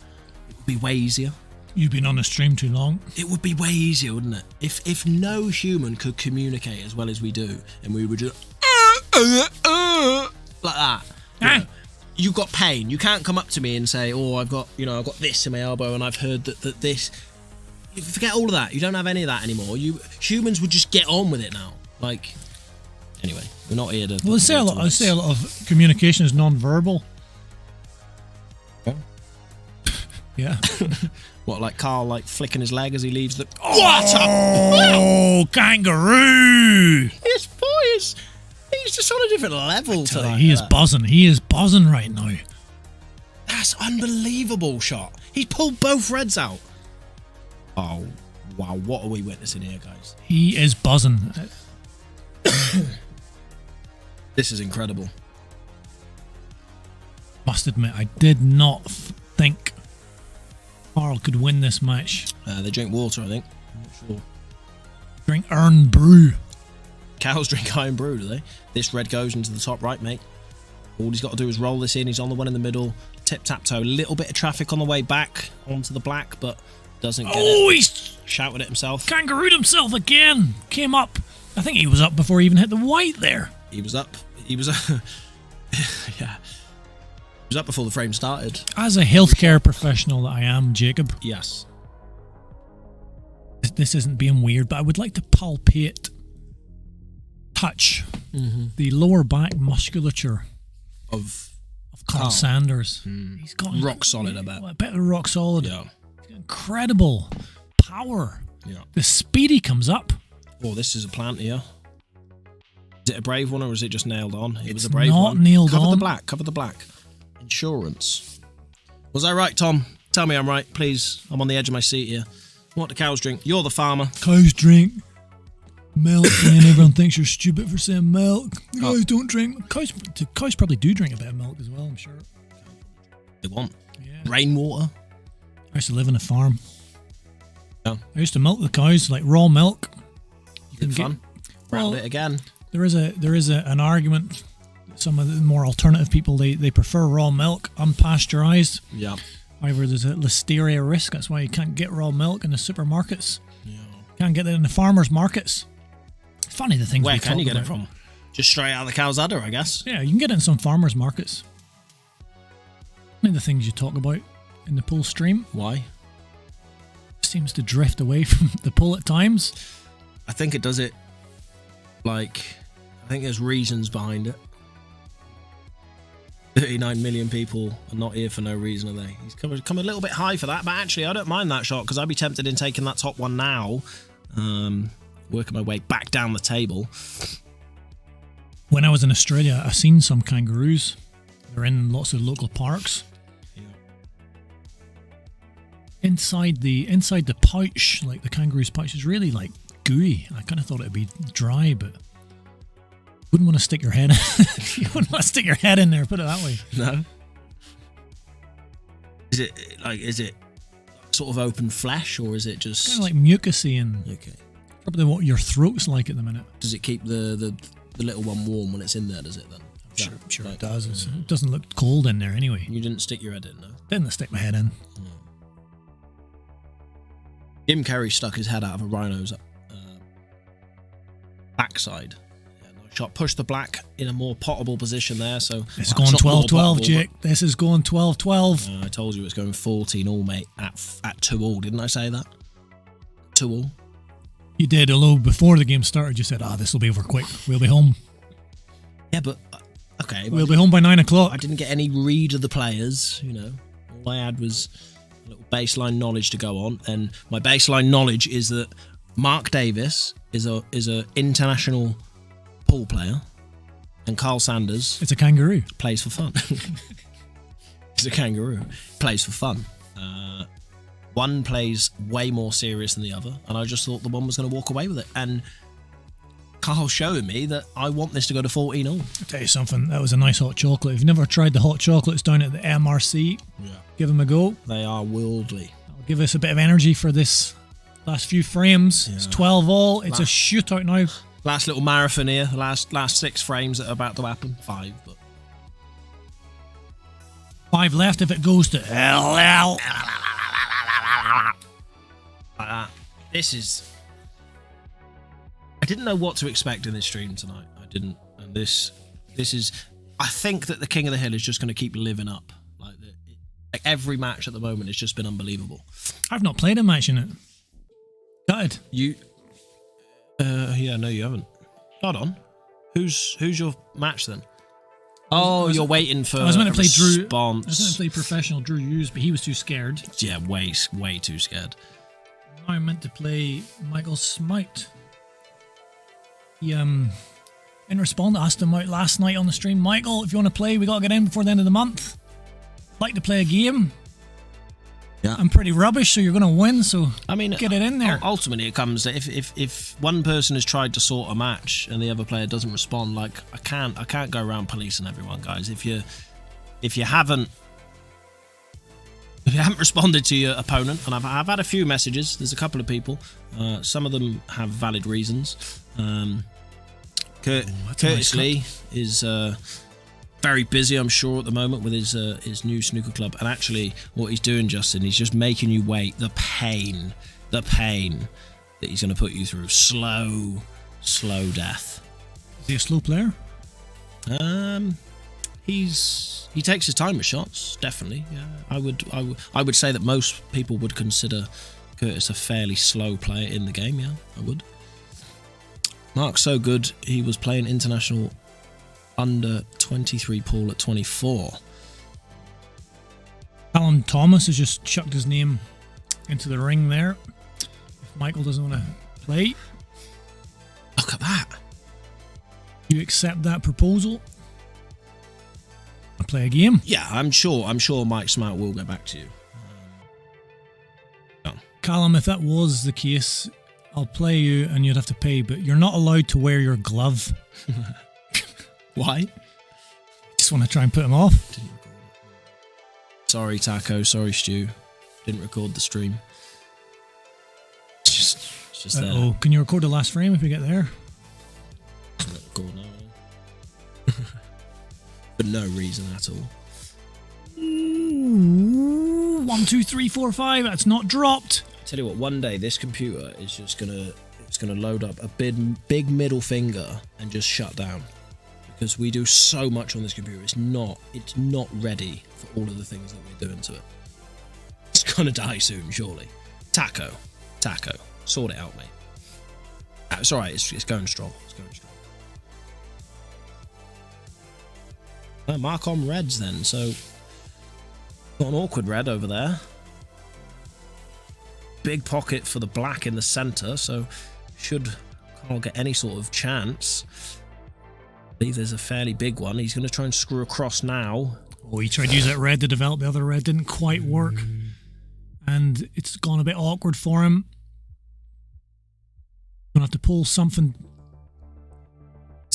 It would be way easier. You've been on the stream too long. It would be way easier, wouldn't it? If no human could communicate as well as we do, and we would just like that. You know, you've got pain. You can't come up to me and say, "Oh, I've got this in my elbow, and I've heard that this." You forget all of that. You don't have any of that anymore. Humans would just get on with it now. Like, anyway, we're not here to. Well, I say a lot of communication is non-verbal. Yeah. Yeah. What, like Carl, like flicking his leg as he leaves the. Oh, kangaroo! This boy is. He's just on a different level tonight. He is buzzing. He is buzzing right now. That's unbelievable shot. He's pulled both reds out. Oh, wow. What are we witnessing here, guys? He is buzzing. This is incredible. Must admit, I did not think Carl could win this match. They drink water, I think. I'm not sure. Drink Earn Brew. Cows drink iron brew, do they? This red goes into the top right, mate. All he's got to do is roll this in. He's on the one in the middle. Tip-tap-toe. A little bit of traffic on the way back onto the black, but doesn't get it. Oh, he's shouted at himself. Kangarooed himself again. Came up. I think he was up before he even hit the white there. He was up. He was yeah. He was up before the frame started. As a healthcare professional that I am, Jacob. Yes. This isn't being weird, but I would like to palpate, touch the lower back musculature of Carl Sanders. He's got rock solid, I bet. A bit of rock solid. Yeah. Incredible power. Yeah. The speed he comes up. Oh, this is a plant here. Is it a brave one or is it just nailed on? It was a It's brave not one. nailed Cover on. the black. Cover the black. Insurance. Was I right, Tom? Tell me I'm right, please. I'm on the edge of my seat here. What do cows drink? You're the farmer. Cows drink milk, and then everyone thinks you're stupid for saying milk. Cows don't drink. Cows probably do drink a bit of milk as well, I'm sure. They want. Yeah. Rainwater. I used to live on a farm. Yeah. I used to milk the cows, like raw milk. Good fun. Round it again. There is an argument. Some of the more alternative people, they prefer raw milk, unpasteurized. Yeah. However, there's a listeria risk. That's why you can't get raw milk in the supermarkets. Yeah. Can't get it in the farmers' markets. Funny the things Where we can talk you get about. it from? Just straight out of the cow's udder, I guess. Yeah, you can get it in some farmers' markets. Funny the things you talk about in the pool stream. Why? Seems to drift away from the pool at times. I think it does it. Like, I think there's reasons behind it. 39 million people are not here for no reason, are they? He's come a little bit high for that, but actually I don't mind that shot because I'd be tempted in taking that top one now. Working my way back down the table. When I was in Australia, I seen some kangaroos. They're in lots of local parks. Yeah. Inside the pouch, like the kangaroo's pouch, is really like gooey. I kind of thought it'd be dry, but wouldn't want to stick your head in. You wouldn't want to stick your head in there, put it that way. No. Is it sort of open flesh or is it just Kind of like mucusy and okay? probably what your throat's like at the minute. Does it keep the little one warm when it's in there? Does it then? Sure Right. it does. It doesn't look cold in there anyway. You didn't stick your head in, no? Didn't stick my head in. Jim Carrey stuck his head out of a rhino's backside. Yeah, nice shot. Push the black in a more potable position there. So It's going 12-12, Jake. This is going 12-12. I told you it's going 14 all, mate. At 2-all, didn't I say that? 2-all. You did, although before the game started, you said, this will be over quick. We'll be home. Yeah, but okay. We'll be home by 9 o'clock. I didn't get any read of the players. You know, all I had was a little baseline knowledge to go on, and my baseline knowledge is that Mark Davies is a international pool player, and Carl Sanders It's a kangaroo. plays for fun. He's a kangaroo. Plays for fun. One plays way more serious than the other, and I just thought the one was going to walk away with it. And Carl's showing me that I want this to go to 14 all. I'll tell you something, that was a nice hot chocolate. If you've never tried the hot chocolates down at the MRC, give them a go. They are worldly. That'll give us a bit of energy for this last few frames. It's 12 all. It's a shootout now. Last little marathon here. Last 6 frames that are about to happen. 5, but 5 left if it goes to hell. Like that. This is... I didn't know what to expect in this stream tonight. I didn't. And this is... I think that the King of the Hill is just going to keep living up. Like every match at the moment has just been unbelievable. I've not played a match in it. Gutted. You... yeah, no, you haven't. Hold on. Who's your match then? Oh, you're waiting for I was meant to play Drew. I response. was meant to play professional Drew Hughes, but he was too scared. Yeah, way too scared. Now I'm meant to play Michael Smite. He in response, asked him out last night on the stream. Michael, if you want to play, we got to get in before the end of the month. Like to play a game. Yeah. I'm pretty rubbish, so you're going to win. So I mean, get it in there. Ultimately, it comes that if one person has tried to sort a match and the other player doesn't respond, like I can't go around policing everyone, guys. If you haven't responded to your opponent, and I've had a few messages. There's a couple of people. Some of them have valid reasons. Curtis Lee is very busy, I'm sure, at the moment with his new snooker club. And actually, what he's doing, Justin, he's just making you wait. The pain that he's going to put you through. Slow death. Is he a slow player? He takes his time with shots, definitely. Yeah, I would say that most people would consider Curtis a fairly slow player in the game. Yeah, I would. Mark's so good, he was playing international under 23 pool at 24. Callum Thomas has just chucked his name into the ring there. If Michael doesn't want to play, look at that. You accept that proposal? I'll play a game. Yeah, I'm sure Mike Smart will get back to you. Callum, if that was the case, I'll play you and you'd have to pay, but you're not allowed to wear your glove. Why? Just want to try and put him off. Sorry, Taco. Sorry, Stu. Didn't record the stream. It's just there. Oh, can you record the last frame if we get there? Record now. For no reason at all. Ooh, 1, 2, 3, 4, 5. That's not dropped. Tell you what, one day this computer is just gonna load up a big middle finger and just shut down, because we do so much on this computer. It's not ready for all of the things that we're doing to it. It's gonna die soon, surely. Taco, sort it out, mate. It's all right. It's going strong. Mark on reds then. So got an awkward red over there. Big pocket for the black in the centre, so should Carl get any sort of chance. I believe there's a fairly big one. He's going to try and screw across now. Oh, he tried to use that red to develop. The other red didn't quite work. And it's gone a bit awkward for him. Gonna have to pull something.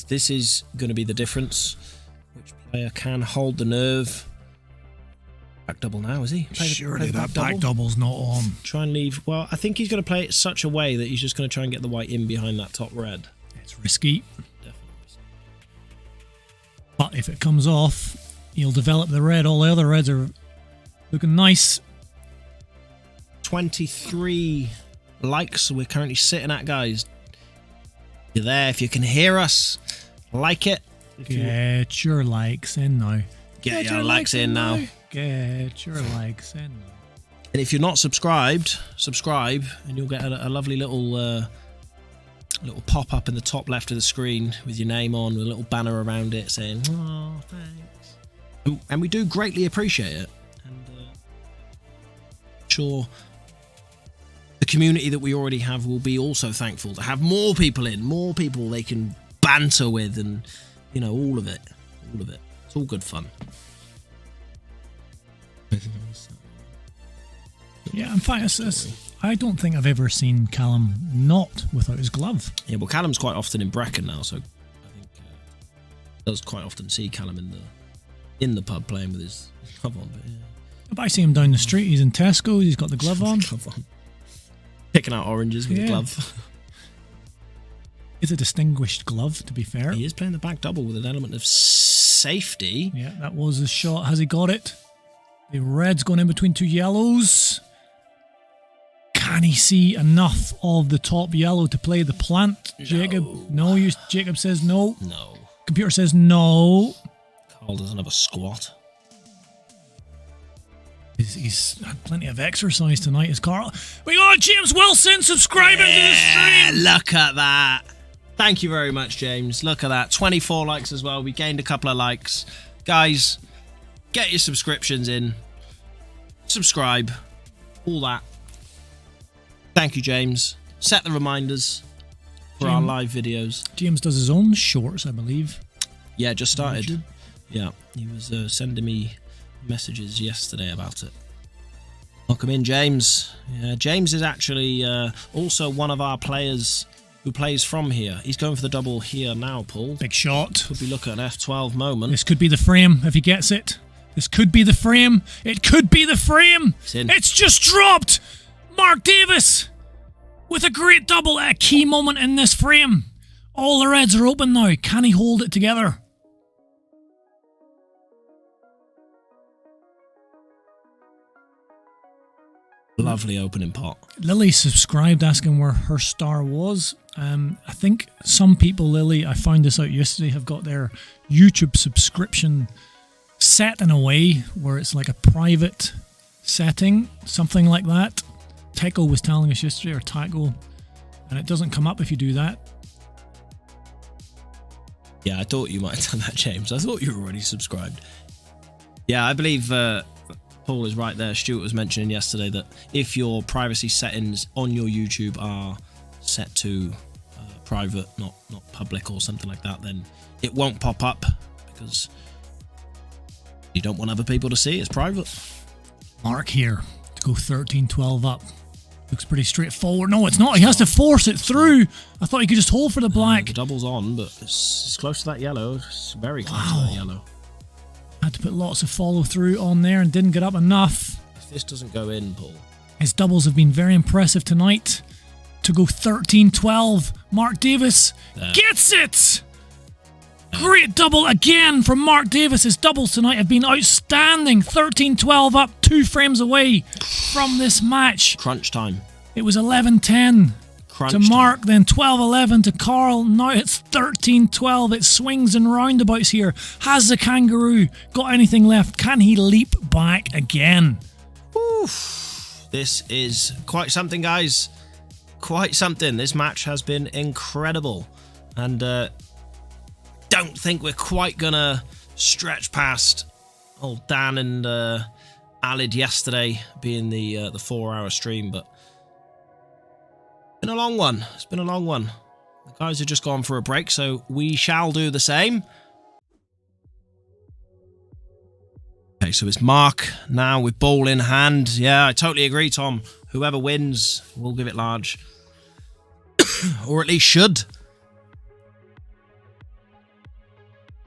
This is going to be the difference. Which player can hold the nerve? Back double now, is he? Surely that back double's not on. Try and leave. Well, I think he's going to play it such a way that he's just going to try and get the white in behind that top red. It's risky. Definitely risky. But if it comes off, he'll develop the red. All the other reds are looking nice. 23 likes we're currently sitting at, guys. You're there. If you can hear us, like it. Get your likes in now. Get your likes in now. Get your likes in now. And if you're not subscribed, subscribe, and you'll get a lovely little pop up in the top left of the screen with your name on, with a little banner around it saying, "Oh, thanks." And we do greatly appreciate it. And sure, the community that we already have will be also thankful to have more people in, more people they can banter with, and all of it. It's all good fun. Yeah, in fact, I don't think I've ever seen Callum not without his glove. Yeah, well, Callum's quite often in Brecon now, so I think does quite often see Callum in the pub playing with his glove on. But yeah. If I see him down the street, he's in Tesco, he's got the glove on. Picking out oranges with a glove. It's a distinguished glove, to be fair. He is playing the back double with an element of safety. Yeah, that was his shot. Has he got it? The red's going in between two yellows. Can he see enough of the top yellow to play the plant? No. Jacob? No, Jacob says no. No. Computer says no. Carl doesn't have a squat. He's had plenty of exercise tonight, is Carl. We got James Wilson subscribing to the stream. Look at that. Thank you very much, James. Look at that. 24 likes as well. We gained a couple of likes. Guys, get your subscriptions in. Subscribe. All that. Thank you, James. Set the reminders for our live videos. James does his own shorts, I believe. Yeah, just started. Yeah, he was sending me messages yesterday about it. Welcome in, James. Yeah, James is actually also one of our players who plays from here. He's going for the double here now, Paul. Big shot. Could be looking at an F12 moment. This could be the frame if he gets it. This could be the frame. It could be the frame. It's just dropped. Mark Davies with a great double at a key moment in this frame. All the reds are open now. Can he hold it together? Lovely opening pot. Lily subscribed asking where her star was. I think some people, Lily, I found this out yesterday, have got their YouTube subscription set in a way where it's like a private setting, something like that. Teco was telling us yesterday, or Taco, and it doesn't come up if you do that. Yeah, I thought you might have done that, James. I thought you were already subscribed. Yeah, I believe Paul is right there. Stuart was mentioning yesterday that if your privacy settings on your YouTube are set to private, not public or something like that, then it won't pop up because you don't want other people to see. It's private. Mark here to go 13-12 up. Looks pretty straightforward. No, it's not. He has to force it through. I thought he could just hold for the black. The double's on, but it's close to that yellow. It's very close to that yellow. Had to put lots of follow through on there and didn't get up enough. If this doesn't go in, Paul. His doubles have been very impressive tonight. To go 13-12. Mark Davies gets it! Great double again from Mark Davies. His doubles tonight have been outstanding. 13-12 up, 2 frames away from this match. Crunch time. It was 11-10 to Mark, then 12-11 to Carl. Now it's 13-12. It swings and roundabouts here. Has the kangaroo got anything left? Can he leap back again? Oof. This is quite something, guys. Quite something. This match has been incredible. And don't think we're quite gonna stretch past old Dan and Alid yesterday being the 4-hour stream, but it's been a long one. It's been a long one. The guys have just gone for a break, so we shall do the same. Okay, so it's Mark now with ball in hand. Yeah, I totally agree, Tom. Whoever wins will give it large. Or at least should.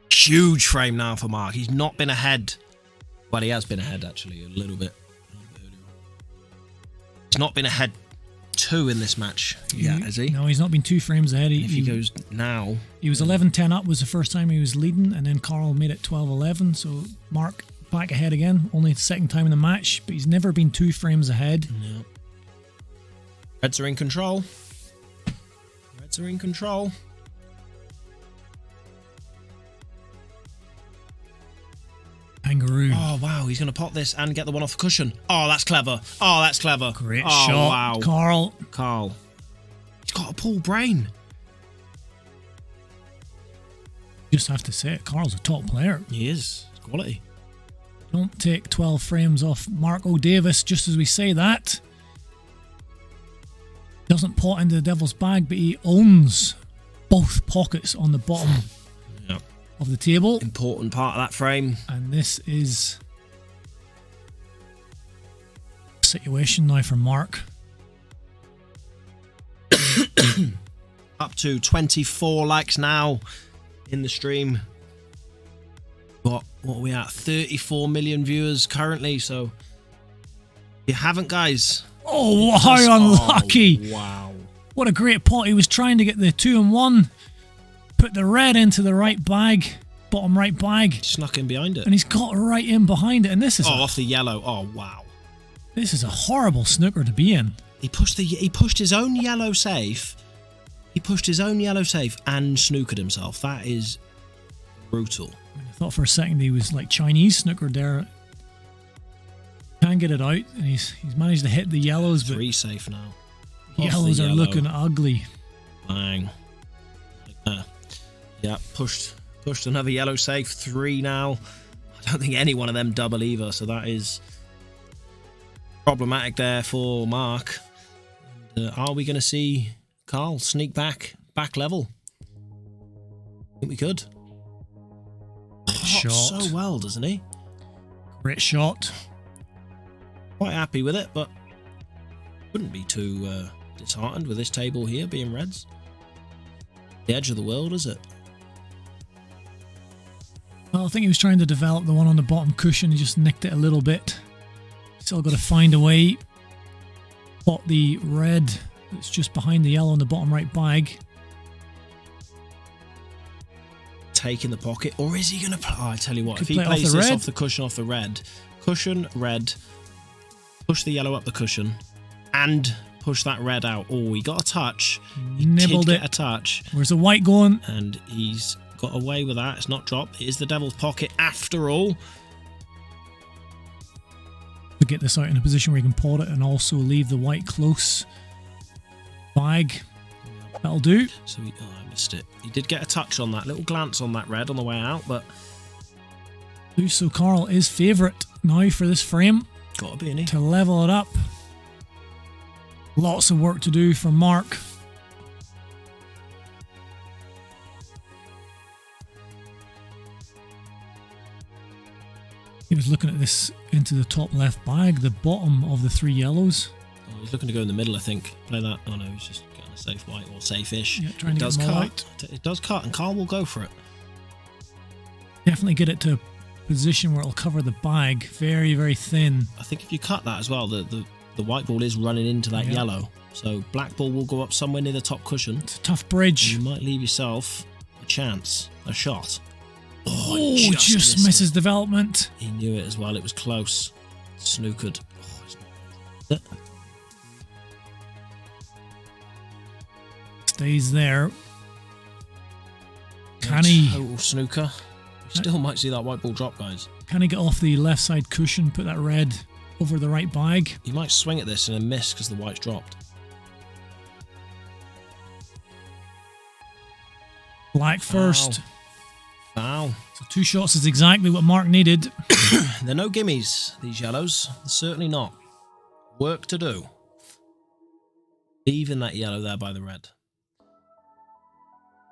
Huge frame now for Mark. He's not been ahead. Well, he has been ahead, actually, a little bit. He's not been ahead 2 in this match yet, has he? No, he's not been 2 frames ahead. If he goes now... He was 11-10 up was the first time he was leading, and then Carl made it 12-11, so Mark back ahead again. Only the second time in the match, but he's never been 2 frames ahead. No. Reds are in control. Reds are in control. Kangaroo. Oh, wow. He's going to pop this and get the one off the cushion. Oh, that's clever. Oh, that's clever. Great shot. Wow. Carl. He's got a pool brain. You just have to say it. Carl's a top player. He is. It's quality. Don't take 12 frames off Mark O'Davis just as we say that. Doesn't pot into the devil's bag, but he owns both pockets on the bottom of the table. Important part of that frame. And this is situation now for Mark. Up to 24 likes now in the stream. What are we at? 34 million viewers currently. So if you haven't, guys. Oh, how unlucky. Oh, wow. What a great pot. He was trying to get the 2-in-1. Put the red into the right bag. Bottom right bag. Snuck in behind it. And he's got right in behind it. And this is off the yellow. Oh, wow. This is a horrible snooker to be in. He pushed his own yellow safe. He pushed his own yellow safe and snookered himself. That is brutal. I thought for a second he was like Chinese snooker there. Can't get it out, and he's managed to hit the yellows, but 3 safe now. Yellows are looking ugly. Bang. Yeah, pushed another yellow safe. 3 now. I don't think any one of them double either, so that is problematic there for Mark. And, are we going to see Carl sneak back level? I think we could. Shot so well, doesn't he? Great shot. Quite happy with it, but wouldn't be too disheartened with this table here being reds. The edge of the world, is it? Well, I think he was trying to develop the one on the bottom cushion. He just nicked it a little bit. Still got to find a way. Pot the red that's just behind the yellow on the bottom right bag. Take in the pocket, or is he going to? Oh, I tell you what, if he play plays off the this red. off the cushion, off the red, cushion red, push the yellow up the cushion, and push that red out. Oh, he got a touch. He Nibbled did it. get a touch, Where's the white going? and he's got away with that. It's not dropped. It is the devil's pocket after all. To get this out in a position where you can pot it and also leave the white close. Bag. That'll do. So I missed it. He did get a touch on that, little glance on that red on the way out, but So Carl is favourite now for this frame gotta be, innit? to level it up. Lots of work to do for Mark. He was looking at this into the top left bag, the bottom of the 3 yellows. Oh, he's looking to go in the middle, I think. Play that. Oh no, he's just getting a safe white or safe-ish. Yeah, trying It to does get them all cut. It does cut, and Carl will go for it. Definitely get it to a position where it'll cover the bag. Very, very thin. I think if you cut that as well, the white ball is running into that Yeah. yellow. So black ball will go up somewhere near the top cushion. It's a tough bridge. You might leave yourself a chance, a shot. Oh, it just missed misses it. development. He knew it as well. It was close. Snookered. Oh, it's not... Stays there. Can he? Total snooker. We still might see that white ball drop, guys. Can he get off the left side cushion, put that red over the right bag? He might swing at this and then miss because the white's dropped. Black first. Wow. So 2 shots is exactly what Mark needed. They're no gimmies, these yellows. Certainly not. Work to do. Leaving that yellow there by the red.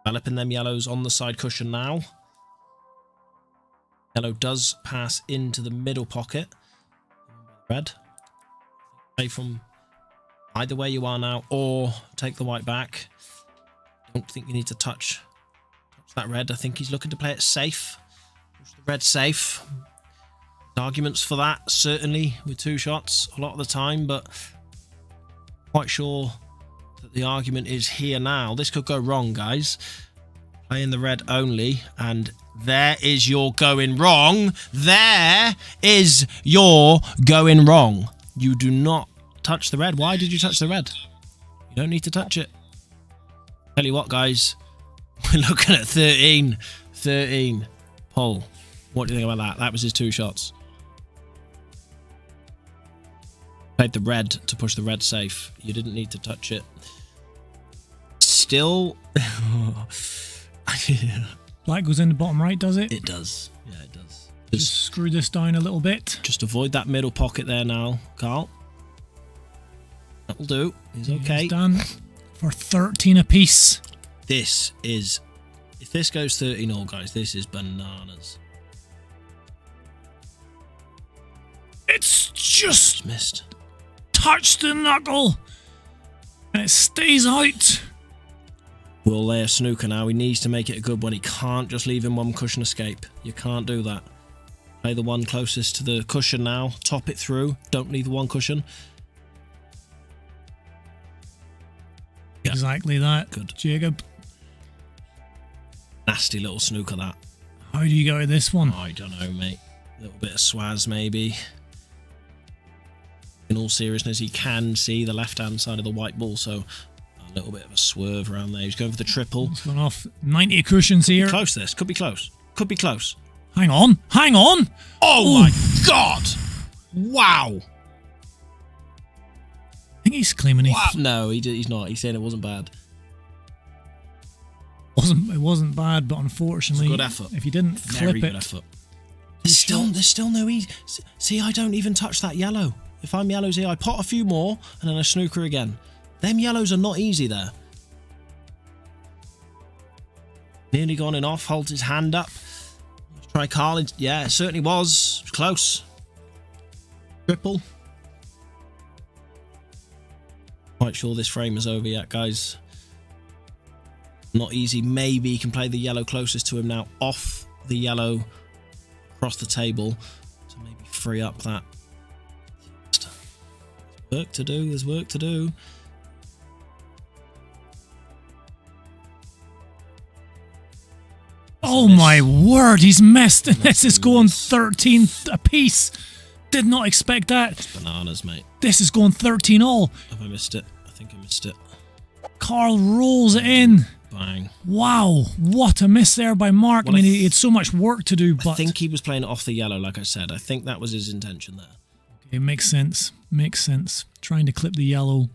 Developing them yellows on the side cushion now. Yellow does pass into the middle pocket. Red. Play from either way you are now, or take the white back. Don't think you need to touch that red. I think he's looking to play it safe. Push the red safe. Arguments for that, certainly, with 2 shots a lot of the time, but quite sure that the argument is here now. This could go wrong, guys. Playing the red only, and there is your going wrong. There is your going wrong. You do not touch the red. Why did you touch the red? You don't need to touch it. Tell you what, guys, we're looking at 13. Pull. What do you think about that? That was his 2 shots. Played the red to push the red safe. You didn't need to touch it. Still... Black goes in the bottom right, does it? It does. Yeah, it does. Just screw this down a little bit. Just avoid that middle pocket there now, Carl. That'll do. He's okay. He's done for 13 apiece. This is... If this goes 13 all, guys, this is bananas. It's just Missed. touch the knuckle. And it stays out. Will lay a snooker now. He needs to make it a good one. He can't just leave him one cushion escape. You can't do that. Play the one closest to the cushion now. Top it through. Don't leave the one cushion. Yeah. Exactly that. Good. Jacob. Nasty little snooker, that. How do you go with this one? I don't know, mate. A little bit of swaz, maybe. In all seriousness, he can see the left-hand side of the white ball, so a little bit of a swerve around there. He's going for the triple. He's gone off 90 cushions here. Close this. Could be close. Could be close. Hang on. Hang on. Oh my God. Wow. I think he's claiming he... Wow. No, he's not. He's saying it wasn't bad. It wasn't bad, but unfortunately... It's a good effort. If you didn't flip Very good it... effort. There's still no easy... See, I don't even touch that yellow. If I'm yellows here, I pot a few more, and then I snooker again. Them yellows are not easy there. Nearly gone in off, holds his hand up. Let's try Carl. Yeah, it certainly was. It was close. Triple. Quite sure this frame is over yet, guys. Not easy. Maybe he can play the yellow closest to him now off the yellow across the table to maybe free up that. Work to do. There's work to do. Oh my word, he's missed, and this is going 13 apiece. Did not expect that. That's bananas, mate. This is going 13 all. Have I missed it? I think I missed it. Carl rolls it in. Bang. Wow, what a miss there by Mark. Well, I mean, he had so much work to do, but... I think he was playing it off the yellow, like I said. I think that was his intention there. It makes sense. Makes sense. Trying to clip the yellow.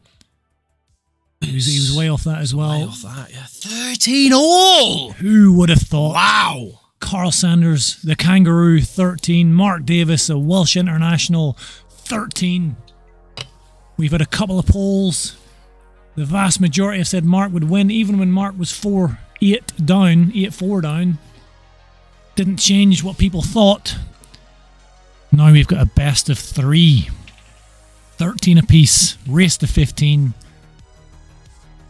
He was way off that as well. Way off that, yeah. 13 all! Who would have thought? Wow! Carl Sanders, the Kangaroo, 13. Mark Davies, a Welsh international, 13. We've had a couple of polls. The vast majority have said Mark would win, even when Mark was 4-8 down, 8-4 down. Didn't change what people thought. Now we've got a best of 3. 13 apiece. Race to 15.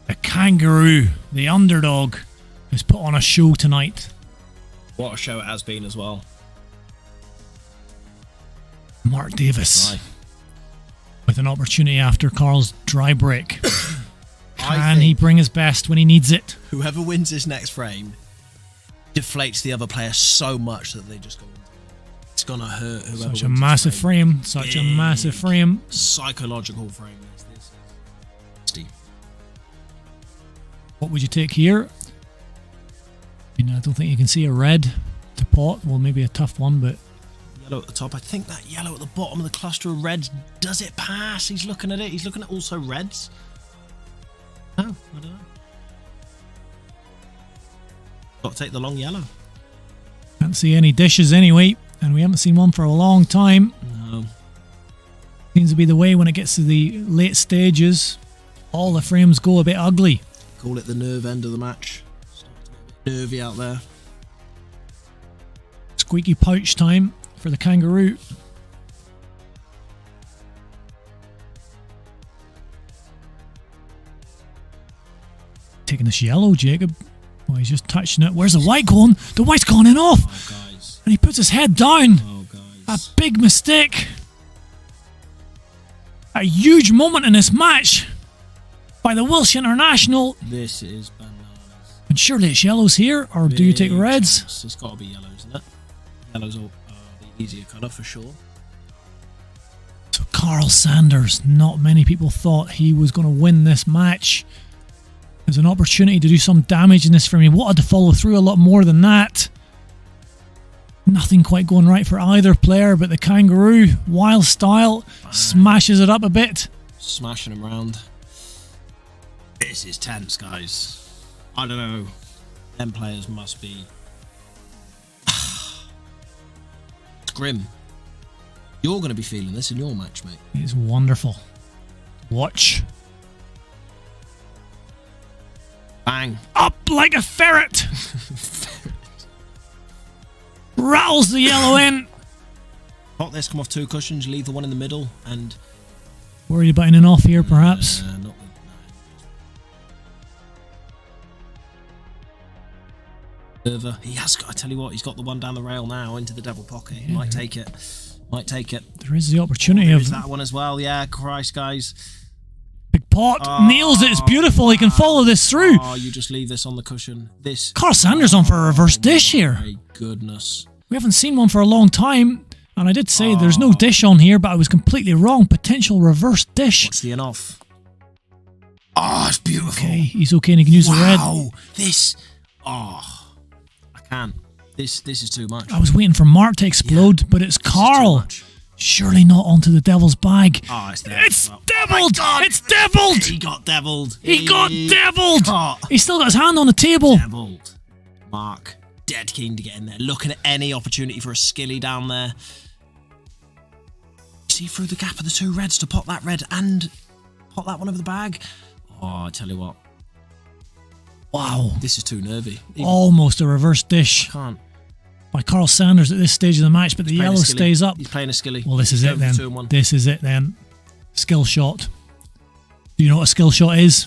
The Kangaroo, the underdog, has put on a show tonight. What a show it has been as well. Mark Davies. Aye. With an opportunity after Carl's dry break. I Can he bring his best when he needs it? Whoever wins this next frame deflates the other player so much that they just go... It's going to hurt whoever Such a wins massive this frame. Such a massive frame. Psychological frame. This. Steve. What would you take here? I don't think you can see a red to pot. Well, maybe a tough one, but... Yellow at the top. I think that yellow at the bottom of the cluster of reds, does it pass? He's looking at it. He's looking at also reds. No, I don't know. Got to take the long yellow. Can't see any dishes anyway, and we haven't seen one for a long time. No. Seems to be the way when it gets to the late stages. All the frames go a bit ugly. Call it the nerve end of the match. Starting to get a bit nervy out there. Squeaky pouch time for the Kangaroo. Taking this yellow, Jacob. Oh, he's just touching it. Where's the white going? The white's gone in off. Oh, guys. And he puts his head down. Oh, A guys. big mistake. A huge moment in this match by the Welsh international. This is bananas. And surely it's yellows here, or do you take Big reds? chance. It's got to be yellow, isn't it? Yellows are the easier colour for sure. So Carl Sanders, not many people thought he was going to win this match. There's an opportunity to do some damage in this frame. He wanted to follow through a lot more than that. Nothing quite going right for either player, but the Kangaroo, wild style, smashes it up a bit. Smashing him round. This is tense, guys. I don't know. Them players must be... It's grim. You're going to be feeling this in your match, mate. It's wonderful. Watch. Bang. Up like a ferret. Rattles the yellow in. Pot this, come off 2 cushions, leave the one in the middle, and Worried about an off here, perhaps. Not the, he has got. I tell you what, he's got the one down the rail now into the devil pocket. He might take it. Might take it. There is the opportunity There of is that one as well. Yeah, Christ, guys. Big pot. Nails it. It's beautiful. He can follow this through. Oh, you just leave this on the cushion. This. Carl Sanders on for a reverse dish here. My goodness. We haven't seen one for a long time. And I did say there's no dish on here, but I was completely wrong. Potential reverse dish. What's the off? Oh, it's beautiful. Okay, he's okay and he can use the red. Wow, this. Oh, I can't. This is too much. I was waiting for Mark to explode, but it's Carl. Surely not onto the devil's bag. Oh, it's there. It's deviled! It's deviled! He got deviled. He got deviled! got He's still got his hand on the table. deviled. Mark, dead keen to get in there. Looking at any opportunity for a skilly down there. See through the gap of the two reds to pop that red and pop that one over the bag. Oh, I tell you what. Wow. This is too nervy. Almost a reverse dish Can't. by Carl Sanders at this stage of the match, but the yellow stays up. He's playing a skilly. Well, this is it then. 2-1. This is it then. Skill shot. Do you know what a skill shot is?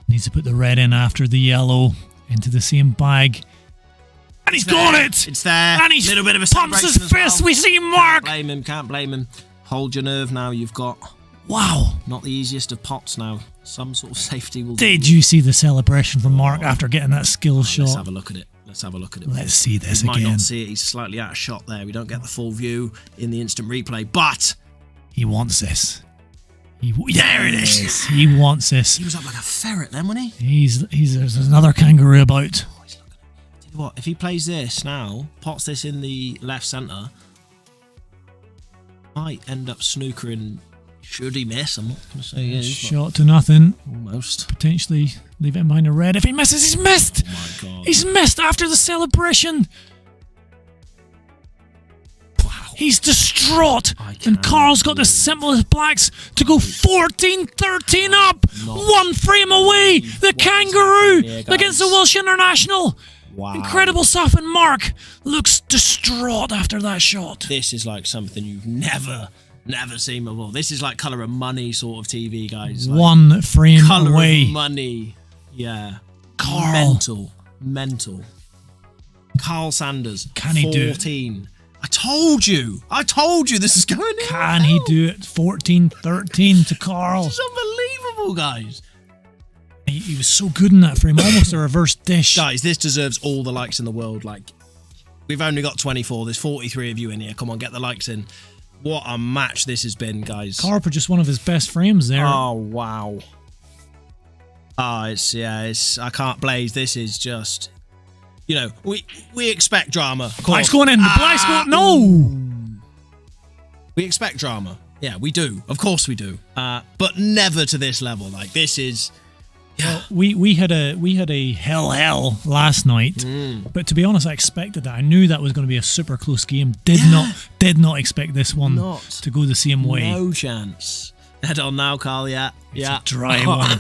Needs to put the red in after the yellow into the same bag. And he's got it! It's there. And he little bit of a pumps his celebration as fist. well. We see Mark. Can't blame him. Hold your nerve now. You've got Wow. not the easiest of pots now. Some sort of safety will Did you see the celebration from Mark after getting that skill shot? Let's have a look at it. Let's see this You might again. not see it. He's slightly out of shot there. We don't get the full view in the instant replay, but He wants this. There it is. He wants this. he was up like a ferret then, wasn't he? There's another kangaroo about. Oh, he's looking at Tell you what, if he plays this now, pots this in the left centre, might end up snookering. Should he miss? I'm not going to say he is. Shot to nothing. Almost. Potentially leave it in behind a red. If he misses, he's missed. Oh my God. He's missed after the celebration. Wow. He's distraught. I And can't Carl's got the simplest blacks to go 14-13 up. One frame away. The kangaroo here, guys. against the Welsh International. Wow. Incredible stuff. And Mark looks distraught after that shot. This is like something you've never seen before. This is like Colour of Money sort of TV, guys. Like, One frame Colour away. of Money. Yeah. Carl. Mental. Carl Sanders. Can he do it? 14. I told you this is going in. Can he do it? 14-13 to Carl. This is unbelievable, guys. He was so good in that frame. Almost a reverse dish. Guys, this deserves all the likes in the world. Like, we've only got 24. There's 43 of you in here. Come on, get the likes in. What a match this has been, guys. Carl put just one of his best frames there. Oh, wow. Oh, it's I can't blaze. This is just, you know, we expect drama. Black's going in. The black's going. No. We expect drama. Yeah, we do. Of course we do. But never to this level. Like, this is. Yeah. We had a hell last night, but to be honest, I expected that. I knew that was going to be a super close game. Did not expect this one to go the same way. No chance. Head on now, Carl. Yeah, It's a dry one.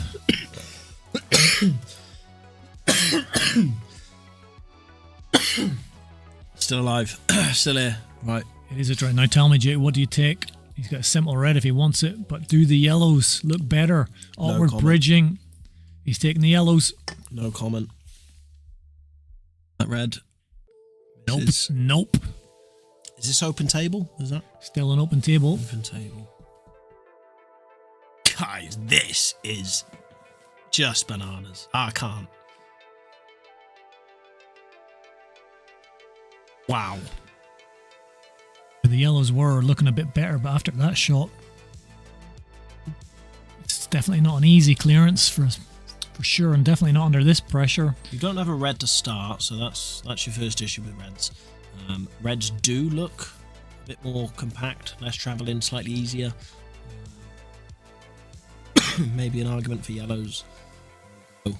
Still alive. Still here. Right. It is a dry. Now tell me, Jay, what do you take? He's got a simple red if he wants it, but do the yellows look better? Awkward bridging. He's taking the yellows. No comment. That red. Nope. Is this open table? Is that? Still an open table. Open table. Guys, this is just bananas. I can't. Wow. The yellows were looking a bit better, but after that shot, it's definitely not an easy clearance for sure, and definitely not under this pressure. You don't have a red to start, so that's your first issue with reds. Reds do look a bit more compact, less travelling, slightly easier. Maybe an argument for yellows. Oh.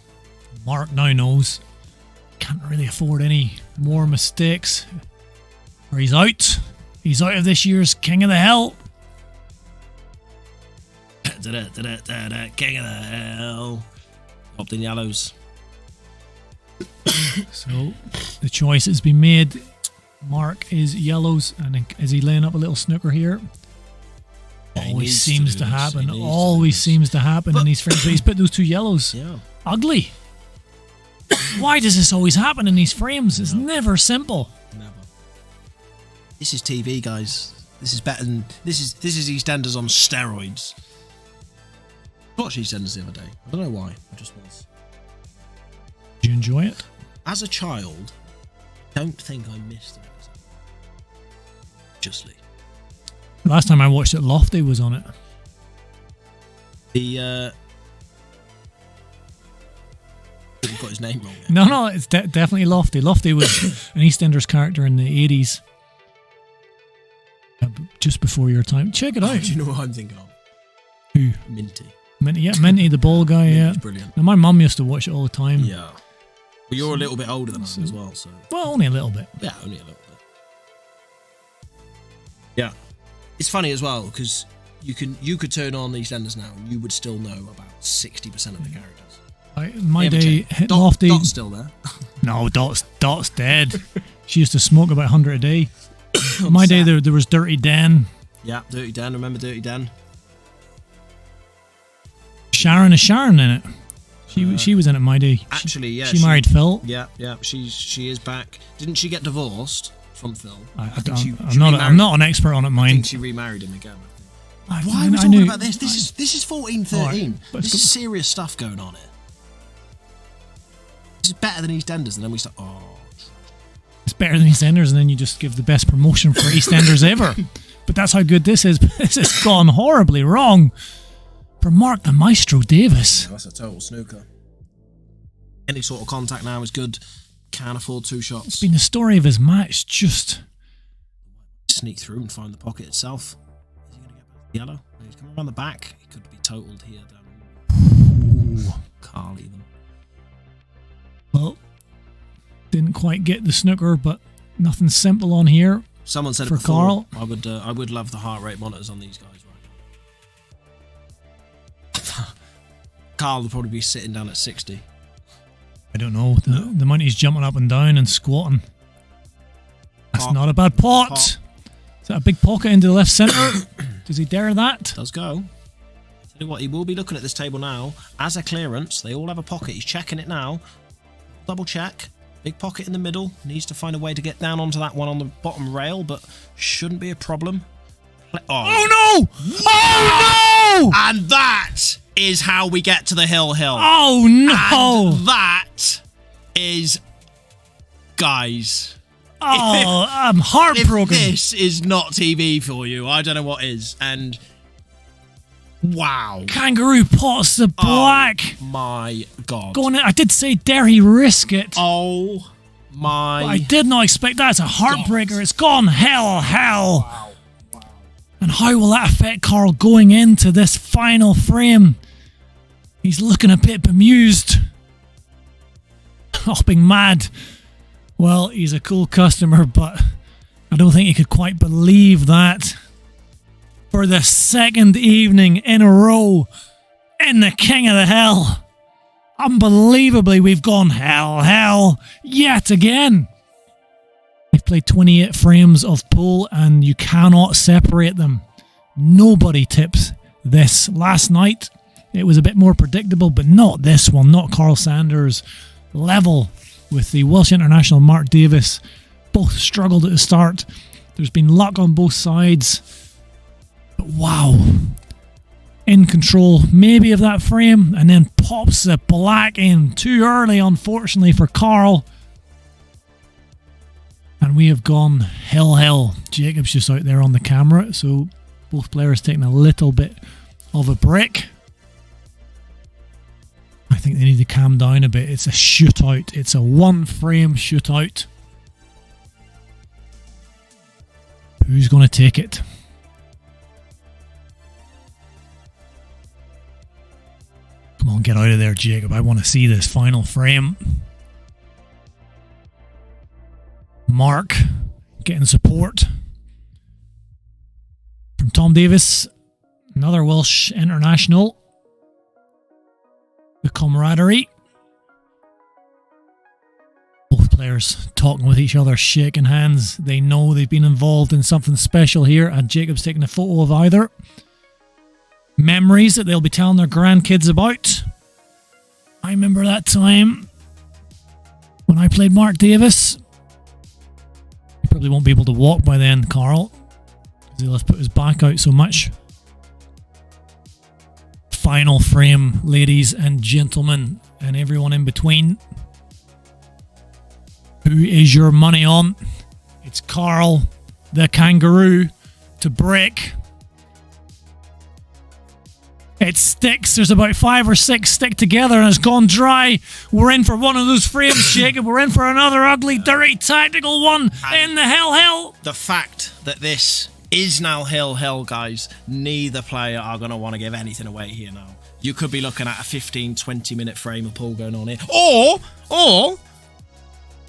Mark now knows can't really afford any more mistakes, or he's out. He's out of this year's King of the Hill. King of the Hill. Popped in yellows. So the choice has been made. Mark is yellows, and is he laying up a little snooker here? Always seems to happen. Always seems to happen in these frames. But he's put those 2 yellows. Yeah. Ugly. Why does this always happen in these frames? It's never simple. Never. This is TV, guys. This is better than this is EastEnders on steroids. I watched EastEnders the other day. I don't know why. I just was. Did you enjoy it? As a child, I don't think I missed an episode. Justly. Last time I watched it, Lofty was on it. You've got his name wrong. Yet. No, it's definitely Lofty. Lofty was an EastEnders character in the 80s. Just before your time. Check it out. Do you know what I'm thinking of? Who? Minty. Minty, the ball guy, yeah. Brilliant. Now, my mum used to watch it all the time. Yeah. Well, you're a little bit older than I am as well, so... Well, only a little bit. Yeah, only a little bit. Yeah. It's funny as well, because you could turn on EastEnders now and you would still know about 60% of the characters. My day, Lofty... Dot's still there. No, Dot's dead. She used to smoke about 100 a day. My day, there was Dirty Dan. Yeah, Dirty Dan. Remember Dirty Dan? Sharon is Sharon in it. She was in it my day. Actually, yeah. She married Phil. Yeah. She is back. Didn't she get divorced from Phil? I'm not an expert on it, I mine. think she remarried him again. Why are we I talking knew, about this? This is 14-13. This is serious stuff going on here. This is better than EastEnders, and then we start. Oh. It's better than EastEnders, and then you just give the best promotion for EastEnders ever. But that's how good this is. This has gone horribly wrong for Mark the Maestro Davies. Yeah, that's a total snooker. Any sort of contact now is good. Can't afford 2 shots. It's been the story of his match. Just sneak through and find the pocket itself. Is he going to get past the yellow? He's coming around the back. He could be totaled here. Ooh, Carl even. Well, didn't quite get the snooker, but nothing simple on here. Someone said for it before. Carl. I would love the heart rate monitors on these guys right now. Carl would probably be sitting down at 60. I don't know. The amount he's jumping up and down and squatting. That's not a bad pot. Is that a big pocket into the left centre? Does he dare that? Does go. Tell you what, he will be looking at this table now. As a clearance, they all have a pocket. He's checking it now. Double check. Big pocket in the middle. Needs to find a way to get down onto that one on the bottom rail, but shouldn't be a problem. Oh no! Oh no! And that is how we get to the hill. Oh no! And that is... Guys. Oh, I'm heartbroken. If this is not TV for you, I don't know what is. And... Wow. Kangaroo pots the black. Oh my God. Go on in. I did say, dare he risk it? Oh my but I did not expect that. It's a heartbreaker. God. It's gone hell. Wow. And how will that affect Carl going into this final frame? He's looking a bit bemused. Being mad. Well, he's a cool customer, but I don't think he could quite believe that. For the second evening in a row in the King of the Hill. Unbelievably, we've gone hell yet again. They've played 28 frames of pool and you cannot separate them. Nobody tips this. Last night, it was a bit more predictable, but not this one. Not Carl Sanders. Level with the Welsh international Mark Davies. Both struggled at the start. There's been luck on both sides. But wow, in control maybe of that frame, and then pops the black in too early, unfortunately for Carl. And we have gone hell. Jacob's just out there on the camera, so both players taking a little bit of a break. I think they need to calm down a bit. It's a shootout. It's a 1-frame shootout. Who's going to take it? Come on, get out of there, Jacob. I want to see this final frame. Mark getting support from Tom Davies, another Welsh international. The camaraderie. Both players talking with each other, shaking hands. They know they've been involved in something special here, and Jacob's taking a photo of either. memories that they'll be telling their grandkids about. I remember that time when I played Mark Davies. He probably won't be able to walk by then, Carl, because he'll have put his back out so much. Final frame, ladies and gentlemen, and everyone in between. Who is your money on? It's Carl, the kangaroo, to break. It sticks. There's about 5 or 6 stick together and it's gone dry. We're in for one of those frames, Jacob. We're in for another ugly, dirty, tactical one in the hell. The fact that this is now hell, guys, neither player are going to want to give anything away here now. You could be looking at a 15-20 minute frame of pool going on here. Or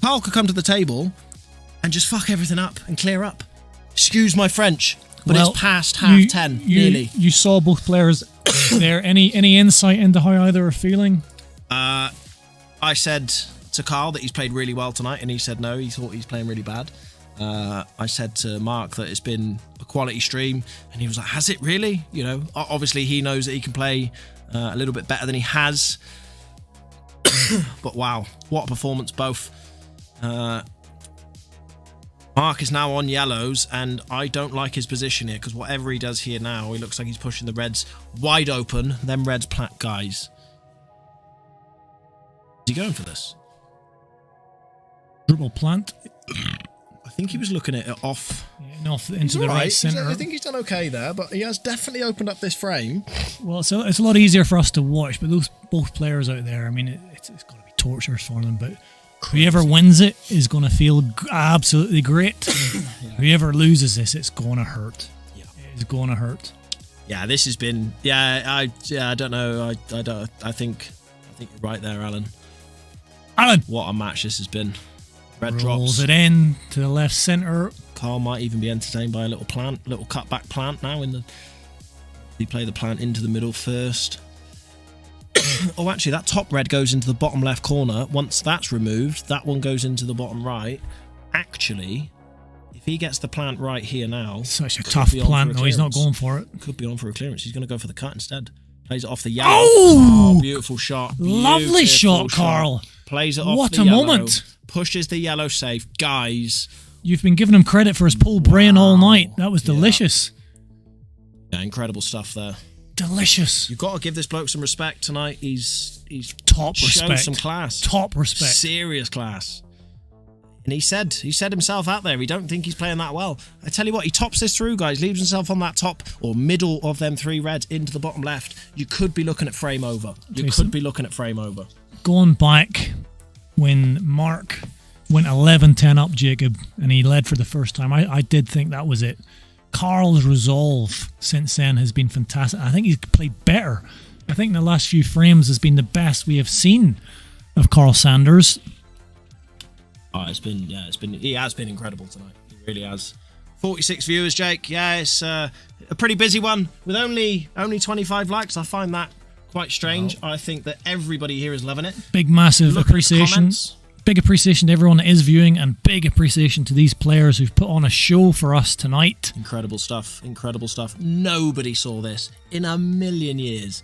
Carl could come to the table and just fuck everything up and clear up. Excuse my French, but it's past half 10, nearly. You saw both players there. Any insight into how either are feeling? I said to Carl that he's played really well tonight, and he said no, he thought he's playing really bad. I said to Mark that it's been a quality stream, and he was like, has it really? You know, obviously he knows that he can play a little bit better than he has. But wow, what a performance both. Mark is now on yellows, and I don't like his position here, because whatever he does here now, he looks like he's pushing the reds wide open. Them reds plat guys. Is he going for this? Dribble plant. I think he was looking at it off. Yeah, off into the right centre. I think he's done okay there, but he has definitely opened up this frame. Well, it's a lot easier for us to watch, but those both players out there, I mean, it's got to be torture for them, but whoever wins it is going to feel absolutely great. Yeah. Whoever loses this, it's going to hurt. Yeah. It's going to hurt. Yeah, this has been. I don't know. I think you're right there, Alan. What a match this has been. Red rolls drops it in to the left centre. Carl might even be entertained by a little cutback plant now. He play the plant into the middle first. Oh, actually, that top red goes into the bottom left corner. Once that's removed, that one goes into the bottom right. Actually, if he gets the plant right here now... Such a tough plant, though. He's not going for it. Could be on for a clearance. He's going to go for the cut instead. Plays it off the yellow. Oh! Beautiful shot. Lovely shot, Carl. Plays it off what the a yellow. Moment. Pushes the yellow safe. Guys. You've been giving him credit for his pull brain all night. That was delicious. Yeah, incredible stuff there. Delicious. You've got to give this bloke some respect tonight. He's top shown respect. Some class. Top respect. Serious class. And he said himself out there, he don't think he's playing that well. I tell you what, he tops this through, guys, leaves himself on that top or middle of them 3 reds into the bottom left. You could be looking at frame over. Going back when Mark went 11-10 up, Jacob, and he led for the first time, I did think that was it. Carl's resolve since then has been fantastic. I think he's played better. I think the last few frames has been the best we have seen of Carl Sanders. Oh, he has been incredible tonight. He really has. 46 viewers, Jake. Yeah, it's a pretty busy one with only 25 likes. I find that quite strange. I think that everybody here is loving it. Big, massive appreciation. Big appreciation to everyone that is viewing, and big appreciation to these players who've put on a show for us tonight. Incredible stuff. Incredible stuff. Nobody saw this in a million years.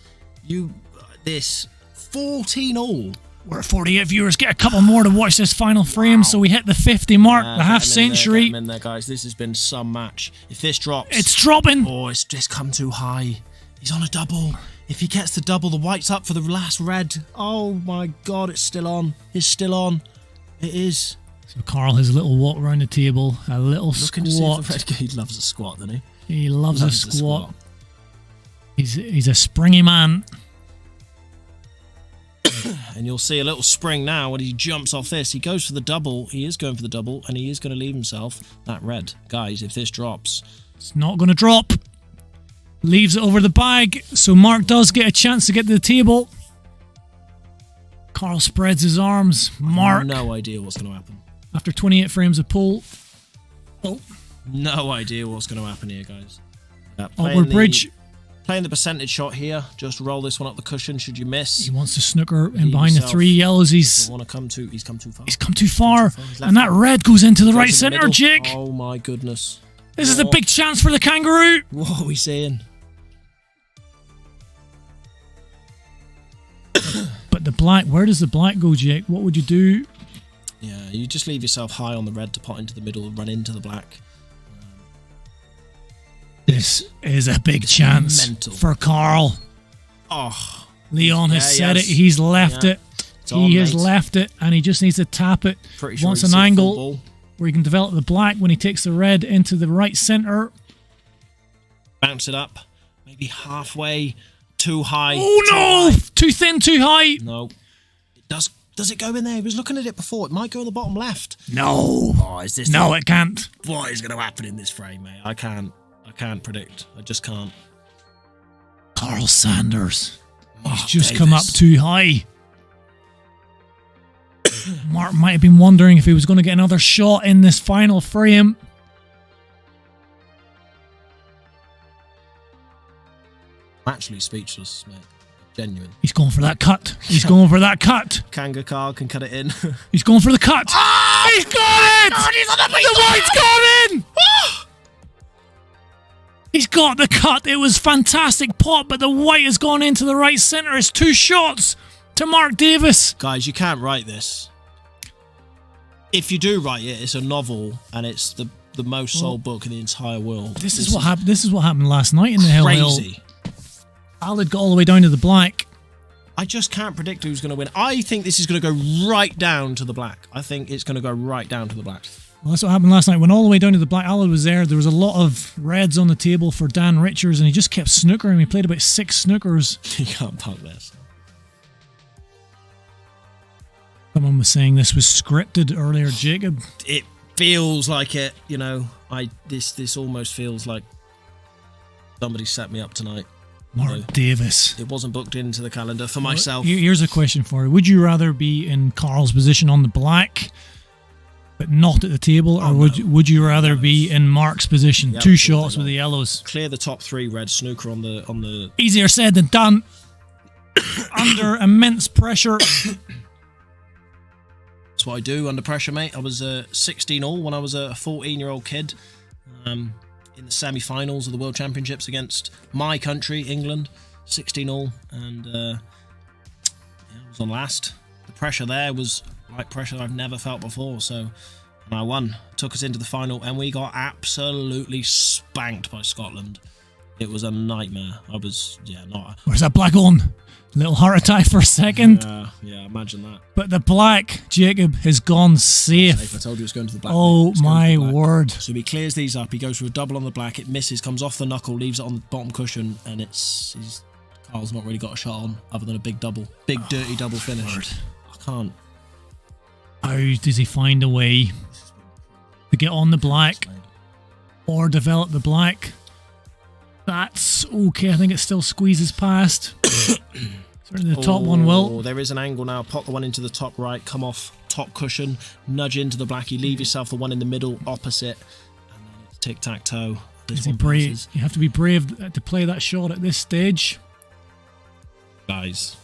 This 14 all. We're at 48 viewers. Get a couple more to watch this final frame, so we hit the 50 mark, the half century. Get them in there, guys. This has been some match. If this drops... It's dropping! Oh, it's just come too high. He's on a double. If he gets the double, the white's up for the last red. Oh my God, it's still on. It's still on. It is. So Carl has a little walk around the table, a little squat. He loves a squat, doesn't he? He loves a squat. He's a springy man. And you'll see a little spring now when he jumps off this. He goes for the double. He is going for the double, and he is going to leave himself that red. Guys, if this drops... It's not going to drop. Leaves it over the bag, so Mark does get a chance to get to the table. Carl spreads his arms. Mark. No idea what's going to happen. After 28 frames of pull. Oh. No idea what's going to happen here, guys. Upward bridge. Playing the percentage shot here. Just roll this one up the cushion should you miss. He wants to snooker in behind the 3 yellows. He's come too far. He's come too far. And that red goes into the right centre, Jake. Oh my goodness. This is a big chance for the kangaroo. What are we saying? But the black, where does the black go, Jake? What would you do? Yeah, you just leave yourself high on the red to pot into the middle and run into the black. This is a big chance for Carl. Oh, Leon has said it. He's left it. He has left it, and he just needs to tap it. Pretty sure wants an angle where he can develop the black when he takes the red into the right centre. Bounce it up, maybe halfway, too high. Oh no! Too thin, too high. No, it does. Does it go in there? He was looking at it before. It might go in the bottom left. No. Oh, is this? No, it can't. What is going to happen in this frame, mate? I can't predict. I just can't. Carl Sanders. He's just come up too high. Mark might have been wondering if he was going to get another shot in this final frame. I'm actually speechless, mate. Genuine. He's going for that cut. He's going for that cut. Kanga Carl can cut it in. He's going for the cut. Oh, he's got it! God, he's on the white's got in! He's got the cut. It was fantastic pot, but the white has gone into the right centre. It's 2 shots to Mark Davies. Guys, you can't write this. If you do write it, it's a novel, and it's the most sold book in the entire world. This is what happened. This is what happened last night in the Hill. Crazy. Alid got all the way down to the black. I just can't predict who's going to win. I think this is going to go right down to the black. I think it's going to go right down to the black. Well, that's what happened last night. Went all the way down to the black. Alid was there. There was a lot of reds on the table for Dan Richards, and he just kept snookering. He played about 6 snookers. You can't punk this. Someone was saying this was scripted earlier, Jacob. It feels like it, you know. This almost feels like somebody set me up tonight. Mark Davies. It wasn't booked into the calendar for myself. Here's a question for you. Would you rather be in Carl's position on the black, but not at the table, or would you rather be in Mark's position? 2 shots with the yellows. Clear the top 3 red, snooker on the... Easier said than done. Under immense pressure. That's what I do under pressure, mate. I was 16-all when I was a 14-year-old kid. In the semi-finals of the World Championships against my country, England, 16-all, and I was on last. The pressure there was like pressure I've never felt before, and I won. Took us into the final, and we got absolutely spanked by Scotland. It was a nightmare. I was, Where's that black on? Little heart attack for a second. Yeah, imagine that. But the black, Jacob, has gone safe. I told you it was going to the black. Oh my word. So he clears these up, he goes for a double on the black, it misses, comes off the knuckle, leaves it on the bottom cushion, and Carl's not really got a shot on other than a big double. Big dirty double finish. Lord. I can't. How does he find a way to get on the black or develop the black? That's okay. I think it still squeezes past. Certainly the top one will. There is an angle now. Pop the one into the top right. Come off top cushion. Nudge into the black. You leave yourself the one in the middle opposite. And then it's tic-tac-toe. Is he brave? You have to be brave to play that shot at this stage. Guys.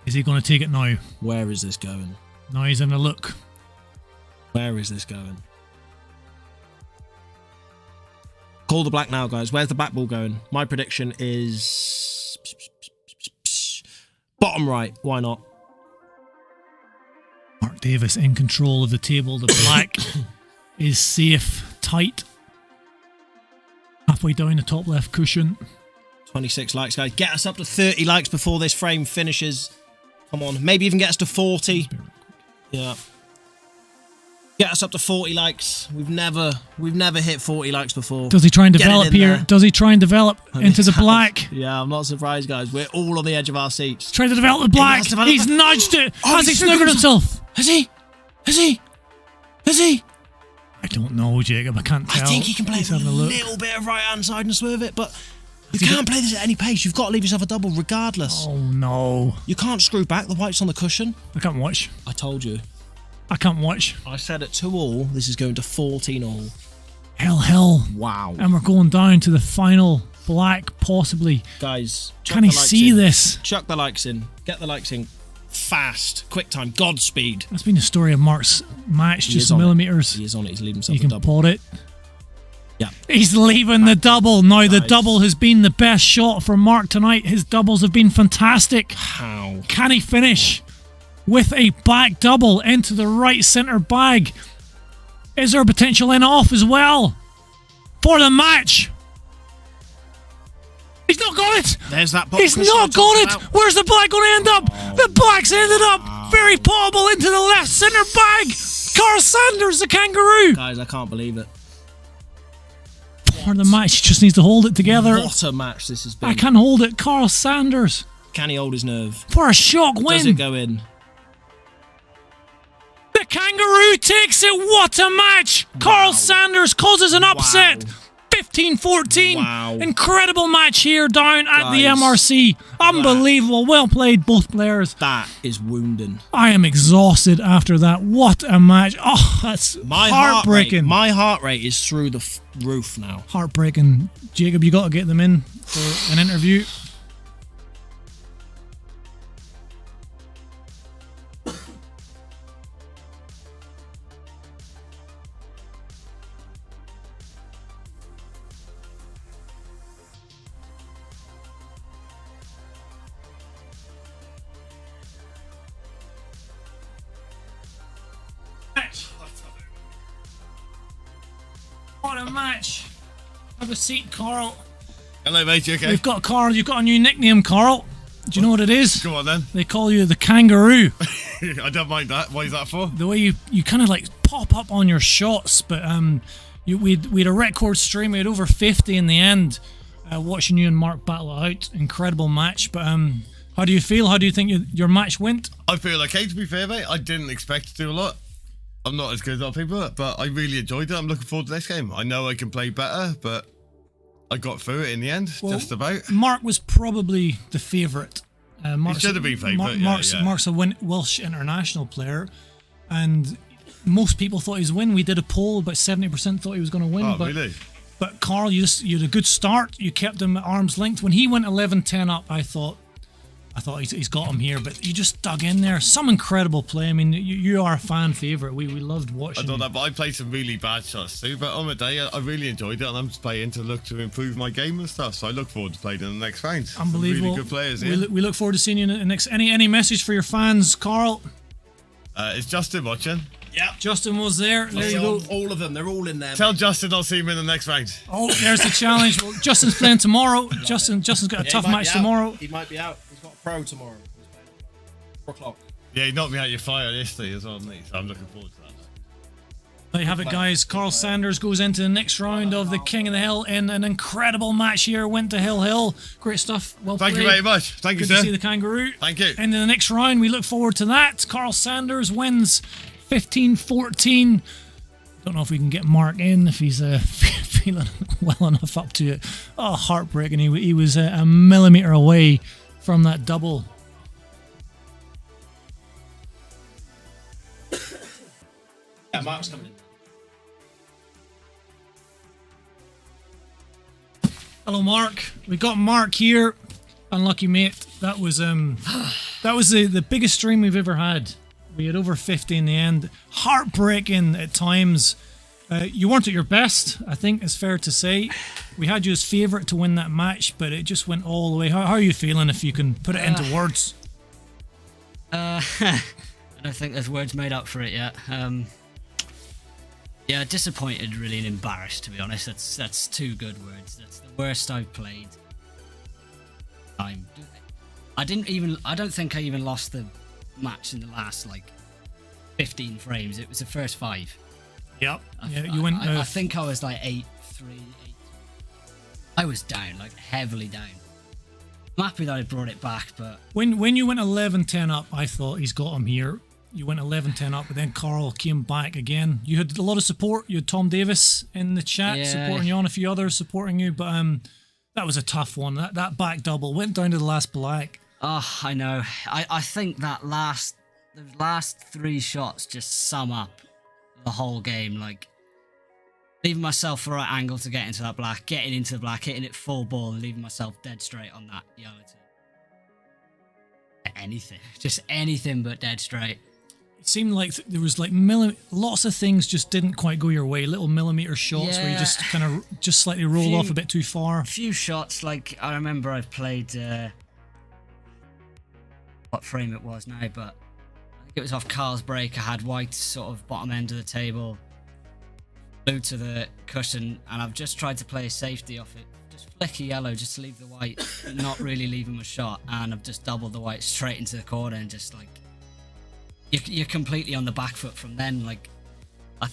Is he going to take it now? Where is this going? Now he's having a look. Where is this going? Call the black now, guys. Where's the black ball going? My prediction is bottom right. Why not? Mark Davies in control of the table. The black is safe, tight. Halfway down the top left cushion. 26 likes, guys. Get us up to 30 likes before this frame finishes. Come on. Maybe even get us to 40. Yeah. Get us up to 40 likes. We've never hit 40 likes before. Does he try and develop here? There. Does he try and develop into the black? Yeah, I'm not surprised, guys. We're all on the edge of our seats. Trying to develop the black. He's nudged it. Has he snookered himself? Has he? Has he? Has he? I don't know, Jacob. I can't tell. I think he can play a little bit of right hand side and swerve it, but you can't play this at any pace. You've got to leave yourself a double regardless. Oh no. You can't screw back. The white's on the cushion. I can't watch. I told you. I can't watch. I said at 2-all, this is going to 14-all. Hell. Wow. And we're going down to the final black, possibly. Guys, can he see this? Chuck the likes in. Get the likes in. Fast. Quick time. Godspeed. That's been the story of Mark's match, just millimeters. He is on it. He's leaving himself a double. You can pot it. Yeah. He's leaving the double. Now, the double has been the best shot for Mark tonight. His doubles have been fantastic. How? Can he finish with a back double into the right centre bag? Is there potential in off as well for the match? He's not got it. There's that. He's not got it. Where's the black going to end up? The black's ended up very potable into the left centre bag. Carl Sanders, the kangaroo. Guys, I can't believe it. For the match, he just needs to hold it together. What a match this has been. I can hold it. Carl Sanders. Can he hold his nerve? For a shock win. Does it go in? The kangaroo takes it. What a match. Wow. Carl Sanders causes an upset. Wow. 15-14. Wow. Incredible match here down at the MRC. Unbelievable. Well played, both players. That is wounding. I am exhausted after that. What a match. Oh, that's heartbreaking. My heart rate is through the roof now. Heartbreaking. Jacob, you got to get them in for an interview. What a match. Have a seat, Carl. Hello, mate. You okay? We've got Carl. You've got a new nickname, Carl. Do you know what it is? Go on, then. They call you the kangaroo. I don't mind that. What is that for? The way you kind of like pop up on your shots, but we had a record stream. We had over 50 in the end. Watching you and Mark battle it out. Incredible match. But how do you feel? How do you think your match went? I feel okay, to be fair, mate. I didn't expect to do a lot. I'm not as good as other people, but I really enjoyed it. I'm looking forward to this game. I know I can play better, but I got through it in the end, just about. Mark was probably the favourite. He should have been favourite, Mark's a Welsh international player, and most people thought he was win. We did a poll, about 70% thought he was going to win. Oh, really? But Carl, you had a good start. You kept him at arm's length. When he went 11-10 up, I thought he's got him here, but you just dug in there. Some incredible play. I mean, you are a fan favourite. We loved watching. I thought that, but I played some really bad shots too. But on the day, I really enjoyed it, and I'm just playing to look to improve my game and stuff. So I look forward to playing in the next round. Unbelievable. Some really good players here. We look forward to seeing you in the next. Any message for your fans, Carl? Is Justin watching? Yeah. Justin was there. There you go. All of them. They're all in there. Tell Justin I'll see him in the next round. Oh, there's the challenge. Well, Justin's playing tomorrow. Justin's got a tough match tomorrow. He might be out. He's got a pro tomorrow. 4 o'clock. Yeah, he knocked me out your fire yesterday as well, mate. So I'm looking forward to that. There you have it, guys. Carl Sanders goes into the next round of the King of the Hill in an incredible match here. Went to Hill. Great stuff. Well played. Thank you very much. Thank you, sir. Good to sir. see the kangaroo. Thank you. And in the next round, we look forward to that. Carl Sanders wins 15-14. Don't know if we can get Mark in, if he's feeling well enough up to it. Oh, heartbreaking. He was a millimetre away from that double. Yeah, Mark's coming in. Hello, Mark. We got Mark here. Unlucky, mate. That was the biggest stream we've ever had. We had over 50 in the end. Heartbreaking at times. You weren't at your best, I think it's fair to say. We had you as favourite to win that match, but it just went all the way. How are you feeling, if you can put it into words? I don't think there's words made up for it yet. Yeah, disappointed, really, and embarrassed, to be honest. That's two good words. That's the worst I've played. I don't think I even lost the match in the last 15 frames. It was the first 5. Yep. I think I was 8-3. I was down, heavily down. I'm happy that I brought it back, but when you went 11-10 up, I thought he's got him here. You went 11-10 up, but then Carl came back again. You had a lot of support. You had Tom Davies in the chat supporting you, and a few others supporting you, but that was a tough one. That back double went down to the last black. Oh, I know. I think that the last 3 shots just sum up the whole game. Leaving myself the right angle to get into that black, getting into the black, hitting it full ball, and leaving myself dead straight on that yellow tip. Anything. Just anything but dead straight. It seemed like there was like lots of things just didn't quite go your way. Little millimeter shots where you just kind of just slightly roll off a bit too far. A few shots, like I remember I've played what frame it was now, but I think it was off Carl's break. I had white sort of bottom end of the table, blue to the cushion, and I've just tried to play a safety off it. Just flick a yellow just to leave the white, but not really leave him a shot, and I've just doubled the white straight into the corner and just like you're completely on the back foot from then. Like I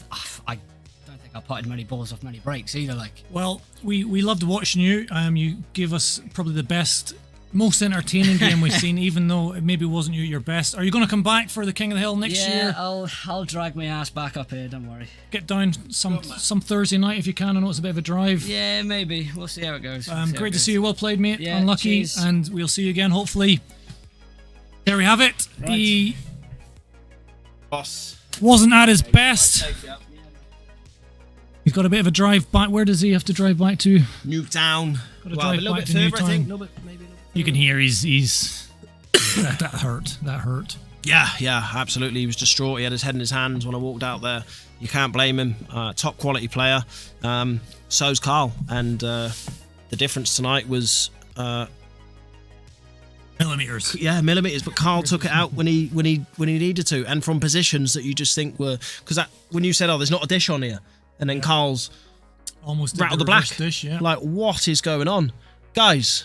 don't think I potted many balls off many breaks either. Like, well, we loved watching you. You gave us probably the best, most entertaining game we've seen, even though it maybe wasn't your best. Are you going to come back for the King of the Hill next year? Yeah, I'll drag my ass back up here. Don't worry. Get down some Thursday night if you can. I know it's a bit of a drive. Yeah, maybe. We'll see how it goes. Great to see you. Well played, mate. Yeah, Unlucky, cheers. and we'll see you again. Hopefully. There we have it. Right. He Boss. wasn't at his best. He's got a bit of a drive back. Where does he have to drive back to? Newtown. Got to Well, drive a little back bit to further, I think. Newtown. A little bit, maybe a little bit. You can hear he's that hurt. That hurt. Yeah, absolutely. He was distraught. He had his head in his hands when I walked out there. You can't blame him. Top quality player. So's Carl. And the difference tonight was Millimeters. yeah, millimeters. But Carl took it out when he needed to, and from positions that you just think were, because that when you said, "Oh, there's not a dish on here," and then Carl's Almost did rattled the reverse black. dish, yeah. Like, what is going on, guys?